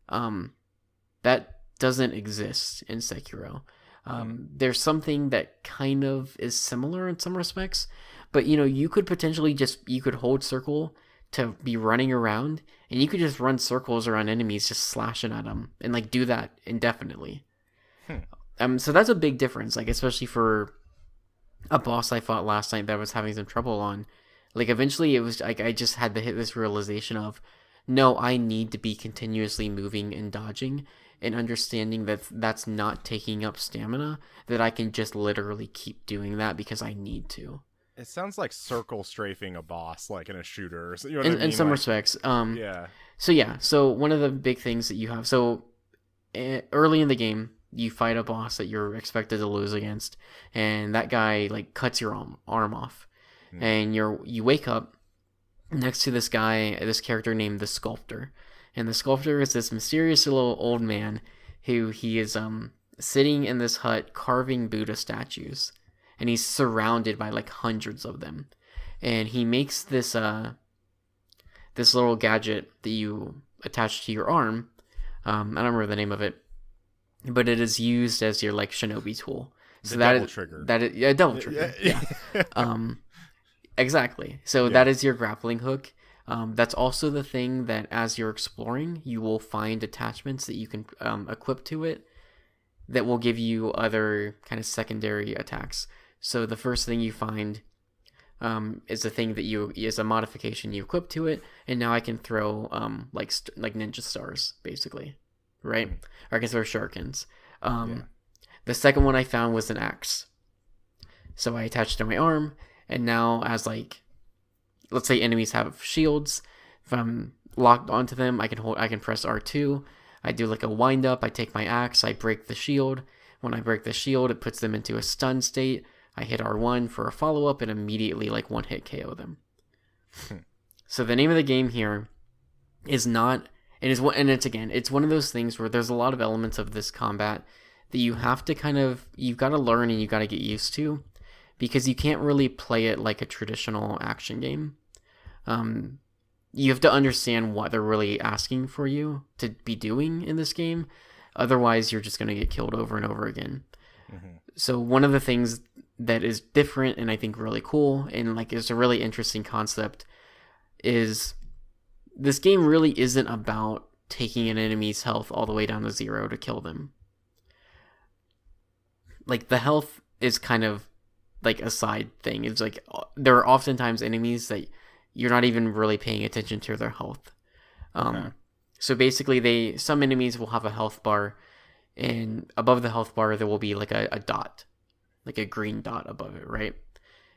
Speaker 1: That doesn't exist in Sekiro. There's something that kind of is similar in some respects, but, you could potentially you could hold circle to be running around, and you could just run circles around enemies, just slashing at them, and like do that indefinitely. So that's a big difference, like especially for a boss I fought last night that I was having some trouble on. Like eventually, it was like I just had to hit this realization of, no, I need to be continuously moving and dodging, and understanding that that's not taking up stamina. That I can just literally keep doing that because I need to.
Speaker 2: It sounds like circle strafing a boss, like in a shooter. You know
Speaker 1: what I mean? In some
Speaker 2: like,
Speaker 1: respects.
Speaker 2: Yeah.
Speaker 1: So one of the big things that you have, early in the game, you fight a boss that you're expected to lose against, and that guy like cuts your arm off, and you wake up next to this character named the Sculptor, and the Sculptor is this mysterious little old man who he is sitting in this hut carving Buddha statues, and he's surrounded by like hundreds of them, and he makes this little gadget that you attach to your arm. I don't remember the name of it, but it is used as your like shinobi tool. So
Speaker 2: double trigger.
Speaker 1: Double trigger. Yeah. Exactly. So that is your grappling hook. That's also the thing that as you're exploring, you will find attachments that you can equip to it that will give you other kind of secondary attacks. So the first thing you find is a thing that is a modification you equip to it, and now I can throw like ninja stars basically, right? Or I can throw shurikens. The second one I found was an axe, so I attached it to my arm, and now as like, let's say enemies have shields, if I'm locked onto them, I can press R2. I do like a wind up. I take my axe, I break the shield. When I break the shield, it puts them into a stun state. I hit R1 for a follow-up and immediately like one hit KO them. So the name of the game here is not, it's one of those things where there's a lot of elements of this combat that you have to you've got to learn and you got to get used to, because you can't really play it like a traditional action game. You have to understand what they're really asking for you to be doing in this game. Otherwise, you're just going to get killed over and over again. So one of the things that is different and I think really cool and like is a really interesting concept is this game really isn't about taking an enemy's health all the way down to 0 to kill them. Like the health is kind of like a side thing. It's like there are oftentimes enemies that you're not even really paying attention to their health. So basically some enemies will have a health bar, and above the health bar there will be like a dot, like a green dot above it, right?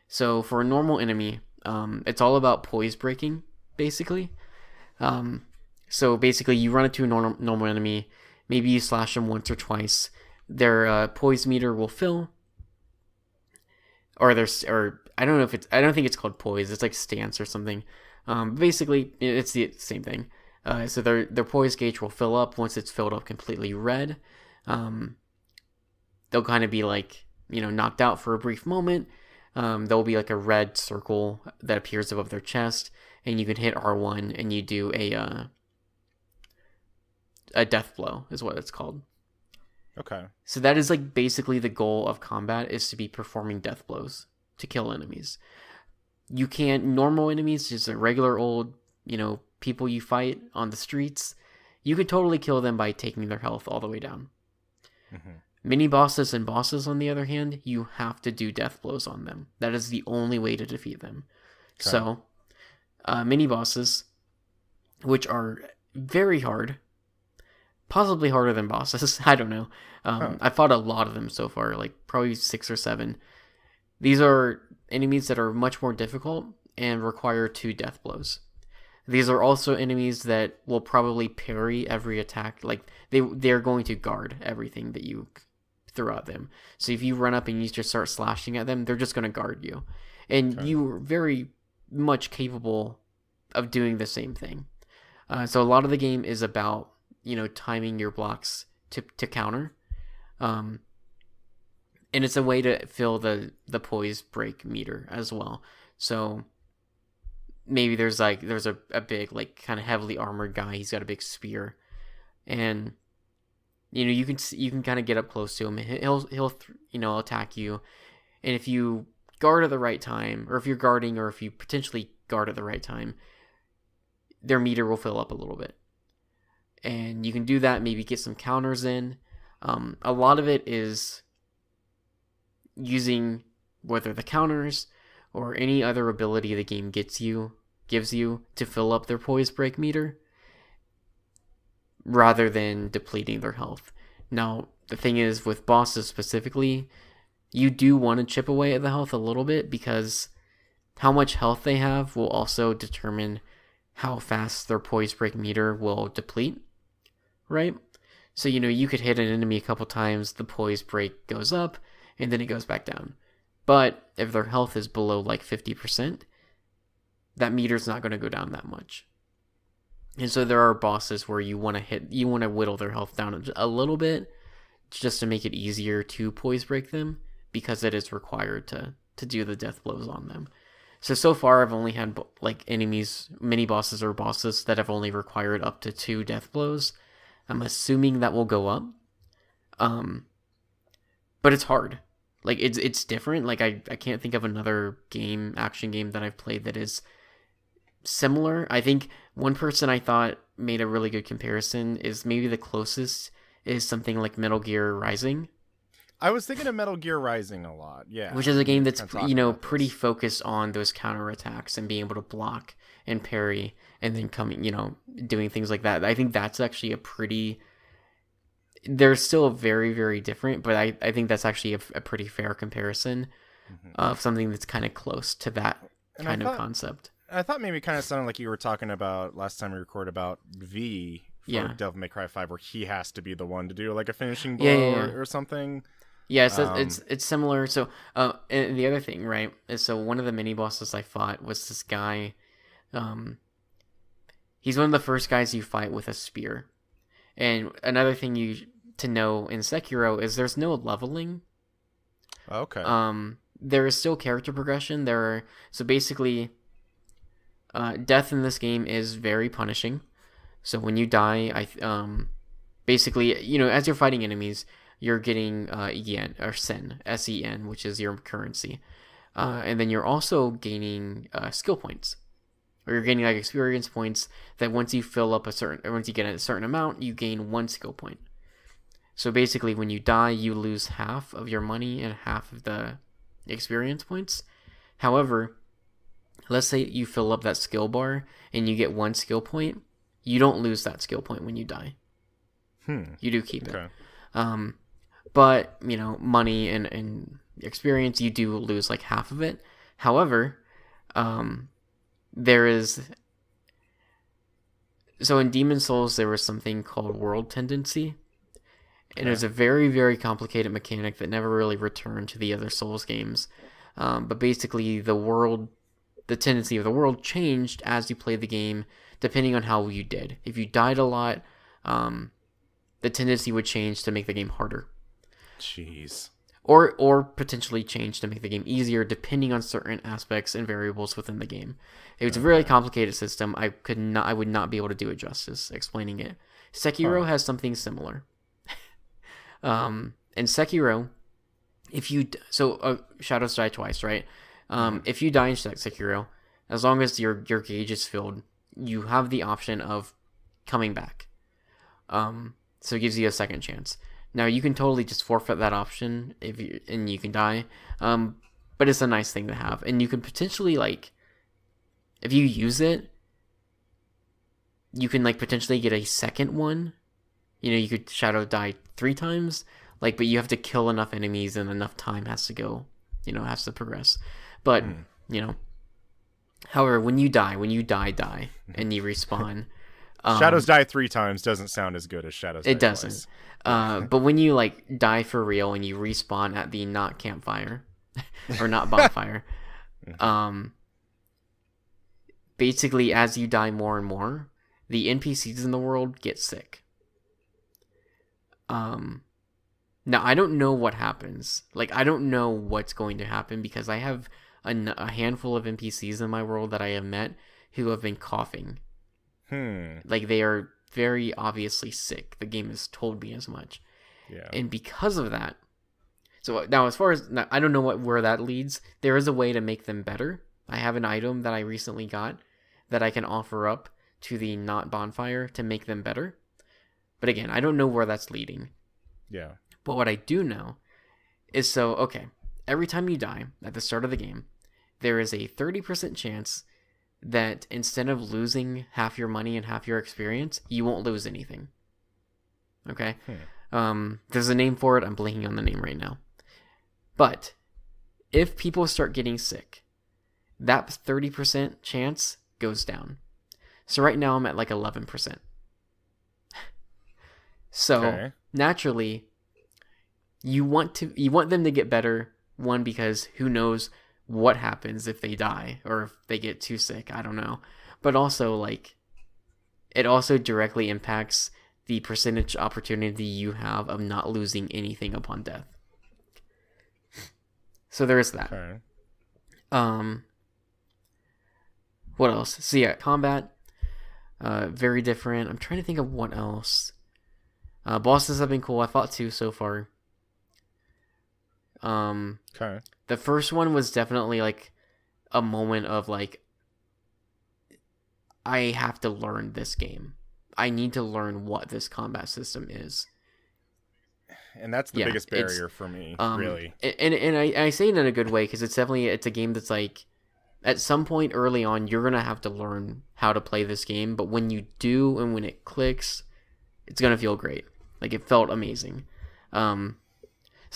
Speaker 1: So for a normal enemy, it's all about poise breaking, basically. So basically you run into a normal enemy, maybe you slash them once or twice, their poise meter will fill, or I don't think it's called poise, it's like stance or something. Basically it's the same thing. So their poise gauge will fill up. Once it's filled up completely red, they'll kind of be like, knocked out for a brief moment. There'll be like a red circle that appears above their chest, and you can hit R1 and you do a death blow is what it's called.
Speaker 2: Okay.
Speaker 1: So that is like basically the goal of combat, is to be performing death blows to kill enemies. You can't, normal enemies, just a regular old, people you fight on the streets, you could totally kill them by taking their health all the way down. Mini bosses and bosses, on the other hand, you have to do death blows on them. That is the only way to defeat them. Okay. So, mini bosses, which are very hard, possibly harder than bosses, I don't know. I fought a lot of them so far, like probably 6 or 7. These are enemies that are much more difficult and require 2 death blows. These are also enemies that will probably parry every attack. Like they're going to guard everything that you throw at them. So if you run up and you just start slashing at them, they're just going to guard you. And you're very much capable of doing the same thing. So a lot of the game is about, timing your blocks to counter. And it's a way to fill the poise break meter as well. So maybe there's a big, like, kind of heavily armored guy. He's got a big spear, and you can kind of get up close to him. He'll attack you, and if you guard at the right time, or if you're guarding, or if you potentially guard at the right time, their meter will fill up a little bit. And you can do that, maybe get some counters in. A lot of it is using whether the counters or any other ability the game gives you to fill up their poise break meter rather than depleting their health. Now, the thing is, with bosses specifically, you do want to chip away at the health a little bit, because how much health they have will also determine how fast their poise break meter will deplete, right? So, you could hit an enemy a couple times, the poise break goes up, and then it goes back down. But if their health is below like 50%, that meter's not going to go down that much. And so there are bosses where you want to whittle their health down a little bit just to make it easier to poise break them, because it is required to do the death blows on them. So far I've only had like enemies, mini bosses or bosses that have only required up to 2 death blows. I'm assuming that will go up. But it's hard. Like it's different. Like I can't think of another action game that I've played that is similar. I think one person I thought made a really good comparison is maybe the closest is something like Metal Gear Rising.
Speaker 2: I was thinking of Metal Gear Rising a lot, yeah.
Speaker 1: Which is a game that's, pretty focused on those counterattacks and being able to block and parry and then doing things like that. I think that's actually they're still very, very different, but I think that's actually a pretty fair comparison of something that's kind of close to that kind of concept.
Speaker 2: I thought maybe it kind of sounded like you were talking about last time we recorded about V for Devil May Cry 5, where he has to be the one to do like a finishing blow or something.
Speaker 1: Yeah, so it's similar. So, and the other thing, right, is so one of the mini bosses I fought was this guy. He's one of the first guys you fight with a spear. And another thing to know in Sekiro is there's no leveling.
Speaker 2: Okay.
Speaker 1: There is still character progression. So basically, death in this game is very punishing. So when you die, basically, as you're fighting enemies, you're getting yen or sen, SEN, which is your currency, and then you're also gaining skill points, or you're gaining like experience points that once you get a certain amount, you gain 1 skill point. So basically, when you die, you lose half of your money and half of the experience points. However, let's say you fill up that skill bar and you get 1 skill point, you don't lose that skill point when you die. You do keep it. But, money and experience, you do lose like half of it. However, so in Demon Souls, there was something called world tendency. And it was a very, very complicated mechanic that never really returned to the other Souls games. But basically, the tendency of the world changed as you played the game, depending on how you did. If you died a lot, the tendency would change to make the game harder.
Speaker 2: Jeez.
Speaker 1: Or potentially change to make the game easier, depending on certain aspects and variables within the game. It was a very complicated system. I would not be able to do it justice explaining it. Sekiro has something similar. In Sekiro, shadows die twice, right? If you die in Sekiro, as long as your gauge is filled, you have the option of coming back. So it gives you a second chance. Now you can totally just forfeit that option and you can die. But it's a nice thing to have, and you can potentially if you use it, you can potentially get a second one. You could shadow die 3 times, but you have to kill enough enemies and enough time has to go, has to progress. But however, when you die, and you respawn.
Speaker 2: Shadows die 3 times doesn't sound as good as Shadows die
Speaker 1: It doesn't. But when you die for real and you respawn at the not campfire or not bonfire, basically as you die more and more, the NPCs in the world get sick. Now I don't know what happens. I don't know what's going to happen because I have a handful of NPCs in my world that I have met who have been coughing. They are very obviously sick. The game has told me as much. Yeah. And because of that, so now I don't know where that leads. There is a way to make them better. I have an item that I recently got that I can offer up to the not bonfire to make them better. But again, I don't know where that's leading.
Speaker 2: Yeah.
Speaker 1: But what I do know is okay, every time you die at the start of the game, there is a 30% chance that instead of losing half your money and half your experience, you won't lose anything. Okay? There's a name for it. I'm blanking on the name right now. But if people start getting sick, that 30% chance goes down. So right now I'm at like 11%. So naturally, you want them to get better. One, because who knows what happens if they die or if they get too sick. I don't know. But also, like, it also directly impacts the percentage opportunity you have of not losing anything upon death. So there is that. What else? So yeah, combat, very different. I'm trying to think of what else. Bosses have been cool. I fought 2 so far. The first one was definitely like a moment of like, I have to learn this game. I need to learn what this combat system is.
Speaker 2: And that's the biggest barrier for me, really.
Speaker 1: And I say it in a good way, because it's a game that's like, at some point early on, you're going to have to learn how to play this game. But when you do, and when it clicks, it's going to feel great. Like, it felt amazing. So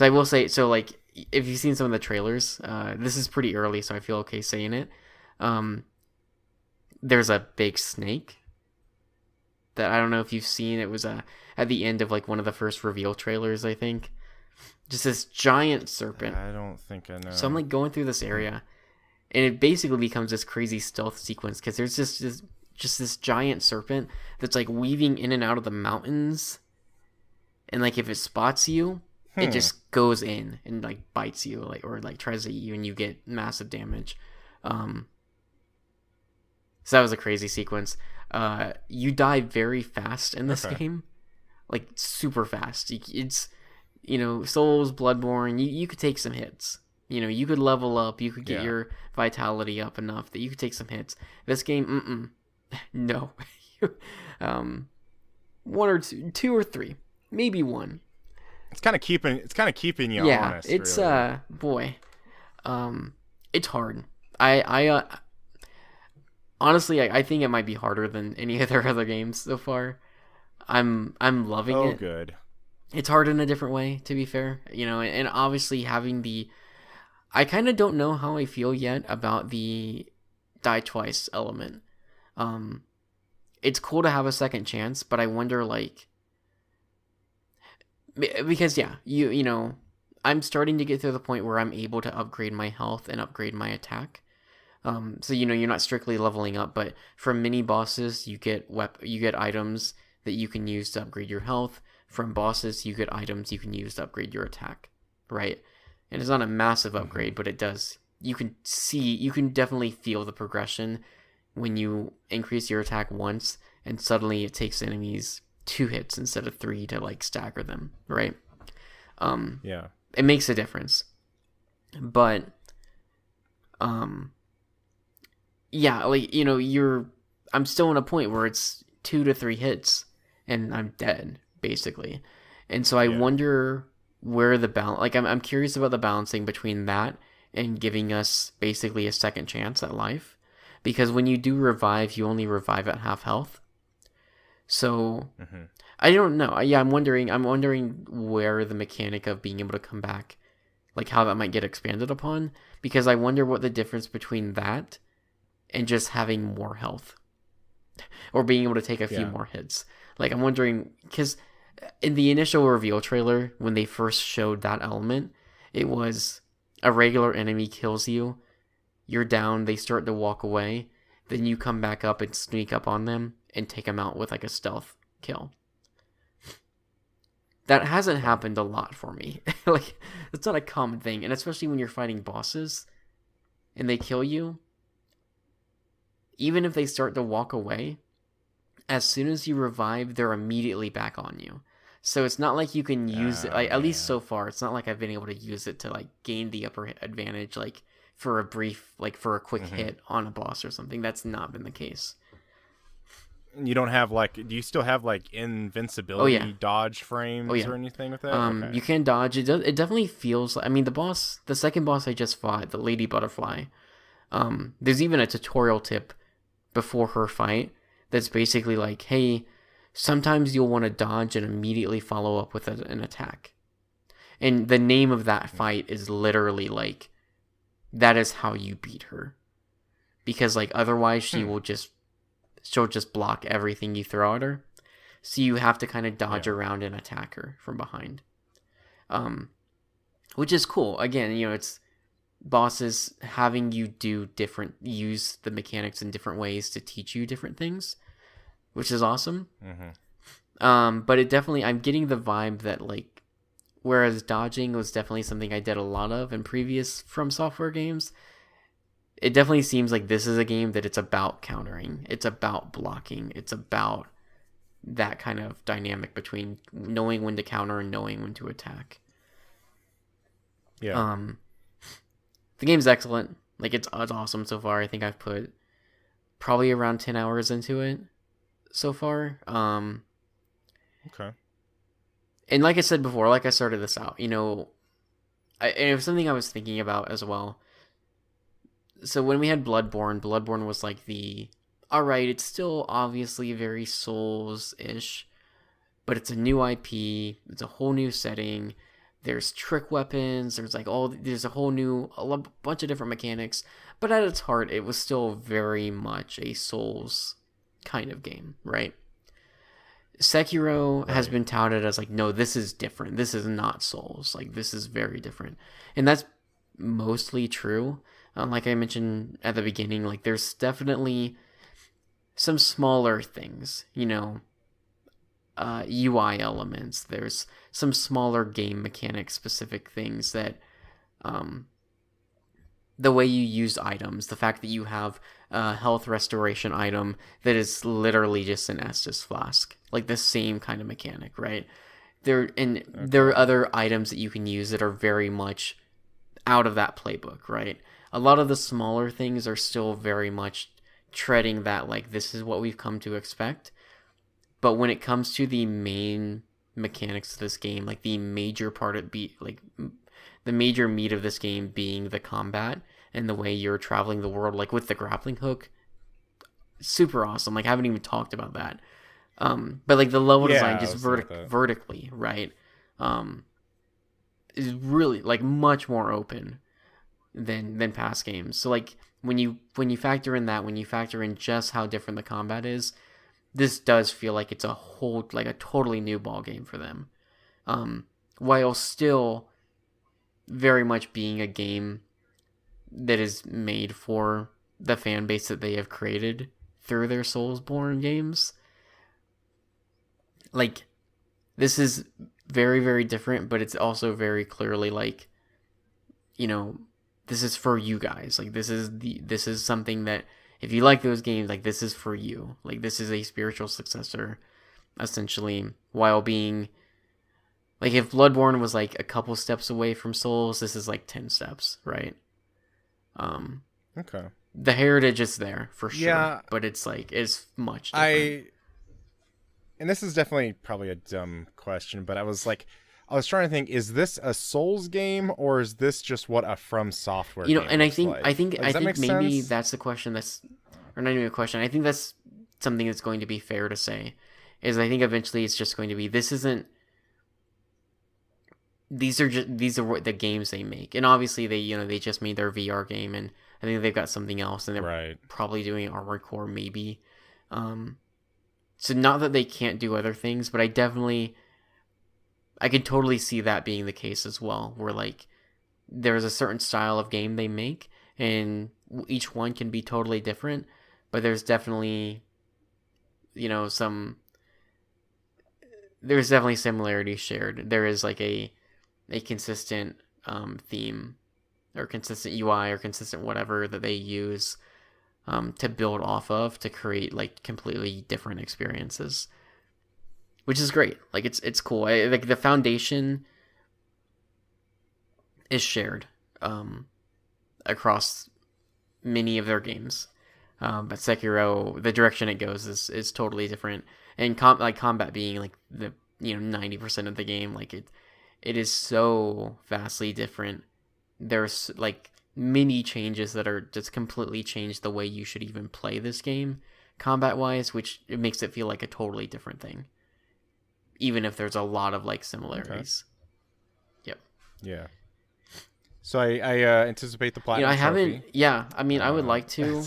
Speaker 1: I will say, so like, if you've seen some of the trailers, this is pretty early, so I feel okay saying it. There's a big snake that I don't know if you've seen. It was at the end of like one of the first reveal trailers, I think. Just this giant serpent.
Speaker 2: I don't think I know.
Speaker 1: So I'm like going through this area, and it basically becomes this crazy stealth sequence, because there's just this giant serpent that's like weaving in and out of the mountains, and like if it spots you, it just goes in and like bites you, like, or like tries to eat you, and you get massive damage. So that was a crazy sequence. You die very fast in this game, like super fast. It's, Souls, Bloodborne. You could take some hits. You could level up. You could get your vitality up enough that you could take some hits. This game, no. 1 or 2 or 3, maybe 1.
Speaker 2: It's kind of keeping you honest.
Speaker 1: Yeah, it's
Speaker 2: really.
Speaker 1: Boy, it's hard. I honestly, I think it might be harder than any of their other games so far. I'm loving it.
Speaker 2: Oh, good.
Speaker 1: It's hard in a different way, to be fair. And obviously having I kind of don't know how I feel yet about the die twice element. It's cool to have a second chance, but I wonder, like, because I'm starting to get to the point where I'm able to upgrade my health and upgrade my attack. So you're not strictly leveling up, but from mini bosses you get items that you can use to upgrade your health. From bosses you get items you can use to upgrade your attack, right? And it's not a massive upgrade, but it does. You can definitely feel the progression when you increase your attack once, and suddenly it takes enemies 2 hits instead of 3 to like stagger them, right?
Speaker 2: Yeah,
Speaker 1: it makes a difference. But yeah, like, I'm still in a point where it's 2 to 3 hits and I'm dead, basically. And so I wonder where the balance, like, I'm curious about the balancing between that and giving us basically a second chance at life, because when you do revive, you only revive at half health. So I don't know. Yeah, I'm wondering where the mechanic of being able to come back, like how that might get expanded upon, because I wonder what the difference between that and just having more health or being able to take a few more hits. Like, I'm wondering, because in the initial reveal trailer, when they first showed that element, it was a regular enemy kills you, you're down, they start to walk away, then you come back up and sneak up on them and take them out with like a stealth kill. That hasn't happened a lot for me. Like, it's not a common thing, and especially when you're fighting bosses and they kill you, even if they start to walk away, as soon as you revive, they're immediately back on you. So it's not like you can use it, like, at least so far, it's not like I've been able to use it to like gain the upper advantage, like for a quick hit on a boss or something. That's not been the case.
Speaker 2: You don't have like, do you still have like
Speaker 1: Oh yeah.
Speaker 2: invincibility dodge
Speaker 1: Oh
Speaker 2: frames
Speaker 1: yeah.
Speaker 2: or anything with that? Okay.
Speaker 1: You can dodge. It definitely feels. I mean, the second boss I just fought, the Lady Butterfly. There's even a tutorial tip before her fight that's basically like, hey, sometimes you'll want to dodge and immediately follow up with an attack. And the name of that fight is literally like, that is how you beat her. Because like otherwise she'll just block everything you throw at her. So you have to kind of dodge around and attack her from behind. Which is cool. Again, it's bosses having you use the mechanics in different ways to teach you different things, which is awesome. But it definitely, I'm getting the vibe that like, whereas dodging was definitely something I did a lot of in previous From Software games, it definitely seems like this is a game that it's about countering. It's about blocking. It's about that kind of dynamic between knowing when to counter and knowing when to attack.
Speaker 2: Yeah.
Speaker 1: The game's excellent. Like it's awesome so far. I think I've put probably around 10 hours into it so far.
Speaker 2: Okay.
Speaker 1: And like I said before, like I started this out, and it was something I was thinking about as well. So when we had Bloodborne was like alright, it's still obviously very Souls-ish, but it's a new IP, it's a whole new setting, there's trick weapons, there's a bunch of different mechanics, but at its heart, it was still very much a Souls kind of game, right? Sekiro has been touted as like, no, this is different. This is not Souls. Like, this is very different. And that's mostly true. Like I mentioned at the beginning, like there's definitely some smaller things, UI elements. There's some smaller game mechanic specific things that, the way you use items, the fact that you have a health restoration item that is literally just an Estus flask, like the same kind of mechanic, right? There are other items that you can use that are very much out of that playbook, right? A lot of the smaller things are still very much treading that, like, this is what we've come to expect. But when it comes to the main mechanics of this game, like the major part of the major meat of this game being the combat and the way you're traveling the world, like with the grappling hook, super awesome. Like I haven't even talked about that. But like the level design just vertically, right? Is really like much more open than past games. So like when you factor in that, when you factor in just how different the combat is, this does feel like it's a totally new ball game for them. While still very much being a game that is made for the fan base that they have created through their Soulsborne games. Like, this is very, very different, but it's also very clearly like, this is for you guys. Like, this is something that if you like those games, like, this is for you. Like, this is a spiritual successor, essentially, while being like, if Bloodborne was like a couple steps away from Souls, this is like 10 steps, right?
Speaker 2: Okay.
Speaker 1: The heritage is there for sure,
Speaker 2: yeah,
Speaker 1: but it's much different.
Speaker 2: And this is definitely probably a dumb question, but I was trying to think: is this a Souls game or is this just what a From Software game
Speaker 1: And
Speaker 2: looks like?
Speaker 1: I think maybe
Speaker 2: sense?
Speaker 1: that's the question. Or not even a question. I think that's something that's going to be fair to say. Is I think eventually it's just going to be, this isn't. These are what the games they make, and obviously they just made their VR game, and I think they've got something else, and they're probably doing Armored Core maybe. So not that they can't do other things, but I could totally see that being the case as well, where like there's a certain style of game they make, and each one can be totally different, but there's definitely there's definitely similarities shared. There is like a consistent theme or consistent UI or consistent whatever that they use to build off of to create like completely different experiences, which is great. Like it's cool. Like the foundation is shared across many of their games. But Sekiro, the direction it goes is totally different, and combat being like the 90% of the game, like it is so vastly different. There's like many changes that are just completely changed the way you should even play this game combat wise, which it makes it feel like a totally different thing, even if there's a lot of like similarities. Okay. Yep.
Speaker 2: Yeah. So I anticipate the platinum
Speaker 1: I haven't.
Speaker 2: trophy.
Speaker 1: Yeah, I mean, I would like to.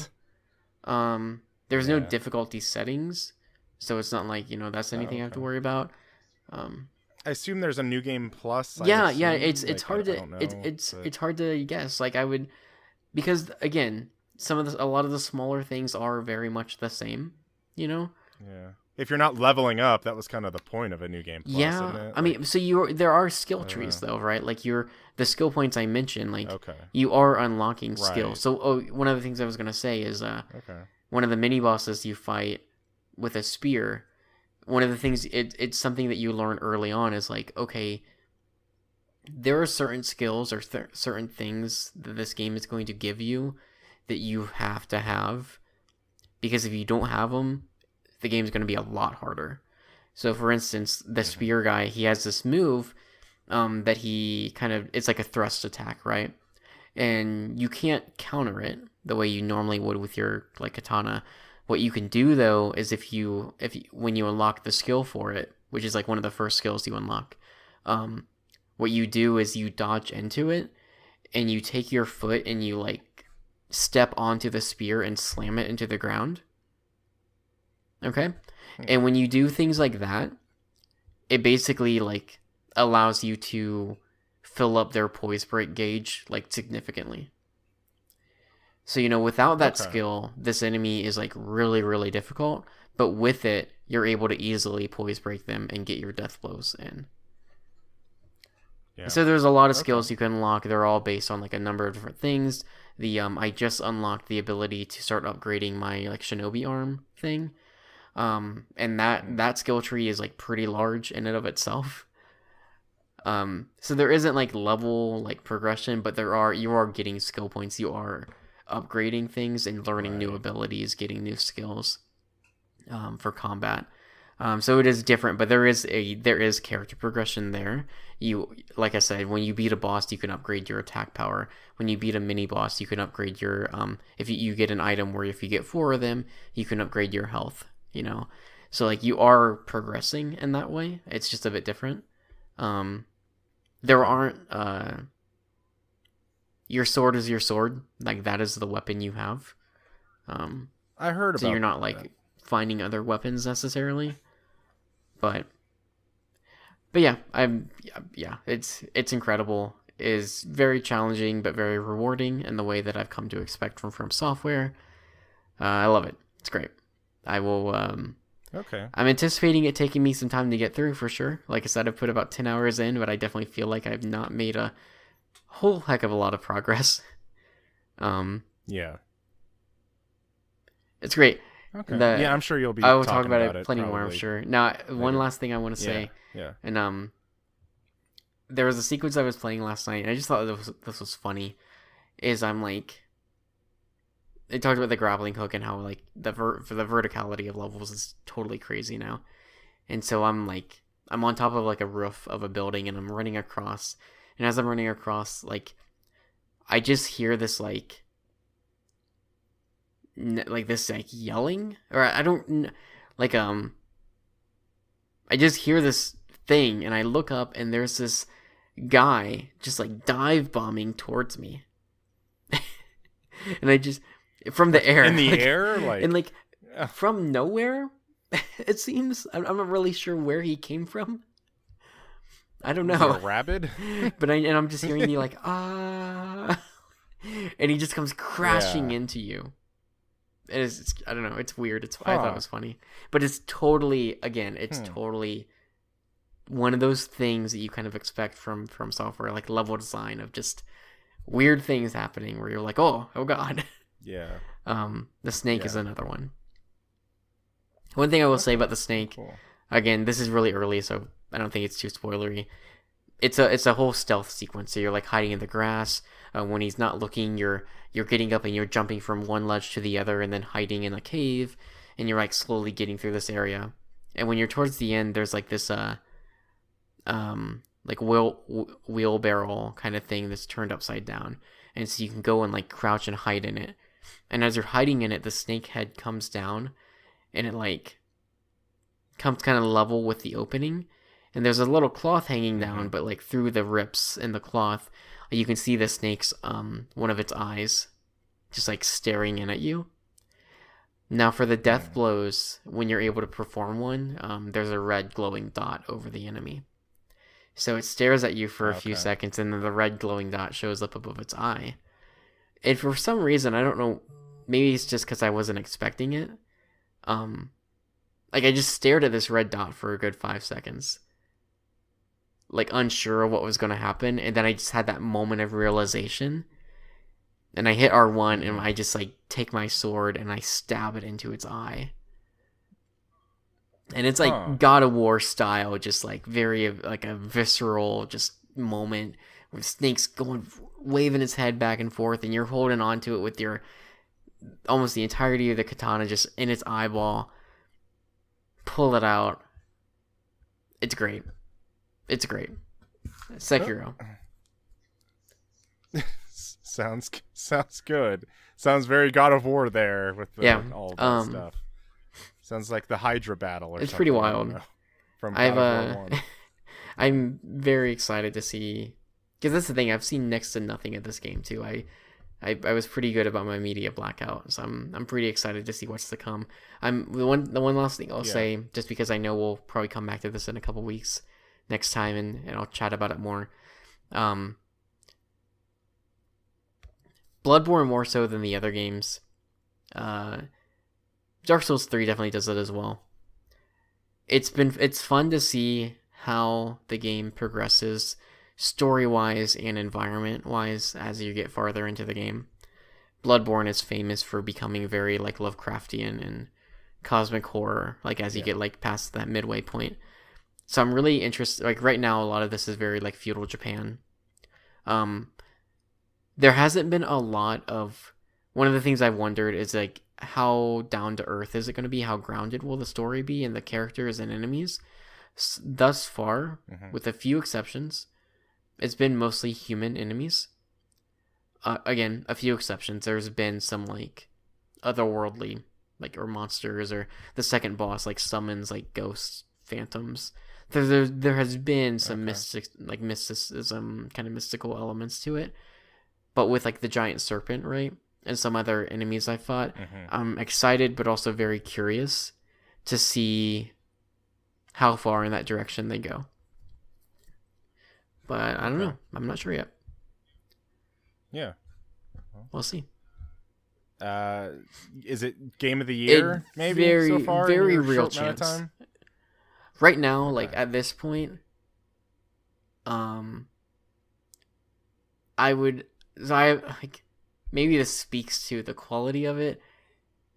Speaker 1: There's no difficulty settings, so it's not like that's anything I have to worry about.
Speaker 2: I assume there's a new game plus.
Speaker 1: Yeah. It's hard to it's hard to guess. Like I would, because again, a lot of the smaller things are very much the same.
Speaker 2: Yeah. If you're not leveling up, that was kind of the point of a new game plus,
Speaker 1: yeah,
Speaker 2: isn't it?
Speaker 1: I mean, so there are skill trees though, right? Like the skill points I mentioned, like you are unlocking skills. So one of the things I was gonna say is one of the mini bosses you fight with a spear. One of the things it's something that you learn early on is like, okay, there are certain skills or certain things that this game is going to give you that you have to have, because if you don't have them, the game's going to be a lot harder. So for instance, the spear guy, he has this move that he it's like a thrust attack, right? And you can't counter it the way you normally would with your like katana. What you can do though is if you when you unlock the skill for it, which is like one of the first skills you unlock, what you do is you dodge into it and you take your foot and you like step onto the spear and slam it into the ground. Okay? And when you do things like that, it basically like allows you to fill up their poise break gauge like significantly. So, without that skill, this enemy is like really, really difficult, but with it, you're able to easily poise break them and get your death blows in. Yeah. So there's a lot of skills you can unlock. They're all based on like a number of different things. I just unlocked the ability to start upgrading my like shinobi arm thing. And that skill tree is like pretty large in and of itself. So there isn't like level like progression, but you are getting skill points. You are upgrading things and learning new abilities, getting new skills for combat. So it is different, but there is character progression there. Like I said, when you beat a boss, you can upgrade your attack power. When you beat a mini boss, you can upgrade your if you get an item where if you get 4 of them, you can upgrade your health. So like you are progressing in that way. It's just a bit different. There aren't your sword is your sword, like that is the weapon you have.
Speaker 2: I heard about.
Speaker 1: So you're not like finding other weapons necessarily, but yeah, it's incredible. It is very challenging but very rewarding in the way that I've come to expect from Software. I love it. It's great. I will.
Speaker 2: Okay.
Speaker 1: I'm anticipating it taking me some time to get through for sure. Like I said, I've put about 10 hours in, but I definitely feel like I've not made a whole heck of a lot of progress.
Speaker 2: Yeah.
Speaker 1: It's great.
Speaker 2: Okay. I'm sure you'll be.
Speaker 1: I will talk about it plenty
Speaker 2: probably
Speaker 1: more, I'm sure. Now, one last thing I want to say.
Speaker 2: Yeah.
Speaker 1: And there was a sequence I was playing last night, and I just thought this was funny. Is I'm like, they talked about the grappling hook and how like the verticality of levels is totally crazy now, and so I'm on top of like a roof of a building, and I'm running across, and as I'm running across, like, I just hear this like this like yelling, or I don't like I just hear this thing, and I look up, and there's this guy just like dive bombing towards me, and I just from the air
Speaker 2: in the air,
Speaker 1: and like from nowhere. It seems I'm not really sure where he came from. I don't know.
Speaker 2: A rabbit,
Speaker 1: but I'm just hearing you like and he just comes crashing into you. It's I don't know. It's weird. I thought it was funny, but it's totally totally one of those things that you kind of expect from Software, like level design of just weird things happening where you're like, oh god.
Speaker 2: Yeah.
Speaker 1: The snake is another one. One thing I will say about the snake, again, this is really early, so I don't think it's too spoilery. it's a whole stealth sequence. So you're like hiding in the grass. When he's not looking, you're getting up and you're jumping from one ledge to the other, and then hiding in a cave, and you're like slowly getting through this area. And when you're towards the end, there's like this like wheelbarrow kind of thing that's turned upside down, and so you can go and like crouch and hide in it. And as you're hiding in it, the snake head comes down, and it like comes kind of level with the opening. And there's a little cloth hanging down, but like through the rips in the cloth, you can see the snake's one of its eyes just like staring in at you. Now for the death blows, when you're able to perform one, there's a red glowing dot over the enemy. So it stares at you for a few seconds, and then the red glowing dot shows up above its eye. And for some reason, I don't know, maybe it's just because I wasn't expecting it. Like I just stared at this red dot for a good 5 seconds, like unsure of what was going to happen, and then I just had that moment of realization, and I hit R1, and I just like take my sword and I stab it into its eye. And it's like God of War style, just like very like a visceral just moment where the snake's going waving its head back and forth, and you're holding on to it with your almost the entirety of the katana just in its eyeball. Pull it out. It's great. It's great. Sekiro.
Speaker 2: Sounds good. Sounds very God of War there with all that stuff. Sounds like the Hydra battle or
Speaker 1: it's
Speaker 2: something.
Speaker 1: Pretty wild.
Speaker 2: From God of War 1.
Speaker 1: I'm very excited to see, because that's the thing, I've seen next to nothing of this game too. I was pretty good about my media blackout, so I'm pretty excited to see what's to come. The one last thing I'll say, just because I know we'll probably come back to this in a couple weeks next time, and I'll chat about it more. Bloodborne more so than the other games. Dark Souls 3 definitely does it as well. It's fun to see how the game progresses story-wise and environment-wise as you get farther into the game. Bloodborne is famous for becoming very like Lovecraftian and cosmic horror, like as you get like past that midway point. So I'm really interested, like right now a lot of this is very like feudal Japan. There hasn't been a lot of, one of the things I've wondered is like how down to earth is it going to be, how grounded will the story be and the characters and enemies. Thus far, with a few exceptions, it's been mostly human enemies. Again, a few exceptions. There's been some like otherworldly, like, or monsters, or the second boss like summons like ghosts, phantoms. There has been some mysticism, kind of mystical elements to it, but with like the giant serpent, right, and some other enemies I fought, I'm excited but also very curious to see how far in that direction they go. But I don't know. I'm not sure yet.
Speaker 2: Yeah.
Speaker 1: We'll see.
Speaker 2: Is it game of the year? Maybe so far.
Speaker 1: Very real chance. Time? Right now, like at this point, I would. So I like. Maybe this speaks to the quality of it.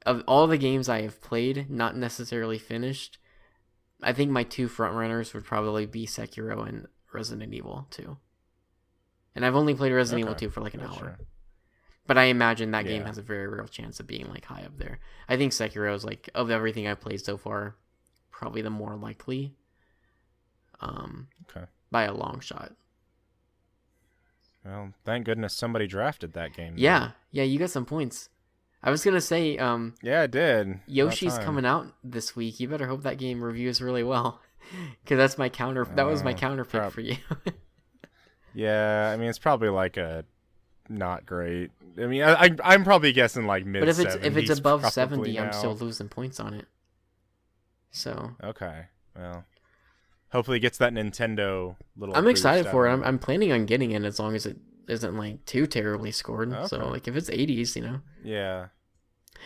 Speaker 1: Of all the games I have played, not necessarily finished, I think my two frontrunners would probably be Sekiro and Resident Evil 2. And I've only played Resident Evil 2 for like an hour. Sure. But I imagine that game has a very real chance of being like high up there. I think Sekiro is like, of everything I've played so far, probably the more likely. By a long shot.
Speaker 2: Well, thank goodness somebody drafted that game.
Speaker 1: Yeah, you got some points. I was gonna say,
Speaker 2: yeah, I did.
Speaker 1: Yoshi's coming out this week. You better hope that game reviews really well, because that's my counter. That was my counter pick for you.
Speaker 2: Yeah, I mean it's probably like a not great. I mean, I'm probably guessing like mid. But
Speaker 1: if it's above 70, now. I'm still losing points on it. So
Speaker 2: okay, well, hopefully it gets that Nintendo little.
Speaker 1: I'm excited for it. I'm planning on getting it as long as it isn't like too terribly scored. Okay. So like if it's 80s, you know.
Speaker 2: Yeah.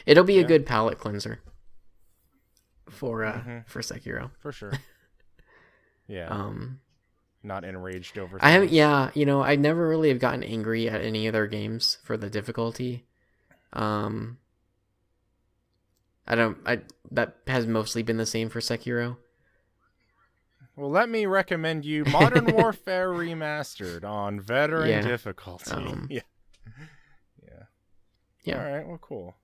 Speaker 1: It'll be a good palate cleanser for Sekiro.
Speaker 2: For sure. Yeah. Not enraged over.
Speaker 1: I haven't. Yeah, you know, I never really have gotten angry at any of their games for the difficulty. That has mostly been the same for Sekiro.
Speaker 2: Well, let me recommend you Modern Warfare Remastered on veteran
Speaker 1: Yeah.
Speaker 2: difficulty. Yeah. Yeah.
Speaker 1: Yeah.
Speaker 2: All right. Well, cool.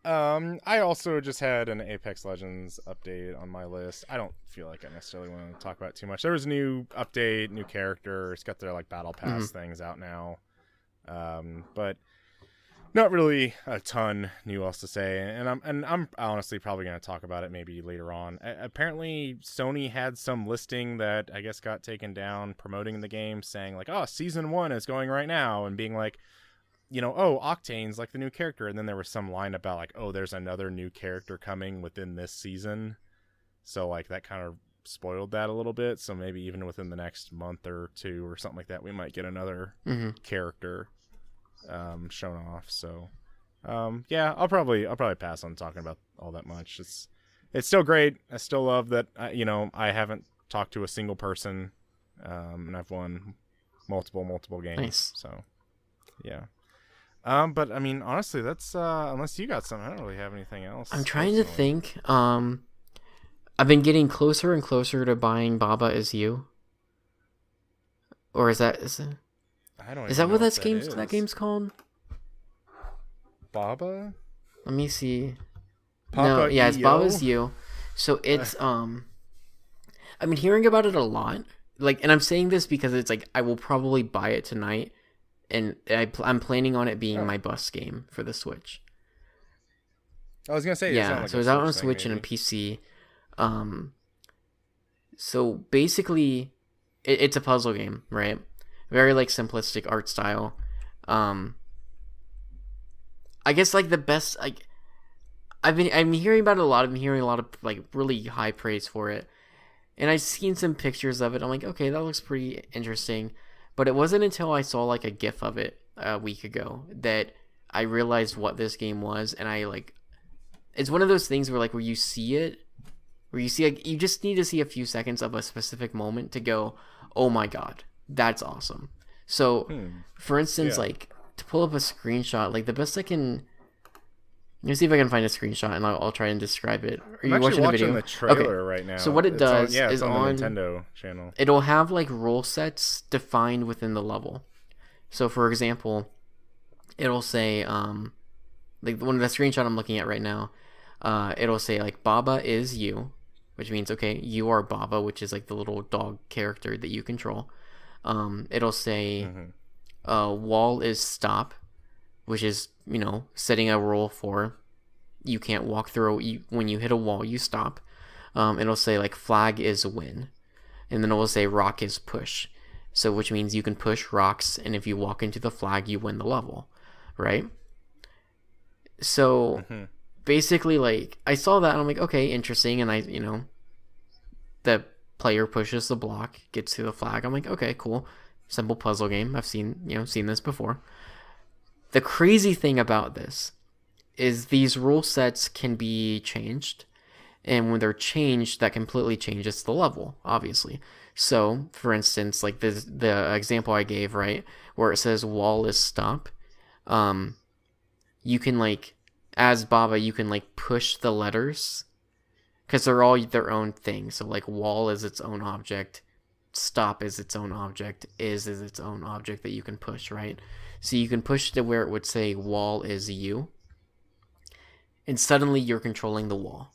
Speaker 2: I also just had an Apex Legends update on my list. I don't feel like I necessarily want to talk about it too much. There was a new update, new character. It's got their like battle pass things out now. But not really a ton new else to say, and I'm honestly probably going to talk about it maybe later on. Apparently, Sony had some listing that I guess got taken down promoting the game, saying like, "Oh, season 1 is going right now," and being like, oh, Octane's like the new character, and then there was some line about like, "Oh, there's another new character coming within this season," so like that kind of spoiled that a little bit. So maybe even within the next month or two or something like that, we might get another character shown off. So yeah, I'll probably pass on talking about all that much. It's still great. I still love that I haven't talked to a single person, and I've won multiple games.
Speaker 1: Nice.
Speaker 2: So yeah. But I mean, honestly, that's unless you got something, I don't really have anything else.
Speaker 1: I'm trying to think. I've been getting closer and closer to buying Baba Is You. Or is that
Speaker 2: I don't.
Speaker 1: Is that what
Speaker 2: that
Speaker 1: game's called?
Speaker 2: Baba?
Speaker 1: Let me see.
Speaker 2: Papa
Speaker 1: No, yeah, it's
Speaker 2: EO?
Speaker 1: Baba Is You. So it's I've been hearing about it a lot. Like, and I'm saying this because it's like I will probably buy it tonight, and I'm planning on it being my bus game for the Switch.
Speaker 2: I was gonna say,
Speaker 1: yeah. So it's out on Switch and PC. So basically, it's a puzzle game, right? Very like simplistic art style. I guess like the best like I'm hearing about it a lot. I've been hearing a lot of like really high praise for it, and I've seen some pictures of it. I'm like, okay, that looks pretty interesting. But it wasn't until I saw like a GIF of it a week ago that I realized what this game was, and it's one of those things where like you see like you just need to see a few seconds of a specific moment to go, oh my god, that's awesome. So, for instance, like to pull up a screenshot, like the best I can. Let me see if I can find a screenshot, and I'll try and describe it. Are you watching the video?
Speaker 2: The trailer right now.
Speaker 1: So what it does is
Speaker 2: on the Nintendo channel.
Speaker 1: It'll have like role sets defined within the level. So for example, it'll say like one of the screenshot I'm looking at right now, it'll say like Baba is you, which means okay, you are Baba, which is like the little dog character that you control. It'll say wall is stop, which is, setting a rule for you can't walk through when you hit a wall, you stop. It'll say like flag is win, and then it will say rock is push, so which means you can push rocks, and if you walk into the flag, you win the level, right? So basically, like I saw that and I'm like, okay, interesting, and the player pushes the block, gets to the flag. I'm like, okay, cool, simple puzzle game. I've seen this before. The crazy thing about this is these rule sets can be changed, and when they're changed, that completely changes the level, obviously. So, for instance, like the example I gave, right, where it says wall is stop, you can like, as Baba, you can like push the letters, because they're all their own thing. So like wall is its own object, stop is its own object, is its own object that you can push, right? So you can push to where it would say wall is you, and suddenly you're controlling the wall.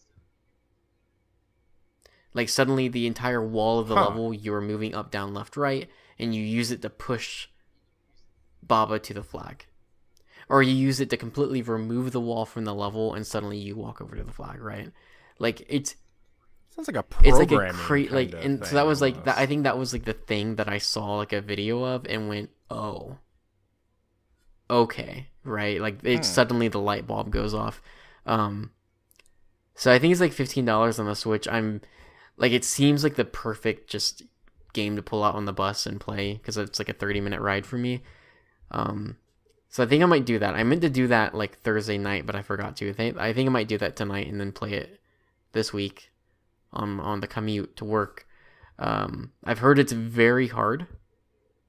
Speaker 1: Like suddenly the entire wall of the level, you're moving up, down, left, right, and you use it to push Baba to the flag. Or you use it to completely remove the wall from the level, and suddenly you walk over to the flag, right? Like it's
Speaker 2: sounds like a programming
Speaker 1: and so that was like that. I think that was like the thing that I saw like a video of and went, oh, okay, right? Like it's suddenly the light bulb goes off. So I think it's like $15 on the Switch. I'm like, it seems like the perfect just game to pull out on the bus and play, because it's like a 30-minute ride for me. So I think I might do that. I meant to do that like Thursday night, but I forgot to. I think I might do that tonight and then play it this week on the commute to work. I've heard it's very hard.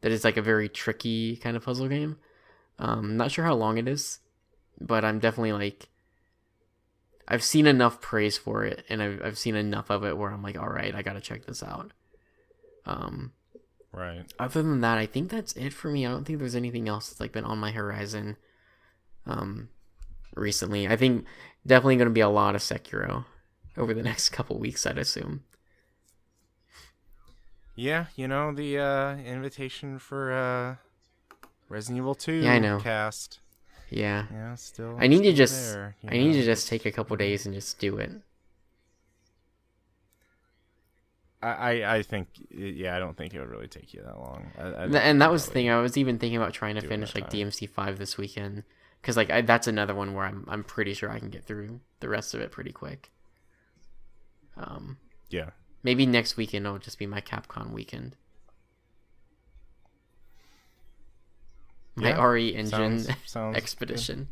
Speaker 1: That it's like a very tricky kind of puzzle game. Not sure how long it is, but I'm definitely like, I've seen enough praise for it, and I've seen enough of it where I'm like, all right, I gotta check this out.
Speaker 2: Right.
Speaker 1: Other than that, I think that's it for me. I don't think there's anything else that's like been on my horizon recently. I think definitely going to be a lot of Sekiro over the next couple weeks, I'd assume.
Speaker 2: Yeah, the invitation for Resident Evil 2
Speaker 1: Yeah, I know.
Speaker 2: cast.
Speaker 1: Yeah.
Speaker 2: Yeah, still.
Speaker 1: I need to
Speaker 2: still
Speaker 1: just
Speaker 2: there,
Speaker 1: I need to just take a couple days and just do it.
Speaker 2: I think, I don't think it would really take you that long.
Speaker 1: And that was the thing. I was even thinking about trying to finish like
Speaker 2: time.
Speaker 1: DMC 5 this weekend, because like that's another one where I'm pretty sure I can get through the rest of it pretty quick.
Speaker 2: Yeah.
Speaker 1: Maybe next weekend it'll just be my Capcom weekend. My RE Engine
Speaker 2: sounds
Speaker 1: expedition.
Speaker 2: Good.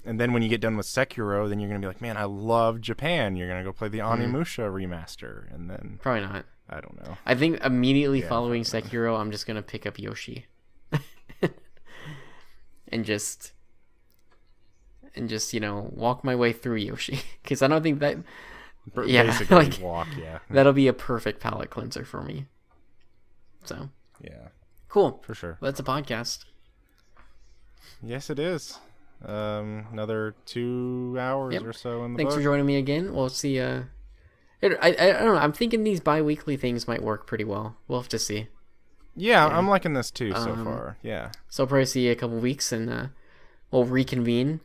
Speaker 2: And then when you get done with Sekiro, then you're going to be like, man, I love Japan. You're going to go play the Onimusha remaster. And then...
Speaker 1: Probably not.
Speaker 2: I don't know.
Speaker 1: I think immediately following Sekiro, I'm just going to pick up Yoshi. and just, walk my way through Yoshi. Because I don't think that...
Speaker 2: Basically, walk,
Speaker 1: That'll be a perfect palate cleanser for me. So...
Speaker 2: Yeah.
Speaker 1: Cool.
Speaker 2: For sure.
Speaker 1: That's a podcast.
Speaker 2: Yes, it is. Another 2 hours or so in the
Speaker 1: Thanks
Speaker 2: book.
Speaker 1: for joining me again. We'll see. I don't know. I'm thinking these bi-weekly things might work pretty well. We'll have to see.
Speaker 2: Yeah, I'm liking this too so far. Yeah.
Speaker 1: So I'll probably see you a couple weeks, and we'll reconvene.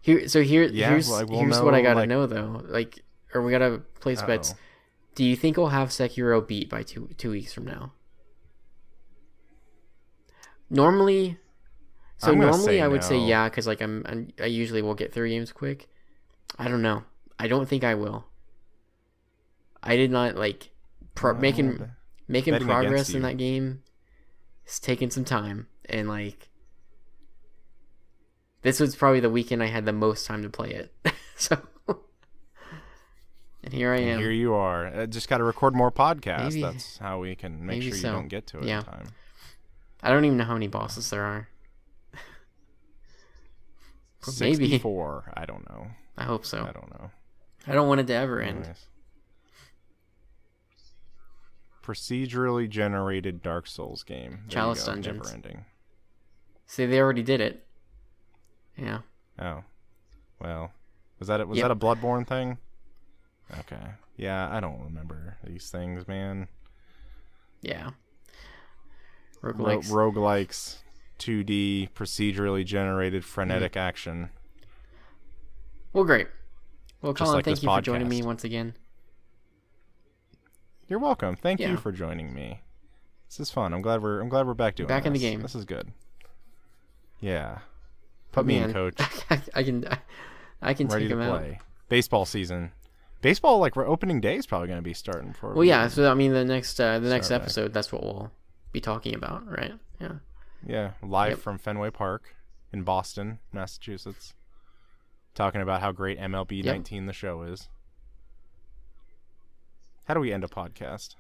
Speaker 1: Here's what I gotta know though. Or we gotta place bets. Do you think we'll have Sekiro beat by 2 weeks from now? Normally I would say yeah, because like I usually will get through games quick. I don't know. I don't think I will. I did not making progress in that game. It's taken some time, and this was probably the weekend I had the most time to play it. So, and here I am.
Speaker 2: Here you are. Just got to record more podcasts.
Speaker 1: Maybe,
Speaker 2: that's how we can make sure you don't get to it in time.
Speaker 1: I don't even know how many bosses there are.
Speaker 2: 64. Maybe. I don't know.
Speaker 1: I hope so.
Speaker 2: I don't know.
Speaker 1: I don't want it to ever end.
Speaker 2: Procedurally generated Dark Souls game.
Speaker 1: Chalice Dungeons.
Speaker 2: Never ending.
Speaker 1: See, they already did it. Yeah.
Speaker 2: Oh. Well, was that a Bloodborne thing? Okay. Yeah, I don't remember these things, man.
Speaker 1: Yeah.
Speaker 2: Roguelikes, 2D, procedurally generated, frenetic action.
Speaker 1: Well, great. Well, Colin,
Speaker 2: like
Speaker 1: thank you for joining me once again.
Speaker 2: You're welcome. Thank you for joining me. This is fun. I'm glad we're back doing
Speaker 1: back in the game.
Speaker 2: This is good. Yeah. Put me in, coach.
Speaker 1: I can
Speaker 2: ready
Speaker 1: take him
Speaker 2: to
Speaker 1: out.
Speaker 2: play. Baseball season. Baseball opening day is probably going to be starting for.
Speaker 1: Well, yeah. So I mean, the next episode, that's what we'll be talking about, right? Yeah.
Speaker 2: Yeah, live from Fenway Park in Boston, Massachusetts. Talking about how great MLB 19 the show is. How do we end a podcast?